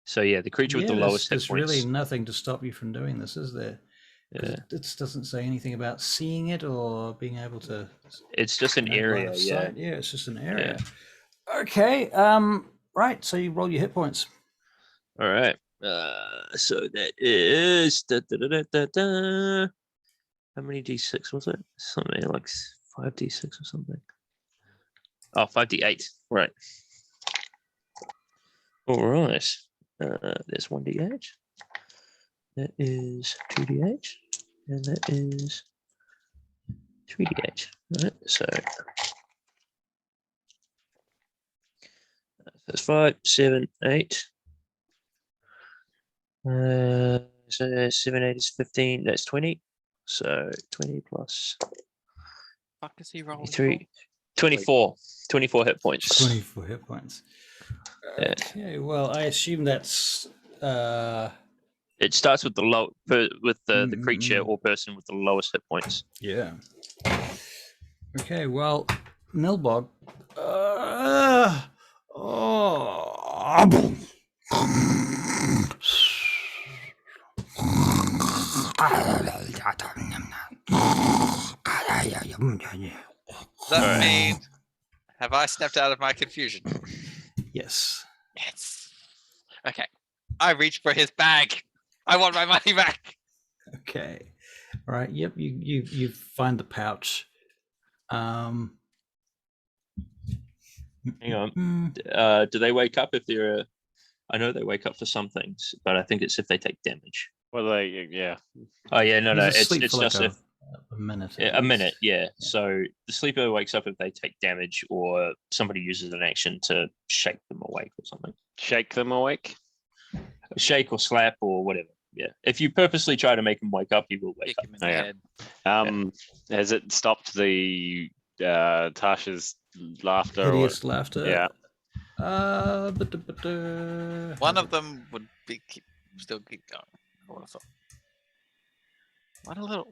So yeah, the creature with the lowest hit there's points. really nothing to stop you from doing this, is there? 'Cause Yeah. it doesn't say anything about seeing it or being able to. It's just an line area, of yeah. sight. Yeah, it's just an area. Okay. Right. So you roll your hit points. All right. So that is how many d6 was it? Something like 5d6 or something. Oh, 5d8. Right. All right. There's 1d8. That is 2d8. And that is 3d8. Right. So that's 5, 7, 8. So 7, 8 is 15. That's 20. So 20 plus Fuck is he rolling? 3, 24. 24 hit points. 24 hit points. Yeah. Okay. Well, I assume that's. It starts with the the creature or person with the lowest hit points. Yeah. Okay, well, Nilbog. Does that mean, have I stepped out of my confusion? Yes. Yes. Okay. I reach for his bag. I want my money back. Okay. All right. Yep. You find the pouch. Hang on. mm, Do they wake up if they're? I know they wake up for some things, but I think it's if they take damage. Well, yeah. Oh yeah, no, he's it's asleep for just like if a minute. at a least. minute, yeah. So the sleeper wakes up if they take damage, or somebody uses an action to shake them awake or something. Shake them awake. Shake or slap or whatever. Yeah. If you purposely try to make them wake up, he will wake Kick up. him in the Yeah. head. Has it stopped the Tasha's laughter? Hideous laughter. Yeah. One of them would be still keep going. I would have thought.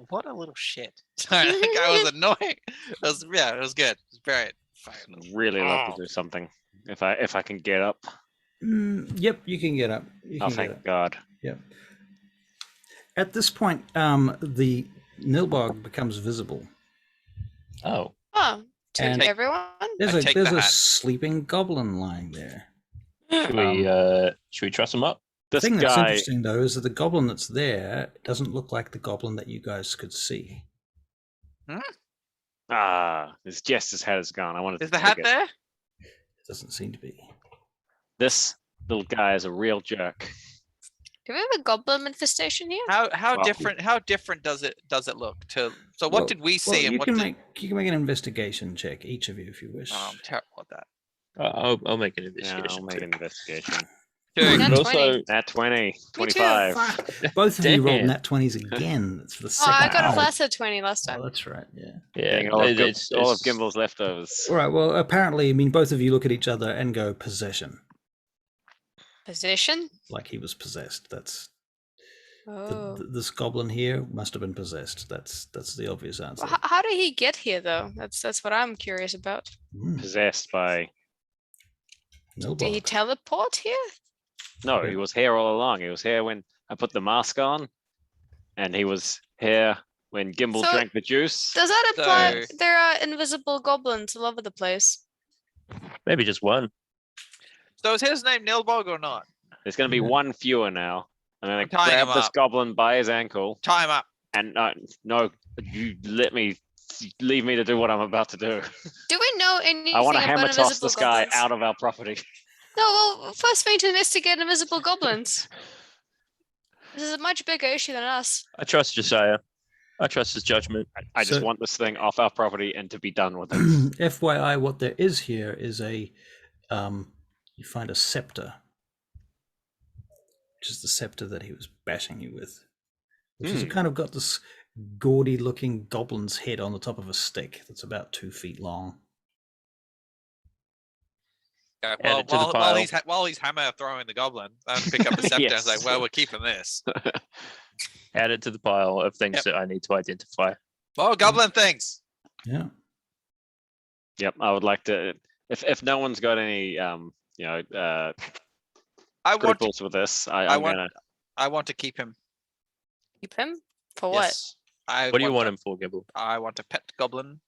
What a little shit. Sorry, that guy was annoying. It was good. It was very fine. Really love to do something if I can get up. Yep, you can get up. You Oh, can get thank up. God. Yep. At this point, the Nilbog becomes visible. Oh. Oh, to And- everyone? There's I a take there's the a hat. sleeping goblin lying there. Should we truss him up? The This thing that's guy. interesting though is that the goblin that's there doesn't look like the goblin that you guys could see. His jester's hat is gone. I wanted Is to the hat take it. there? It doesn't seem to be. This little guy is a real jerk. Do we have a goblin infestation here? How Well- different does it look to? So what Well- did we well, see and you what can did? make an investigation check, each of you, if you wish. Oh, I'm terrible at that. I'll make an Yeah, investigation. I'll make too. an investigation. Two. Nat But 20. also, Nat 20, too. 25. Fuck. Both of you rolled Damn. nat 20s again. It's for the Oh, second I got a time. flat 20 last time. Oh, that's right. Yeah. yeah, Getting all of it's Gimble's leftovers. All right. Well, apparently, I mean, both of you look at each other and go possession, Possession? like he was possessed. That's Oh. this goblin here must have been possessed. That's the obvious answer. Well, how did he get here, though? That's what I'm curious about. Possessed by. No Did he bug. teleport here? No, he was here all along. He was here when I put the mask on, and he was here when Gimble So- drank the juice. Does that imply So- there are invisible goblins all over the place? maybe just one. So is his name Nilbog or not? There's going to be Yeah. one fewer now. I'm going I'm to tying grab him this up. goblin by his ankle, Time up. and no, you leave me to do what I'm about to do. Do we know anything I want to about hammer toss invisible this guy goblins? out of our property. No, well, first we need to investigate invisible goblins. This is a much bigger issue than us. I trust Josiah. I trust his judgment. I just So- want this thing off our property and to be done with it. FYI, what there is here is a you find a scepter, which is the scepter that he was bashing you with, which has kind of got this gaudy looking goblin's head on the top of a stick that's about 2 feet long. Okay, Add well, it to the while pile. he's hammer throwing the goblin, I pick up the scepter and Yes. say, "Well, we're keeping this." Add it to the pile of things Yep. that I need to identify. Oh, goblin things. Yeah. Yep, I would like to. If no one's got any I want scruples with this, I'm want- gonna. I want to keep him. Keep him? For what? Yes. I What do you want to- him for, Gimble? I want a pet goblin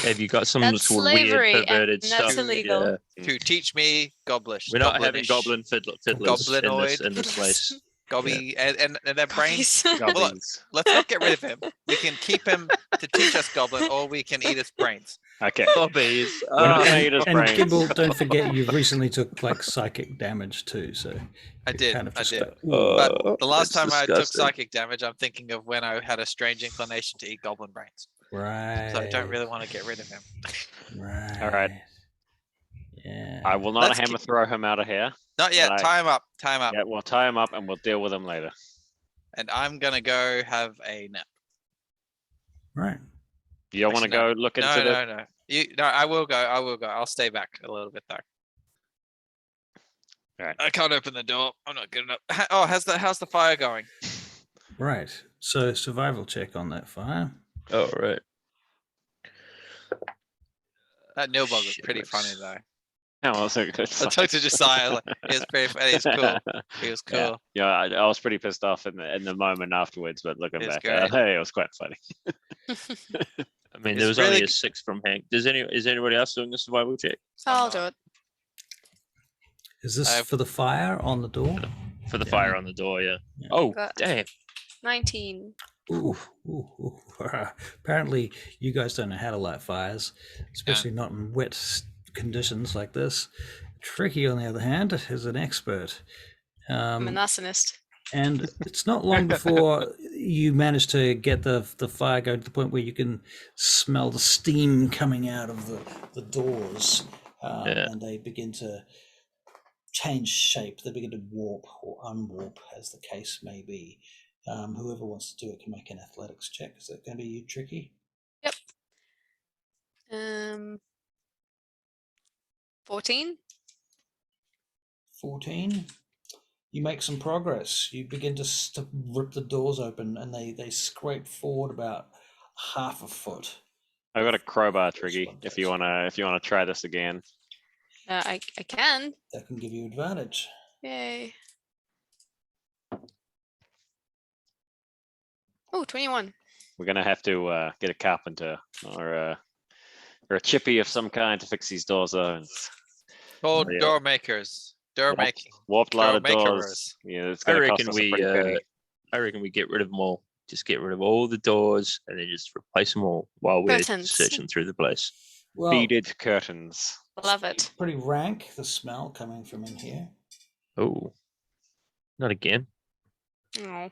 Have you got some That's sort of slavery, weird perverted and that's stuff? illegal. Yeah. to teach me goblish. We're not having goblinish, goblin fiddlers Goblinoid. in this place. Gobby and their brains. Please. Goblins. Let's not get rid of him. We can keep him to teach us goblin, or we can eat his brains. Okay. Gobbies. We're not gonna eat his And brains. Gibble, don't forget you've recently took like psychic damage too, so I it did. kind of I just did. got- But the last that's time I took disgusting. psychic damage, I'm thinking of when I had a strange inclination to eat goblin brains. right. So I don't really want to get rid of him. Right. Yeah. I will not Let's hammer keep- throw him out of here. Not yet. Right. Tie him up. Tie him up. Yeah, we'll tie him up and we'll deal with him later. And I'm gonna go have a nap. Right. You don't want to Actually, go look into No, the. no, no. No, I will go. I will go. I'll stay back a little bit though. Alright. I can't open the door. I'm not good enough. Oh, how's the fire going? Right. So survival check on that fire. Oh, right. That Nilbog was Shit, pretty let's- funny though. That was a good I fight. talked to Josiah. Like, he was pretty. He was cool. He was cool. Yeah, I was pretty pissed off in the moment afterwards, but looking It was back, great. hey, it was quite funny. I mean, It's there was really only g- a 6 from Hank. Is anybody else doing a survival check I'll not. do it. Is this I've- for the fire on the door? for the Yeah. fire on the door? Yeah. Yeah. Oh, Got- damn. 19. Ooh, ooh, ooh. Apparently, you guys don't know how to light fires, especially not in wet conditions like this. Tricky, on the other hand, is an expert. I'm an arsonist. And it's not long before you manage to get the fire going to the point where you can smell the steam coming out of the doors, Yeah. and they begin to change shape. They begin to warp or unwarp, as the case may be. Whoever wants to do it can make an athletics check. Is that going to be you, Tricky? 14. 14. You make some progress. You begin to rip the doors open, and they scrape forward about half a foot. I got a crowbar, First Triggy. one If does. you wanna try this again. I can. That can give you advantage. Yay. Oh, 21. We're gonna have to get a carpenter or a chippy of some kind to fix these doors. Called Yeah. door makers. Door making. Warped lot Door of doors. makers. Yeah, it's I gonna cost reckon us a pretty penny. I reckon we get rid of them all. Just get rid of all the doors and then just replace them all while we're Curtains. searching through the place. Well, Beaded curtains. Love it. pretty rank, the smell coming from in here. Oh, not again. Oh.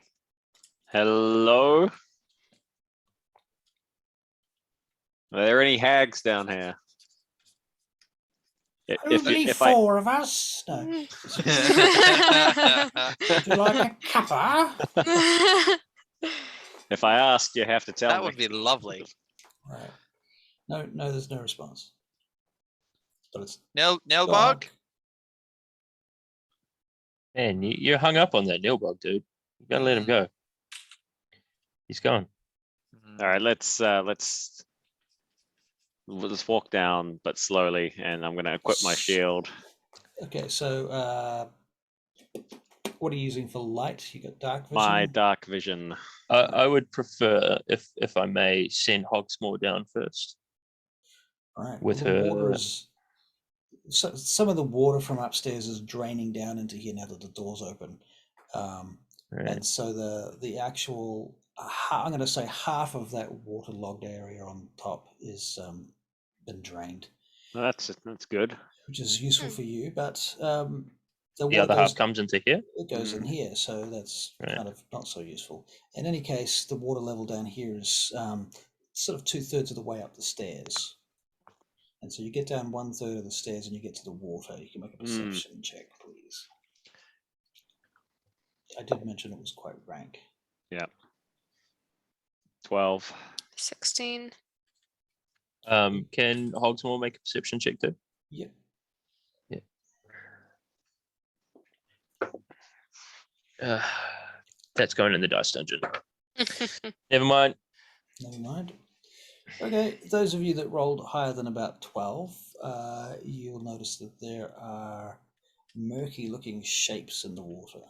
Hello? Are there any hags down here? Only If I four of us. No. Would you like a cuppa? if I ask, you have to tell That me. would be lovely. Right. No, there's no response. But it's Nilbog? dark. Man, you're hung up on that Nilbog, dude. You gotta let him go. He's gone. All right, let's walk down, but slowly, and I'm gonna equip my shield. Okay, so what are you using for light? You got dark vision? My dark vision. I would prefer, if I may, send Hogsmore down first. All right. with well, the water her- is some of the water from upstairs is draining down into here now that the door's open. Right. And so the actual I'm going to say half of that waterlogged area on top is been drained, Well, that's good. which is useful for you. But The water other half goes- comes into here. it goes in here, so that's Right. kind of not so useful. In any case, the water level down here is sort of 2/3 of the way up the stairs. And so you get down 1/3 of the stairs and you get to the water. You can make a perception check, please. I did mention it was quite rank. Yeah. 12. 16. Can Hogsmore make a perception check too? Yep. That's going in the dice dungeon. Never mind. Never mind. Okay, those of you that rolled higher than about 12, you'll notice that there are murky looking shapes in the water.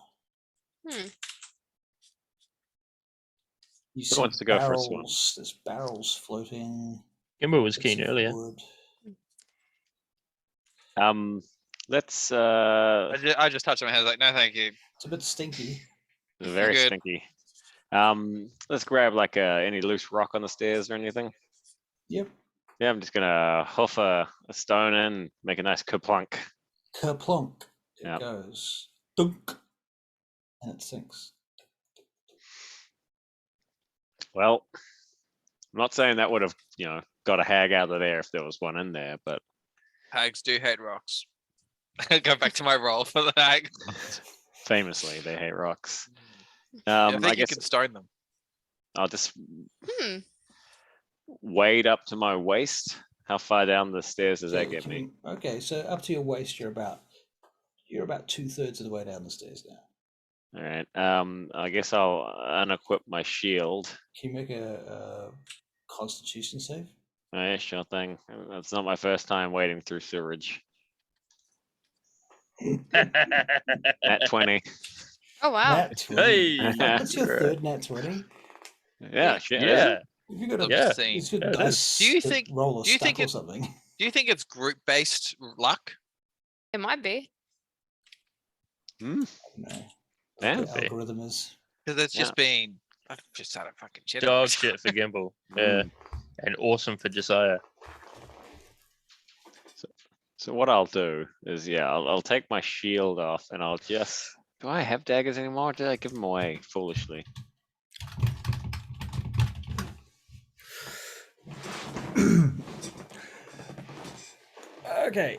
You see wants to go first one? barrels, there's barrels floating. Kimber was bits keen of earlier. wood. Let's I just touched my head like, no, thank you. It's a bit stinky. very Good. stinky. Let's grab like any loose rock on the stairs or anything. Yep. Yeah, I'm just gonna hoof a stone in, make a nice kerplunk. Kerplunk. It Yep. goes. Dunk. And it sinks. Well, I'm not saying that would have, got a hag out of there if there was one in there, but Hags do hate rocks. Go back to my roll for the hag. famously they hate rocks. I I think you guess can stone them. I'll just Hmm. wade up to my waist. How far down the stairs does that So get can me? you- okay, so up to your waist, you're about 2/3 of the way down the stairs now. All right. I guess I'll unequip my shield. Can you make a Constitution save? Oh, yeah, sure thing. That's not my first time wading through sewerage. At 20. Oh wow. Nat 20. Hey, That's your right. third nat 20. Yeah, shit. is Yeah. it? Have you got a Yeah. Obscene. it's your Yeah, it dice Do you that think- roll a do you stack think or it- something? Do you think it's group based luck? It might be. Hmm. No. Yeah. The Could be. algorithm is. Because it's Yeah. just been. I've just had a fucking shit. Dog shit for Gimbal. Yeah. And awesome for Josiah. So what I'll do is, I'll take my shield off and I'll just. Do I have daggers anymore? Or did I give them away foolishly? Okay.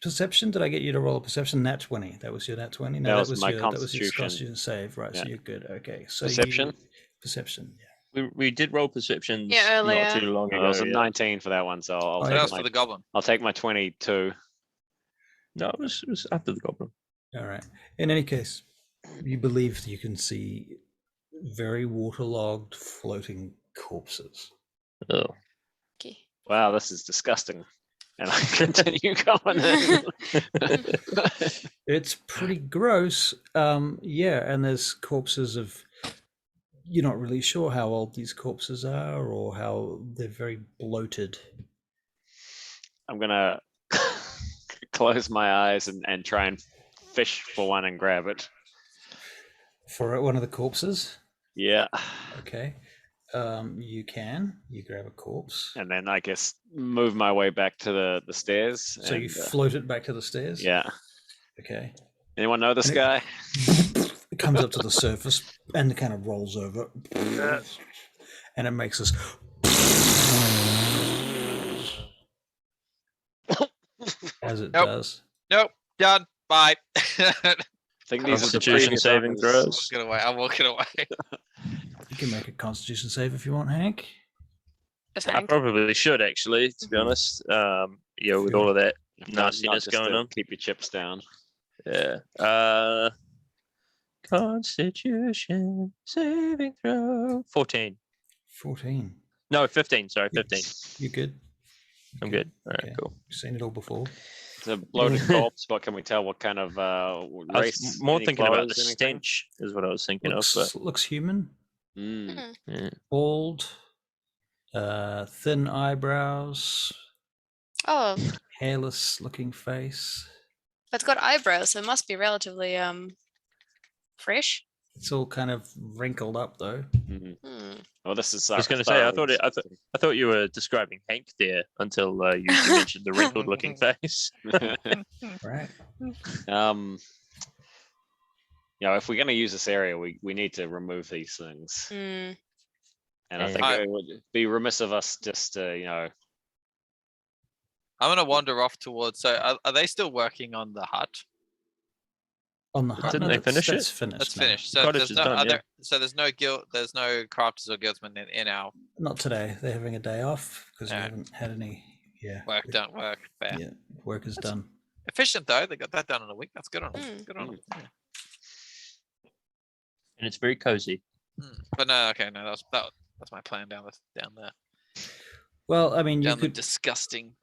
Perception. Did I get you to roll a perception? Nat 20. That was your nat 20. No, That was my your that was your constitution. constitution save. Right. So Yeah. you're good. Okay. So Perception? Perception. Yeah. We did roll perceptions Yeah, earlier. not too long That ago. was a yeah. 19 for that one, so I'll Oh, So take that was my for the goblin. I'll take my 22. No, it was after the Goblin. All right. In any case, you believe that you can see very waterlogged, floating corpses. Oh. Okay. Wow, this is disgusting. And I continue going in. It's pretty gross. Yeah, and there's corpses of. You're not really sure how old these corpses are, or how they're very bloated. I'm gonna close my eyes and try and fish for one and grab it. For one of the corpses, Yeah. okay. You grab a corpse. And then I guess move my way back to the stairs. So you and, float it back to the stairs. yeah. Okay. Anyone know this And it- guy? It comes up to the surface and it kind of rolls over, and it makes this. As it Nope. does. Nope. Done. Bye. I think these are the Constitution previous saving owners. I'm throws. walking away. I'm walking away. You can make a Constitution save if you want, Hank. Just I Hank. probably should actually, to be honest. Yeah, with all of that Not nastiness just going to on. Keep your chips down. Yeah. Constitution saving throw. 14. 14. No, 15. Sorry, 15. You good? I'm good. All right, Okay. cool. You've seen it all before. It's a bloated corpse. What can we tell? What kind of I race? was more any thinking about the clothes, anything? stench, is what I was thinking of. Looks human. Mm. Mhm. But yeah. Bald. Thin eyebrows. Oh, Hairless looking face. it's got eyebrows, so it must be relatively fresh. It's all kind of wrinkled up though. Mhm. Hmm. Well, this is. I was going to say, I thought you were describing Hank there until you mentioned the wrinkled-looking face. Right. If we're going to use this area, we need to remove these things, Hmm. and I Yeah. think it would be remiss of us just to, I'm gonna wander off towards. So are they still working on the hut? On the hut. Didn't No, they finish that's it? finished. That's now. finished. So Cottage there's is no done, yeah. other. So there's no guild. There's no crafters or guildsmen in our Not today. They're having a day off because we Alright. haven't had any. Yeah. work. Don't work. Fair. Yeah. Work is done. Efficient though. They got that done in a week. That's good on them. Mm. Good on them. And it's very cozy. But no, okay, no, that's my plan down there. Well, I mean, you Down the could. disgusting.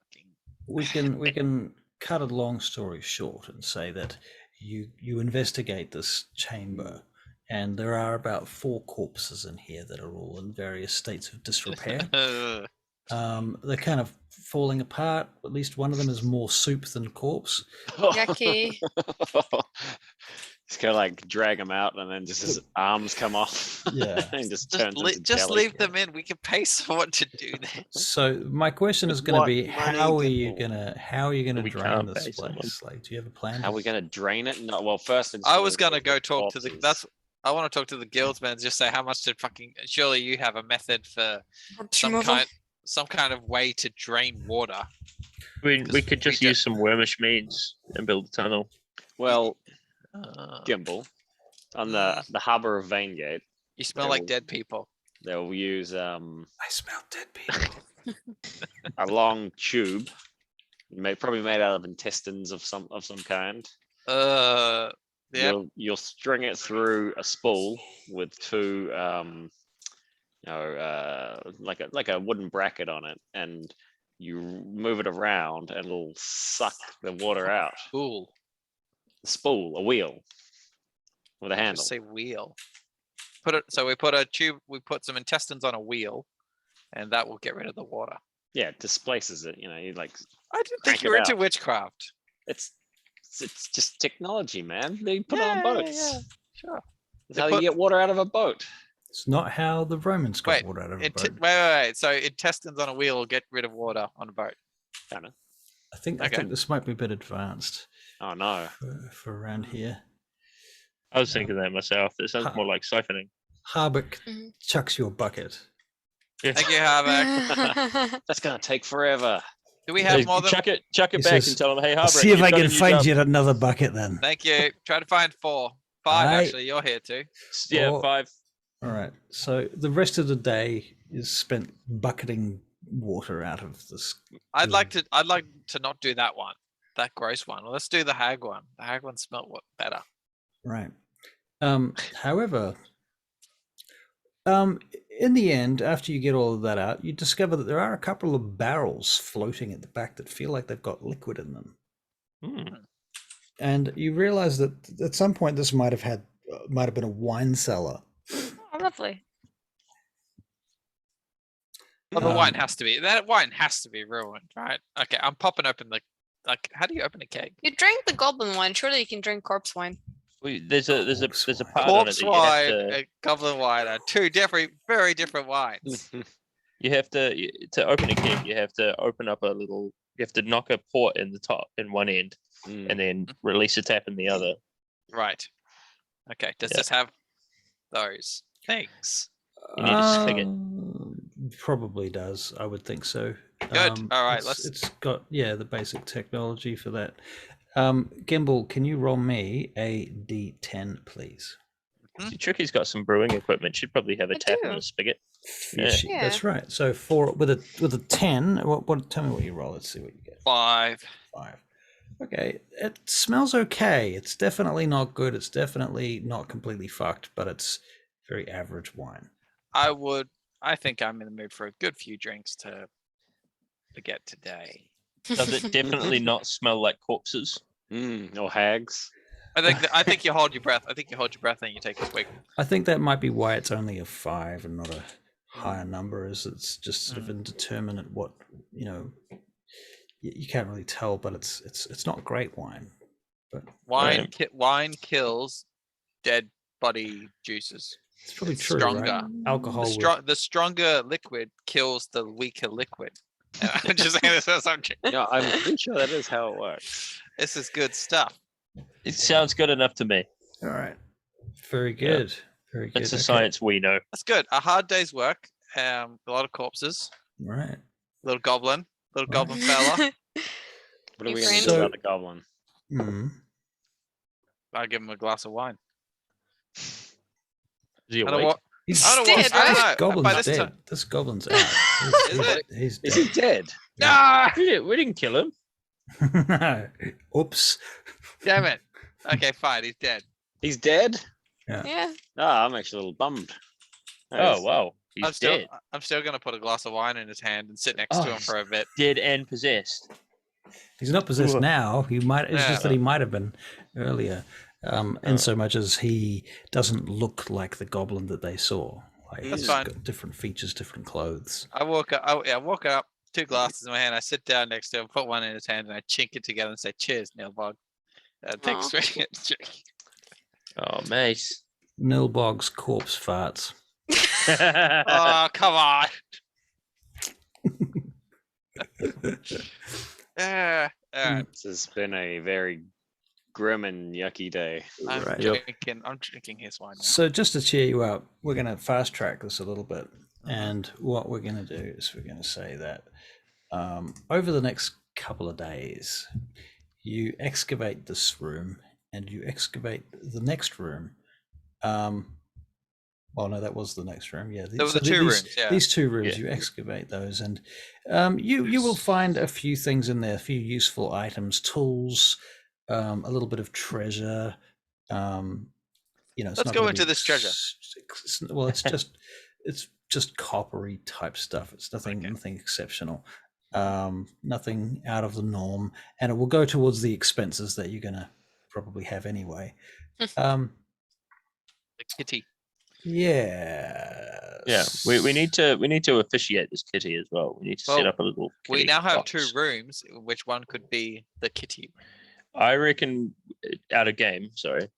We can cut a long story short and say that you investigate this chamber, and there are about 4 corpses in here that are all in various states of disrepair. They're kind of falling apart. At least one of them is more soup than corpse. Yucky. Just kind of like drag him out, and then just his arms come off. Yeah. and just just turns into just jelly. leave them in. We can pay someone to do that. So my question is going to What be, money how are can you pull? gonna We drain can't this pay someone. place? Like, do you have a plan? How are we gonna drain it? No, well, first I was instantly gonna go talk to the. corpses. That's. I want to talk to the guildsmen. And just say how much did fucking. Surely you have a method for some kind of way to drain water. I mean, we Because could we just don't- use some wormish means and build a tunnel. Well, Uh, Gimbal, on the harbor of Vaingate, you smell Yeah, like well- dead people. they'll use I smell dead people. a long tube, probably made out of intestines of some kind. Yeah. You'll string it through a spool with 2 like a wooden bracket on it, and you move it around and it'll suck the water out. Cool. A spool, a wheel with a handle. Just say wheel. Put it. So we put a tube. We put some intestines on a wheel, and that will get rid of the water. Yeah, it displaces it. You know, you like I didn't Crank think you were it into out. witchcraft. it's just technology, man. They put it on boats. Yeah, sure. That's They how put- you get water out of a boat. It's not how the Romans got Wait, water out of a Wait, boat. wait. So intestines on a wheel will get rid of water on a boat. Kind of. I think Okay. this might be a bit advanced Oh no. for around here. I was thinking that myself. It sounds more like siphoning. Harbeck Mhm. chucks your bucket. Yeah. Thank you, Harbeck. That's gonna take forever. Do we have Hey, more than? chuck it He back says, and tell them, hey, I'll Harbrick, see if you've I got a can new find job." yet another bucket then. Thank you. Try to find 4. 5 Aye. actually. You're here too. Yeah, Or- 5. All right. So the rest of the day is spent bucketing water out of this. I'd like to not do that one. That gross one. Let's do the hag one. The hag one smelled better. Right. However, in the end, after you get all of that out, you discover that there are a couple of barrels floating at the back that feel like they've got liquid in them. Hmm. And you realize that at some point this might have been a wine cellar. Oh, lovely. Well, the Um, wine has to be. That wine has to be ruined, right? Okay, I'm popping open the. Like, how do you open a keg? You drank the goblin wine. Surely you can drink corpse wine. There's a Corpse wine. part on it Corpse that you have wine to and goblin wine are two very different wines. to open a keg. You have to open up a little. You have to knock a port in the top in one end, and then release a tap in the other. Right. Okay. Does Yeah. this have those things? You need a spigot. Probably does. I would think so. Good. All right, It's got the basic technology for that. Gimbal, can you roll me a D10, please? See, Tricky's got some brewing equipment. She'd probably have a I tap do. and a spigot. Fishy. Yeah. That's right. So with a 10, what? Tell me what you roll. Let's see what you get. 5. 5. Okay, it smells okay. It's definitely not good. It's definitely not completely fucked, but it's very average wine. I think I'm in the mood for a good few drinks to get today. Does it definitely not smell like corpses? Or hags. I think you hold your breath. I think you hold your breath and you take a swig. I think that might be why it's only a 5 and not a higher number, is it's just sort of indeterminate what, you can't really tell, but it's not great wine. But Wine kills dead body juices. it's probably It's true, stronger. right? Alcohol would- The stronger liquid kills the weaker liquid. I'm just saying this as something. Yeah, I'm pretty sure that is how it works. This is good stuff. It sounds good enough to me. All right. Very good. Very good. It's the Okay. science we know. That's good. A hard day's work. A lot of corpses. Right. Little goblin Right. fella. What are Your we gonna friend? do about the goblin? Hmm. I give him a glass of wine. Is he I don't awake? want. He's I don't dead, want. I don't right? know. Goblin's By this dead. time, This goblin's out. Is it? He's Is dead. he dead? ah, We didn't kill him. Oops. damn it. Okay, fine. He's dead. He's dead? Yeah. Ah, I'm actually a little bummed. Oh wow, he's dead, I'm still gonna put a glass of wine in his hand and sit next to him Oh. for a bit. dead and possessed. He's not possessed Ooh. now. He might. It's just Yeah. that he might have been earlier. In so much as he doesn't look like the goblin that they saw. Like, That's he's fine. got different features, different clothes. I walk up. I walk up. 2 glasses in my hand. I sit down next to him, put one in his hand, and I chink it together and say, "Cheers, Neilbog." Take a Aw. swig. Oh mate. Nilbog's corpse farts. Oh, come on. Yeah. All right. This has been a very grim and yucky day. I'm Right. drinking. I'm drinking his wine now. So just to cheer you up, we're going to fast track this a little bit. And what we're going to do is we're going to say that over the next couple of days, you excavate this room and you excavate the next room. Well, no, that was the next room. Yeah, There were the 2 rooms. Yeah. These 2 rooms, Yeah. you excavate those, and you will find a few things in there, a few useful items, tools, a little bit of treasure. It's Let's not go gonna into be this treasure. Well, it's just coppery type stuff. It's nothing exceptional. Nothing out of the norm, and it will go towards the expenses that you're going to probably have anyway. The kitty. Yeah. Yeah, we need to officiate this kitty as well. We need to set Well, up a little. We kitty now have box. 2 rooms. Which one could be the kitty? I reckon out of game. Sorry,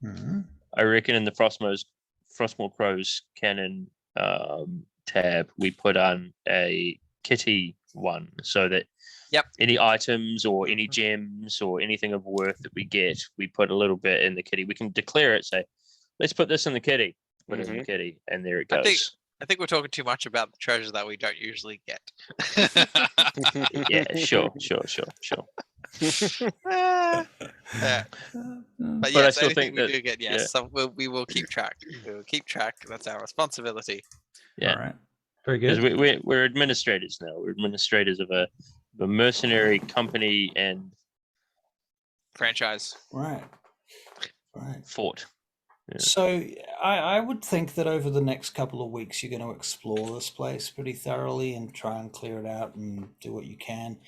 Mhm. I reckon in the Frostmoor Crows canon tab we put on a kitty one so that any items or any gems or anything of worth that we get, we put a little bit in the kitty. We can declare it, say, let's put this in the kitty. Put it in the kitty, and there it goes. I think we're talking too much about the treasure that we don't usually get. Yeah, sure. Yeah. But But I yes, still anything think we that- do get, yes, so we will keep track. We will keep track. That's our responsibility. Yeah. All right. Very Because good. we're administrators now. We're administrators of a mercenary company and Franchise. Right. fort. Yeah. So I would think that over the next couple of weeks you're going to explore this place pretty thoroughly and try and clear it out and do what you can.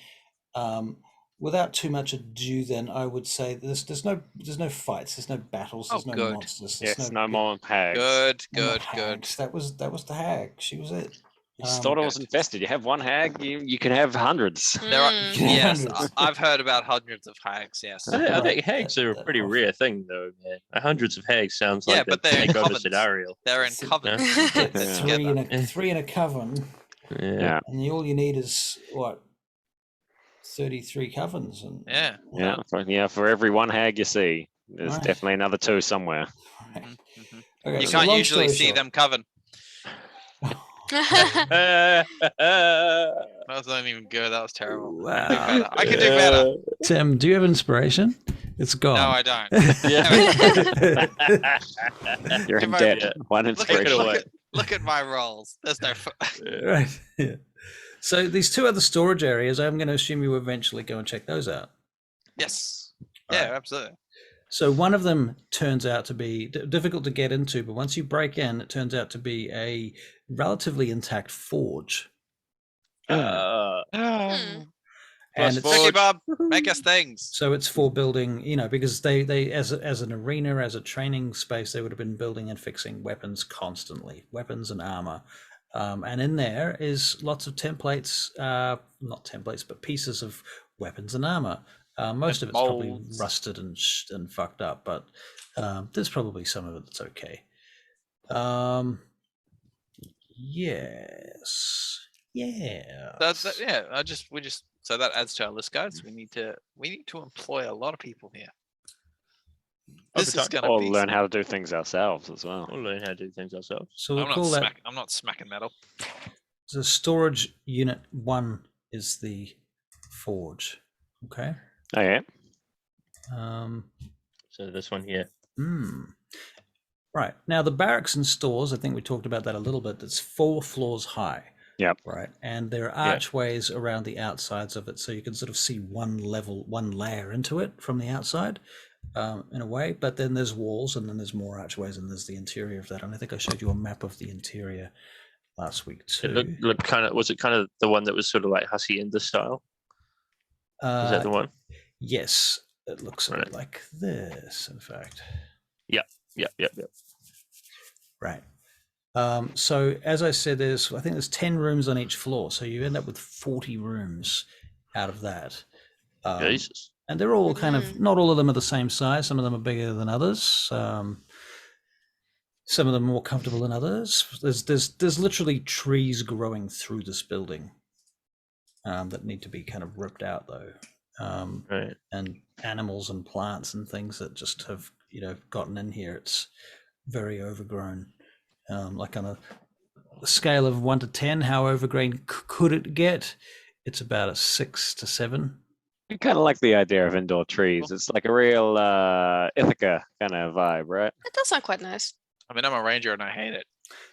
Without too much ado, then I would say there's no fights, there's no battles, there's no good. monsters. There's Yes, no more hags. Good, no more good, good. hags. That was the hag. She was it. You just thought it was infested. You have one hag, you can have hundreds. There are, Mm. yes, Hundreds. I've heard about hundreds of hags. Yes. I think Right, hags are a that pretty awful. rare thing, though, man. Hundreds of hags sounds Yeah, like but they they're in take over covens. Scenario. They're in So- coven. Get Together. three in a coven, Yeah. and all you need is what 33 covens, and Yeah. For every one hag you see, there's Right. definitely another 2 somewhere. Right. Mhm. Okay, You so can't long usually story see short- them coven. Uh, That wasn't even good. That was terrible. Wow. I can do better. Tim, do you have inspiration? It's gone. No, I don't. You're in Give my- debt. One Look inspiration. at, look at my rolls. There's no. Right. Yeah. So these 2 other storage areas, I'm going to assume you eventually go and check those out. Yes. All Yeah, right. absolutely. So one of them turns out to be difficult to get into, but once you break in, it turns out to be a relatively intact forge. uh, Hmm. And Plus it's, forge. Tricky Bob, make us things. so it's for building, because they as an arena, as a training space, they would have been building and fixing weapons constantly, weapons and armor. And in there is lots of templates, not templates, but pieces of weapons and armor. Most of it's probably molds. rusted and fucked up, but there's probably some of it that's okay. Yes. Yeah. So that adds to our list, guys. We need to employ a lot of people here. This is Overtime. gonna Or be. learn how to do things ourselves as well. we'll learn how to do things ourselves. So we'll call that I'm not smacking metal. the storage unit 1 is the forge. Okay. Oh yeah. So this one here. Right. Now the barracks and stores, I think we talked about that a little bit. It's 4 floors high. Yep. Right. And there are archways around the outsides of it, so you can sort of see one layer into it from the outside, in a way. But then there's walls, and then there's more archways, and there's the interior of that. And I think I showed you a map of the interior last week too. It looked kind of. Was it kind of the one that was sort of like Hussey Ender style? Is that the one? Yes. It looks a Right. bit like this, in fact. Yep. Right. So as I said, I think there's 10 rooms on each floor, so you end up with 40 rooms out of that. Jesus. And they're all kind of, not all of them are the same size. Some of them are bigger than others. Some of them are more comfortable than others. There's literally trees growing through this building that need to be kind of ripped out, though. Right. And animals and plants and things that just have gotten in here. It's very overgrown. Like on a scale of 1 to 10, how overgrown could it get? It's about a 6 to 7. I kind of like the idea of indoor trees. It's like a real Ithaca kind of vibe, right? That does sound quite nice. I mean, I'm a ranger and I hate it.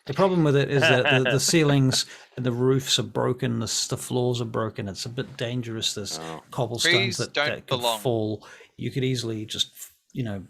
The problem with it is that the ceilings and the roofs are broken, the floors are broken. It's a bit dangerous. There's Oh. cobblestones Trees that don't could belong. fall. You could easily just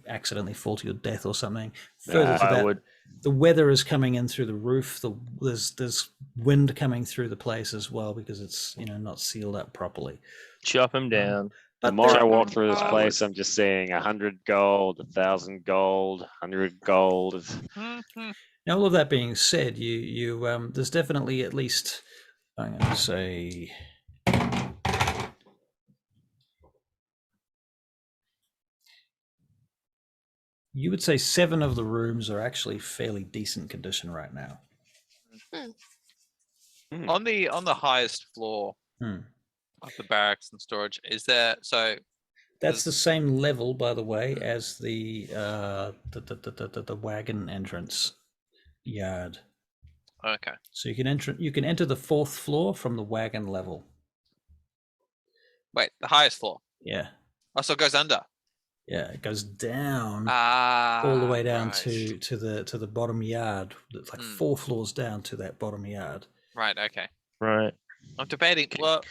accidentally fall to your death or something. Further to I that, would. the weather is coming in through the roof. There's wind coming through the place as well because it's not sealed up properly. Chop him down. The But more I there- walk through this I place, I'm just seeing 100 gold, 1,000 gold, 100 gold. Mhm. Now, all of that being said, there's definitely at least, I'm going to say, you would say 7 of the rooms are actually fairly decent condition right now. On the highest floor Hmm. of the barracks and storage, is there That's the same level, by the way, as the wagon entrance yard. okay? So you can enter the 4th floor from the wagon level. Wait, the highest floor. Yeah, Oh, so it goes under. yeah, it goes down Ah, all the way down right. to the bottom yard. It's like 4 floors down to that bottom yard. Right. Okay. Right. I'm debating. Well,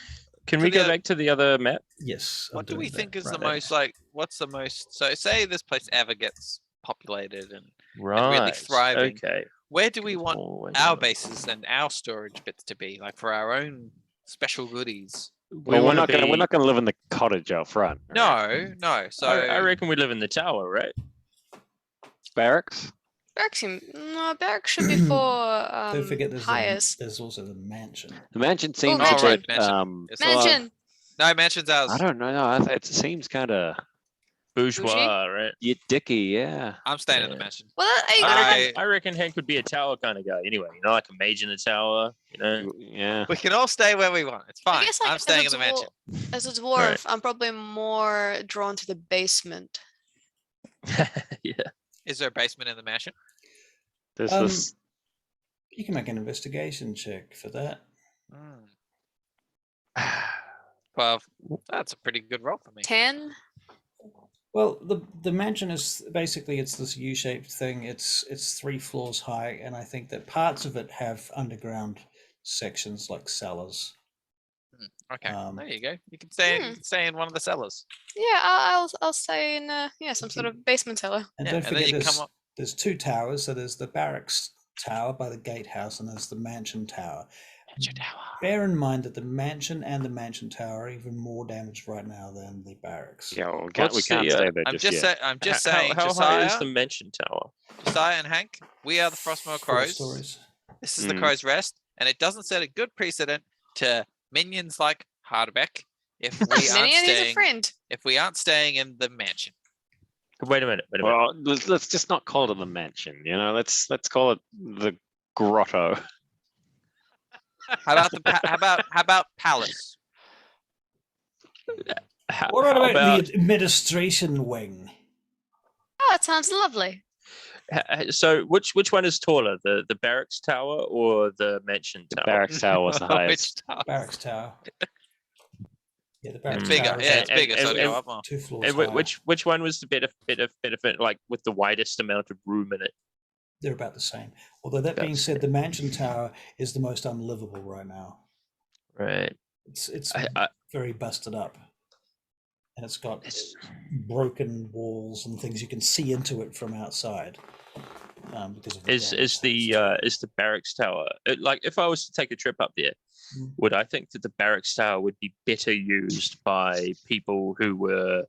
Can For we the go other- back to the other map? Yes. I'm what do we doing think that is the right now. most like? What's the most? So say this place ever gets populated and Right. thriving. Okay. where do we Goes want all the way our down. bases and our storage bits to be, like for our own special goodies? Well, we're wanna not gonna live in the cottage out front. right? No. So I reckon we live in the tower, right? Barracks. Barracks should be for Don't forget there's hires. there's also the mansion. The mansion seems a mansion. bit. Mansion. It's well, Mansion. no, mansion's ours. I don't know. No, it seems kind of Bourgeois, right? dicky. Yeah. I'm staying in the Yeah. mansion. Well, you I- gotta I reckon Hank would be a tower kind of guy anyway. Like a mage in a tower, Yeah. We can all stay where we want. It's I fine. guess like I'm staying in the mansion. As a dwarf, I'm probably more drawn to the basement. Yeah. Is there a basement in the mansion? There's Um, this. You can make an investigation check for that. 12. That's a pretty good roll for me. 10. Well, the mansion is basically it's this U-shaped thing. It's 3 floors high, and I think that parts of it have underground sections like cellars. Okay, Um, there you go. You can stay in one of the cellars. Yeah, I'll stay in some sort of basement cellar. And Yeah, don't and then forget you come up. there's 2 towers. So there's the barracks tower by the gatehouse, and there's the mansion tower. Mansion tower. Bear in mind that the mansion and the mansion tower are even more damaged right now than the barracks. Yeah, we What's can't the, stay there I'm just just yet. I'm just saying, How Josiah, high is the mansion tower? Josiah and Hank, we are the Frostmoor 4 Crows. stories. This is the Mm. Crow's Rest, and it doesn't set a good precedent to minions like Hardbeck if we aren't Minion is a staying friend. in the mansion. Wait a minute. Well, let's just not call it the mansion. Let's call it the grotto. How about how about palace? What about the administration wing? Oh, that sounds lovely. So which one is taller, the barracks tower or the mansion tower? Barracks tower was the Which highest. tower? Barracks tower. Yeah, the barracks It's bigger. tower is Yeah, it's bigger. So and- it'll go up more. 2 floors And higher. which one was the better like with the widest amount of room in it? They're about the same. Although that being That's- said, the mansion tower is the most unlivable right now. Right. It's I, very busted up, and it's got it's, broken walls and things. You can see into it from outside. Because of the is damage the barracks tower like if I was to take a trip up there, Mm. would I think that the barracks tower would be better used by people who were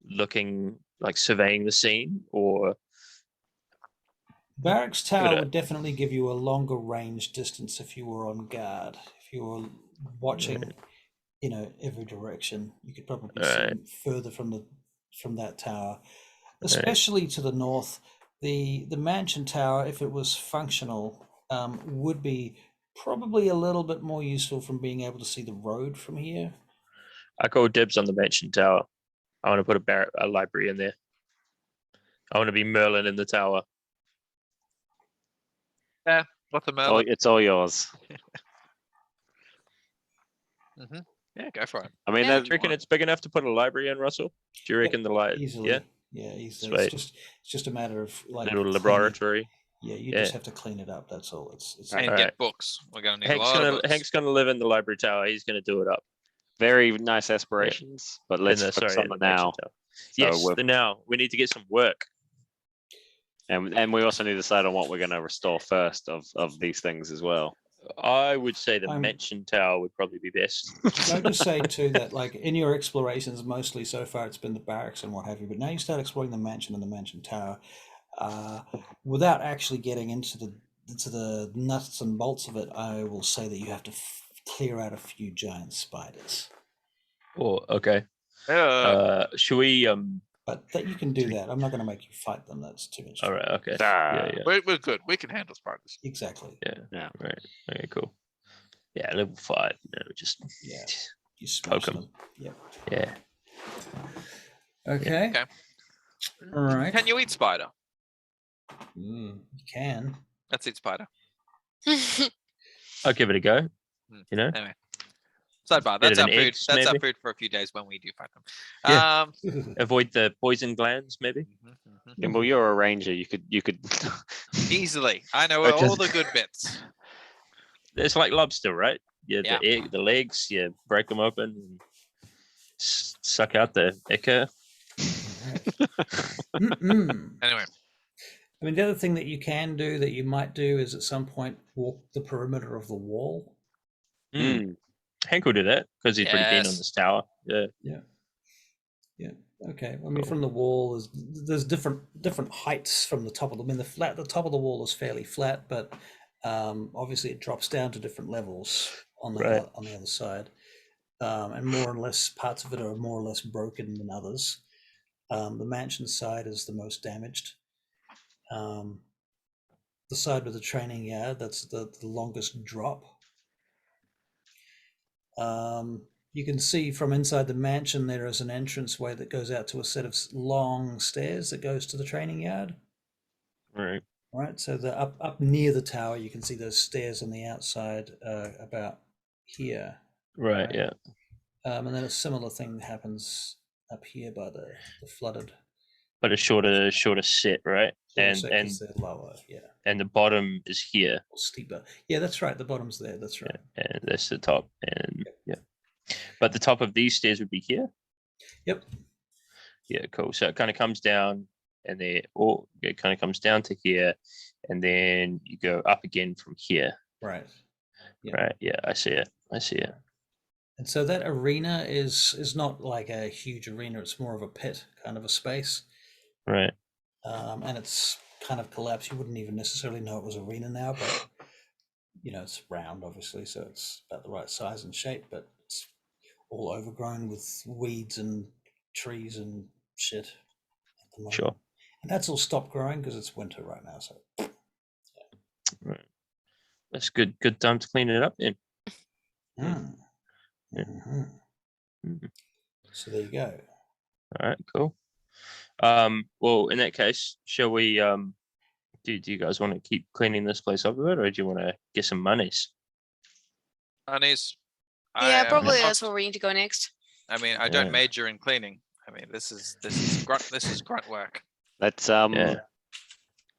looking like surveying the scene, or Barracks it tower a- would definitely give you a longer range distance if you were on guard. If you were watching, every direction, you could probably Right. see further from that tower, especially to the north. The mansion tower, if it was functional, would be probably a little bit more useful from being able to see the road from here. I call dibs on the mansion tower. I want to put a library in there. I want to be Merlin in the tower. What's the Merlin? It's all yours. Yeah, go for it. I mean, Yeah. Do you reckon it's big enough to put a library in, Russell? Do you reckon the Easily. yeah, Yeah, easily. Sweet. It's just a matter of like little cleaning- laboratory? Yeah, you Yeah. just have to clean it up. That's all. It's And Alright. get books. We're gonna need Hank's a lot of gonna books. Hank's gonna live in the library tower. He's gonna do it up. very nice aspirations, but let's in the, focus sorry, on in the the mansion now. tower. Yes, we've- the now. We need to get some work. and we also need to decide on what we're going to restore first of these things as well. I would say the I'm- mansion tower would probably be best. Can I just say too that like in your explorations, mostly so far it's been the barracks and what have you, but now you start exploring the mansion and the mansion tower, without actually getting into the nuts and bolts of it. I will say that you have to clear out a few giant spiders, Oh, okay. Yeah. Should we? but that you can do that. I'm not going to make you fight them. That's too much. All right. Okay. Ah. Yeah. We're good. We can handle spiders. Exactly. Yeah. Right. Okay. Cool. Yeah. Level 5. Just. Yeah. You smash Poke 'em. them. Yep. Yeah. Okay. Okay. All right. Can you eat spider? You can. Let's eat spider. I'll give it a go. You know. Anyway. Sidebar. Better That's our than food. eggs, That's our maybe? food for a few days when we do fight them. Yeah. Avoid the poison glands, maybe. Gimbal, you're a ranger. You could. Easily. I know Okay. all the good bits. It's like lobster, right? Yeah. Yeah. The legs. You break them open. And suck out the ichor. Anyway. I mean, the other thing that you can do that you might do is at some point walk the perimeter of the wall. Mm. Hank will do that because he's pretty keen on Yes. this tower. Yeah. Yeah. Okay. I mean, from the wall, there's different heights from the top of the. I mean, the top of the wall is fairly flat, but obviously it drops down to different levels on the Right. on the other side, and more or less parts of it are more or less broken than others. The mansion side is the most damaged. The side with the training yard, that's the longest drop. You can see from inside the mansion there is an entranceway that goes out to a set of long stairs that goes to the training yard. Right. Right, so the up near the tower, you can see those stairs on the outside, about here. Right. Right. Yeah. And then a similar thing happens up here by the flooded. But a shorter set, right? And they're lower, yeah, and the bottom is here, or steeper. Yeah, that's right. The bottom's there. That's right. and that's the top, and yeah. But the top of these stairs would be here. Yep. Yeah. Cool. So it kind of comes down, and then it kind of comes down to here, and then you go up again from here. Right. Yeah. Right. Yeah. I see it. And so that arena is not like a huge arena. It's more of a pit kind of a space. Right. And it's kind of collapsed. You wouldn't even necessarily know it was arena now, but it's round, obviously, so it's about the right size and shape, but it's all overgrown with weeds and trees and shit at the moment. Sure. And that's all stopped growing because it's winter right now. So Right. That's good. Good time to clean it up then. Yeah. Mhm. Mhm. So there you go. All right. Cool. Well, in that case, shall we? Do you guys want to keep cleaning this place up a bit, or do you want to get some monies? Honeys. Yeah, probably that's where we need to go next. I mean, I don't Yeah. major in cleaning. I mean, this is grunt work. Let's Yeah.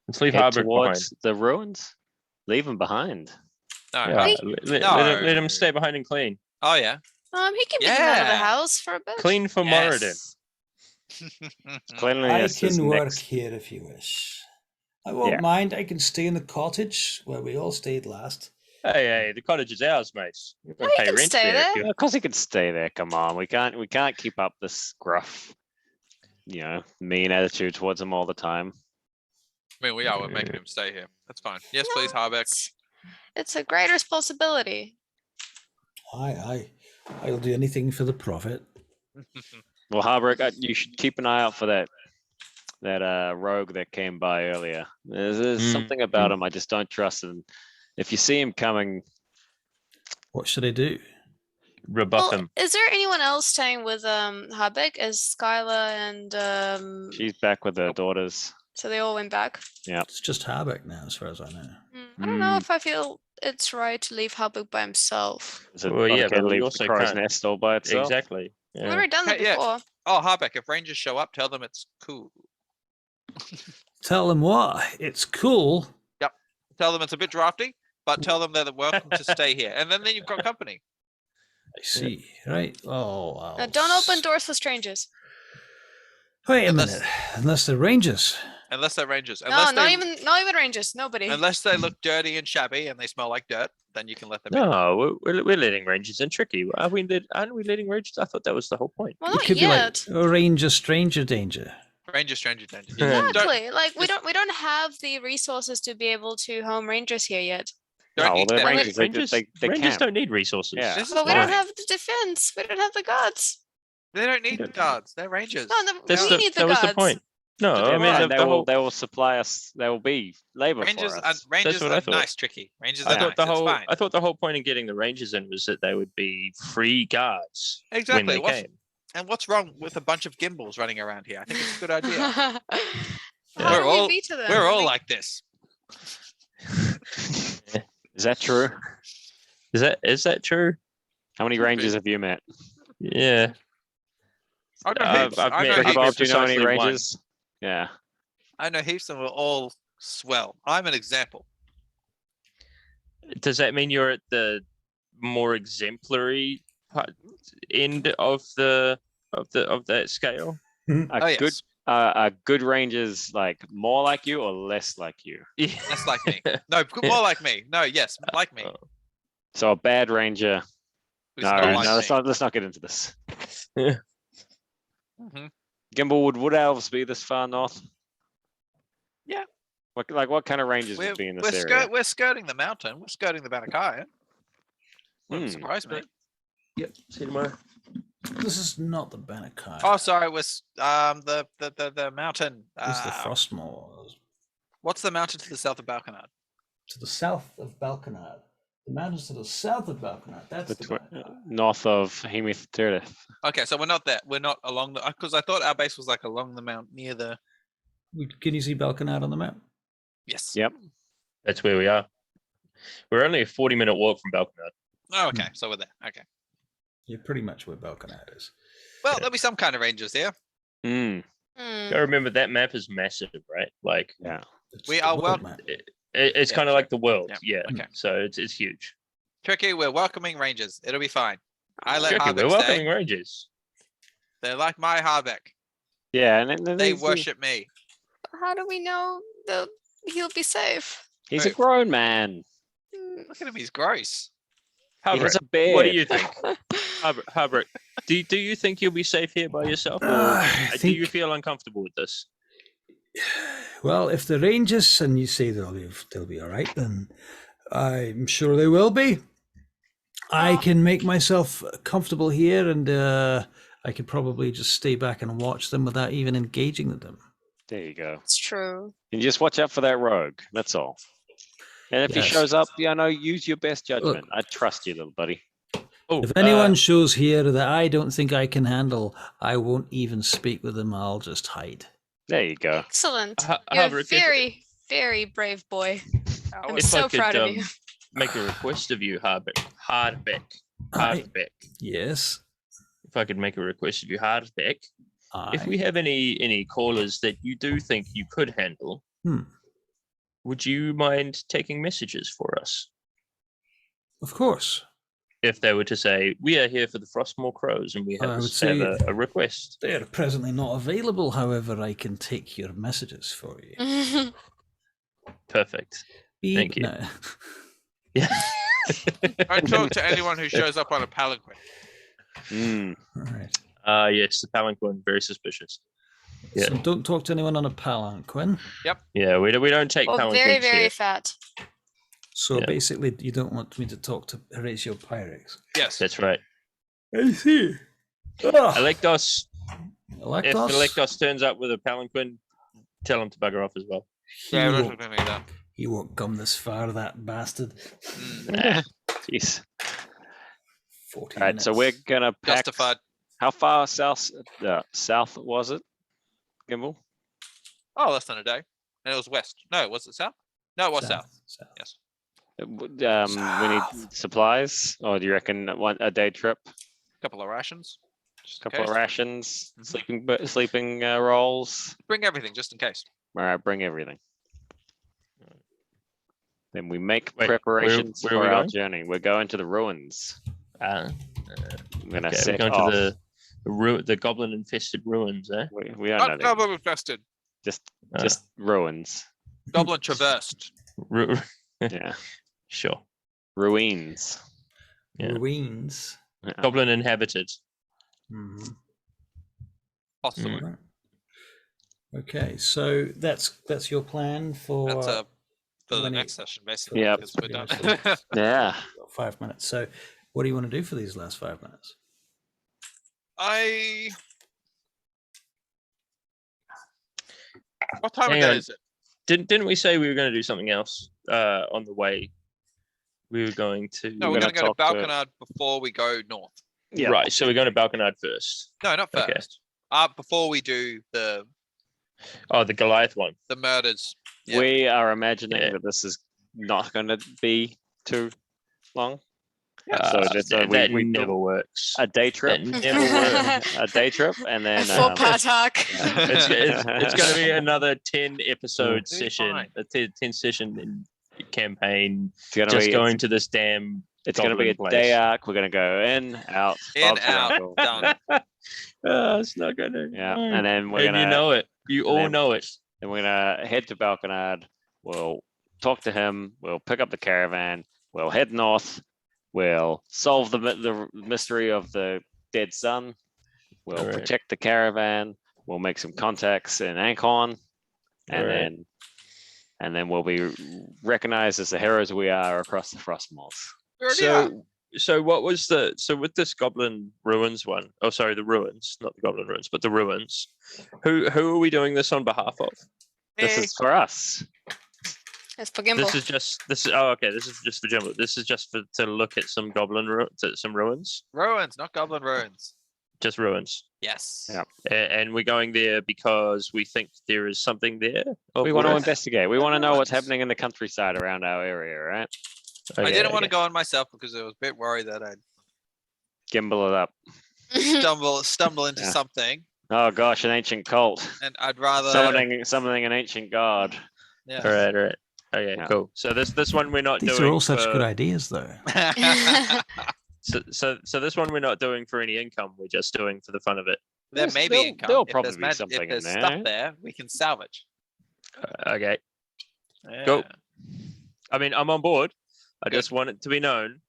Let's leave head Harburg behind. towards the ruins. Leave them behind. No, Yeah, huh? let him stay behind and clean. Oh yeah. He can be the man of the Yeah. house for a bit. Clean for Moradin. Yes. I Cleanliness is can work next. here if you wish. I won't Yeah. mind. I can stay in the cottage where we all stayed last. Hey, the cottage is ours, mate. You're gonna No, you pay can rent stay there. there. if you- Of course, he can stay there. Come on, we can't keep up this gruff, mean attitude towards him all the time. I mean, we're making him stay here. That's fine. Yes, please, Harbeck. It's a great responsibility. I'll do anything for the profit. Well, Harburg, you should keep an eye out for that rogue that came by earlier. There's something about him I just don't trust, and if you see him coming, What should I do? Rebuff him. Is there anyone else staying with Habek? Is Skylar and she's back with her daughters. so they all went back? It's just Harbeck now, as far as I know. I don't know if I feel it's right to leave Habek by himself. Is it Well, yeah, okay but to we leave also the crow's can't- nest all by itself? Exactly. We've Yeah. already done that Hey, yeah. before. Oh, Harbeck, if Rangers show up, tell them it's cool. Tell them why. It's cool. Tell them it's a bit drafty, but tell them they're welcome to stay here. And then you've got company. I see. Right. Oh, wow. Now, don't open doors for strangers. Wait a Unless- minute. Unless they're rangers. Unless they're rangers. No, Unless not they, even rangers. Nobody. unless they look dirty and shabby and they smell like dirt, then you can let them in. No, we're letting rangers in tricky. Aren't we letting rangers? I thought that was the whole point. Well, It not could yet. be like ranger, stranger, danger. Ranger, stranger, danger. Yeah. Don't, Exactly. Like we just- don't have the resources to be able to home rangers here yet. don't Oh, well, eat they're them. rangers. They Rangers camp. don't need resources. Yeah. This is But we don't why. have the defense. We don't have the guards. They don't need guards. They're rangers. No, we need the that was guards. the point. No, So I mean Yeah, the whole. they will supply us. They will be labor Rangers for are us. rangers what I are thought. nice, tricky. Rangers are I nice. thought the It's whole. fine. I thought the whole point in getting the rangers in was that they would be free guards Exactly. when they came. And what's wrong with a bunch of gimbals running around here? I think it's a good idea. How We're do all- we veto them? We're all We- like this. Is that true? Is that true? How many Could be. rangers have you met? Yeah. I know I've heaps. met I know Kirkby heaps. Bob, do you know any precisely one. rangers? Yeah. I know heaps and we're all swell. I'm an example. Does that mean you're at the more exemplary end of that scale? Oh Good. yes. Are good rangers like more like you or less like you? Yeah. That's like me. No, more like me. No, yes, like me. Oh. So a bad ranger. Who's No, not no, like let's me. not get into this. Mhm. Gimble, would elves be this far north? Yeah. What kind of rangers would be in this area? We're skirting the mountain. We're skirting the Banakaya. Wouldn't Hmm. surprise me. Yep. See you tomorrow. This is not the Bannakai. Oh, sorry. We're the mountain. It's the Frostmoor. What's the mountain to the south of Balkanad? To the south of Balkanad. The mountains to the south of Balkanad. That's the Bannakai. North of Hemith Tirith. Okay, so we're not there. We're not along the because I thought our base was like along the mount near the. Can you see Balkanad on the map? Yes. Yep. That's where we are. We're only a 40-minute walk from Balkanad. Oh, okay. So we're there. Okay. You're pretty much where Balkanad is. Well, there'll be some kind of rangers here. Mm, Hmm. I remember that map is massive, right? Like yeah. It's We the are world wel- map. it's Yeah, kind of like the true. world. Yeah, Yeah. okay. So it's huge. Tricky. We're welcoming rangers. It'll be fine. I let Tricky, we're Harbeck welcoming stay. rangers. They're like my Harbeck. Yeah, and then They he's, worship me. How do we know he'll be safe? he's a Who? grown man. Hmm. Look at him. He's gross. He has Harbrick, a beard. what do you think? Harbrick, do you think you'll be safe here by yourself, or I do you think- feel uncomfortable with this? Well, if the Rangers and you say they'll be all right, then I'm sure they will be. I can make myself comfortable here, and I could probably just stay back and watch them without even engaging with them. There you go. It's true. You just watch out for that rogue. That's all. And if Yes. he shows up, use your best judgment. I trust you, little buddy. Oh, If anyone shows here that I don't think I can handle, I won't even speak with them. I'll just hide. There you go. Excellent. Ha- You're a Harbrick, if- very, very brave boy. I'm if I so could proud of you. make a request of you, Harbrick, I- Hardbeck. Yes. If I could make a request of you, Hardbeck, if I, we have any callers that you do think you could handle, Hmm. would you mind taking messages for us? Of course. If they were to say, we are here for the Frostmoor Crows and we I have, would have say- a request. They are presently not available. However, I can take your messages for you. Perfect. Beep. Thank you. No. Yeah. Don't talk to anyone who shows up on a palanquin. Mm. All right. Yes, the palanquin, very suspicious. Yeah. So don't talk to anyone on a palanquin. Yeah, we don't take Well, palanquins very, very here. fat. So Yeah. basically, you don't want me to talk to Horatio Pyrex. Yes. That's right. I see. Oh, Electos, if Electos? Electos turns up with a palanquin, tell him to bugger off as well. He, Yeah, don't won't, talk to me either. he won't come this far, that bastard. Mm, Jeez. 14 All right, so minutes. we're gonna pack. Justified. How far south? South was it? Gimble. Oh, less than a day. And it was west. No, was it south? No, it was south. South. Yes. We need South. supplies, or do you reckon a day trip? Couple of rations. Just in Couple of case. rations, Mhm. sleeping rolls. Bring everything just in case. All right, bring everything. Then we make Wait, preparations where are for we our going? journey. We're going to the ruins. Uh, I'm gonna okay, we're set going off. to The goblin infested ruins, eh? We don't Not know. goblin infested. Just ruins. Goblin traversed. Yeah. Sure. Ruins. Yeah. Ruins. Yeah. Goblin inhabited. Mhm. Possibly. Right. Okay, so that's your plan for That's for the when next it- session, basically. Yep. Because we're done. Yeah. 5 minutes. So, what do you want to do for these last 5 minutes? What time Hang of day on. is it? Didn't we say we were going to do something else on the way? We were going to. No, We're we're gonna going to go to talk to- Balconard before we go north. Yeah. Right, so we're going to Balconard first. No, not Okay. first. Before we do the Oh, the Goliath one. murders. Yeah. We are imagining Yeah. that this is not going to be too long. So just that we never works. a day trip. That never works. A day trip, and A then 4-part arc. It's going to be another 10 episode Be session, fine. a 10 session campaign. it's gonna Just be going to this damn. it's gonna be a goblin day place. arc. We're gonna go in, out, In, Bob's your out, uncle. done. It's not gonna. Yeah, no. and then we're And gonna you know it. You and all then- know it. then we're gonna head to Balconard. We'll talk to him. We'll pick up the caravan. We'll head north. We'll solve the mystery of the dead son. We'll Alright. protect the caravan. We'll make some contacts in Ancon, and Alright. then we'll be recognized as the heroes we are across the FROSTMOORs. We already are. So what was with this Goblin Ruins one? Oh, sorry, the ruins, not the Goblin Ruins, but the ruins. Who are we doing this on behalf of? This Hey, is for us. It's for Gimbal. This is oh, okay. This is just for Jimbo. This is just to look at some some ruins, ruins, not goblin ruins. just ruins. Yes. Yeah. And we're going there because we think there is something there. of We want to worth? investigate. We want to know what's Ruins. happening in the countryside around our area, right? I Okay, didn't want to okay. go on myself because I was a bit worried that I'd Gimbal it up. stumble into Yeah. something, Oh gosh, an ancient cult. and I'd rather. Summoning an ancient god. Yeah. All right. Okay, Yeah. cool. So this one we're not These doing. are all such for- good ideas, though. So this one we're not doing for any income. We're just doing for the fun of it. There There's- may be there'll- income. there'll If there's probably be mag- something if in there's there. stuff there, we can salvage. Okay. Yeah. Cool. I mean, I'm on board. I Good. just want it to be known.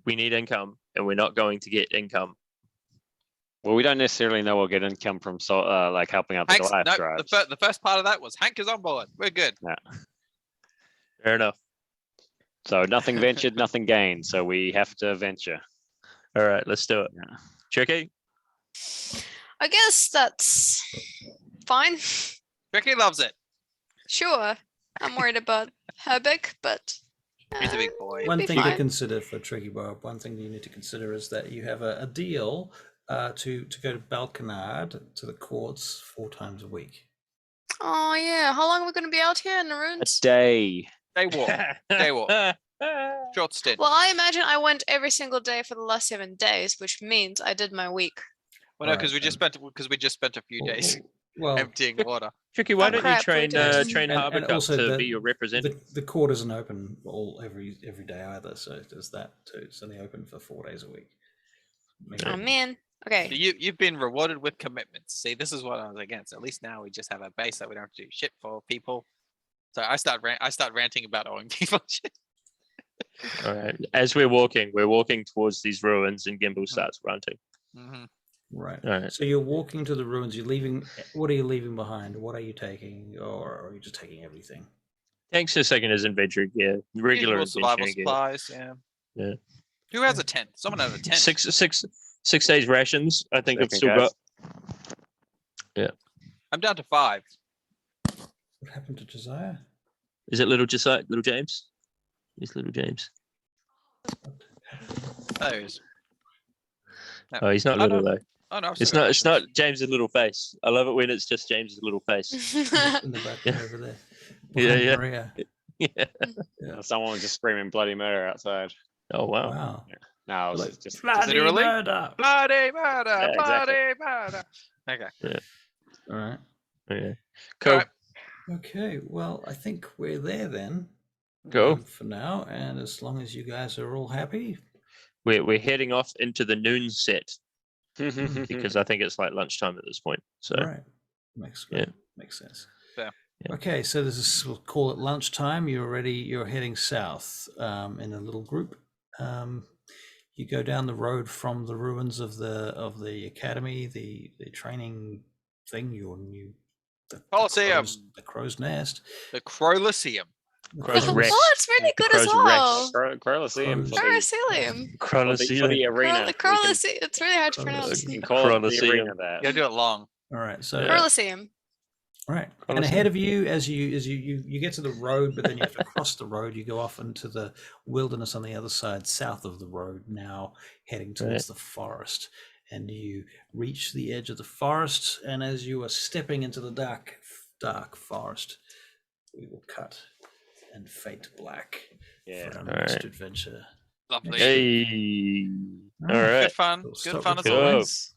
We need income, and we're not going to get income. Well, we don't necessarily know we'll get income from like helping out the Hank's, Goliath no, tribes. the first part of that was Hank is on board. We're good. Fair enough. So nothing ventured, nothing gained. So we have to venture. All right, let's do it. Yeah. Tricky. I guess that's fine. Ricky loves it. Sure. I'm worried about Herbig, but He's a big boy. It'd One be thing to fine. consider for Tricky Bob, one thing you need to consider is that you have a deal to go to Balconard to the courts 4 times a week. oh yeah, how long are we going to be out here in the A ruins? day. Day walk. Day walk. Short stint. Well, I imagine I went every single day for the last 7 days, which means I did my week. Well, no, Alright, because we just spent a few days Well, emptying water. Tricky, why Oh, don't crap, you train we did. train And- Harvick and up also to the- be your representative? the court isn't open every day either, so there's that too. It's only open for 4 days a week. Maybe- Oh man. Okay. You've been rewarded with commitments. See, this is what I was against. At least now we just have a base that we don't have to do shit for people. So I start ranting about owing people shit. All right. As we're walking towards these ruins, and Gimbal starts ranting. Mm-hmm. Right. All right. So you're walking to the ruins. You're leaving. What are you leaving behind? What are you taking, or are you just taking everything? Thanks for taking his inventory gear, regular Usual survival inventory gear. supplies. Yeah. Yeah. Who has a tent? Someone has a tent. 6 days rations. I think I've Second still guess. got. I'm down to 5. What happened to Josiah? Is it little James? It's little James. There he is. Oh, he's not Oh, little no. though. Oh no. I've It's still got not. It's not James's little face. I love it when it's just James's little face. In the back over there. Yeah, Behind yeah. Maria. Yeah. Yeah. Someone was just screaming bloody murder outside. Oh wow. Wow. No, it was Like, just Bloody literally? murder! Bloody murder! Yeah, Bloody exactly. murder! Okay. All right. Okay. Cool. Alright. Okay. Well, I think we're there then. Cool. For now, and as long as you guys are all happy, We're heading off into the noon set. because I think it's like lunchtime at this point. So Right. Makes sense. Fair. Yeah. Okay, so this is, we'll call it lunchtime. You're heading south in a little group. You go down the road from the ruins of the academy, the training thing, the Coliseum. the crow's nest. The Crowlyceum. Crow's Oh, Rex. it's really The good as Crow's well. Colosseum for Crowsilium. the arena. Crowlyceum. It's really hard to pronounce. We can call it the Colosseum. arena You that. gotta do it long. All right, so Crowlyceum. right, and ahead of you, as you get to the road, but then you have to cross the road. You go off into the wilderness on the other side, south of the road. Now heading towards the forest, and you reach the edge of the forest. And as you are stepping into the dark forest, we will cut and fade to black Yeah. for our All next right. adventure. Lovely. Hey. All Alright. right. Good fun. We'll Good stop fun as recording. always.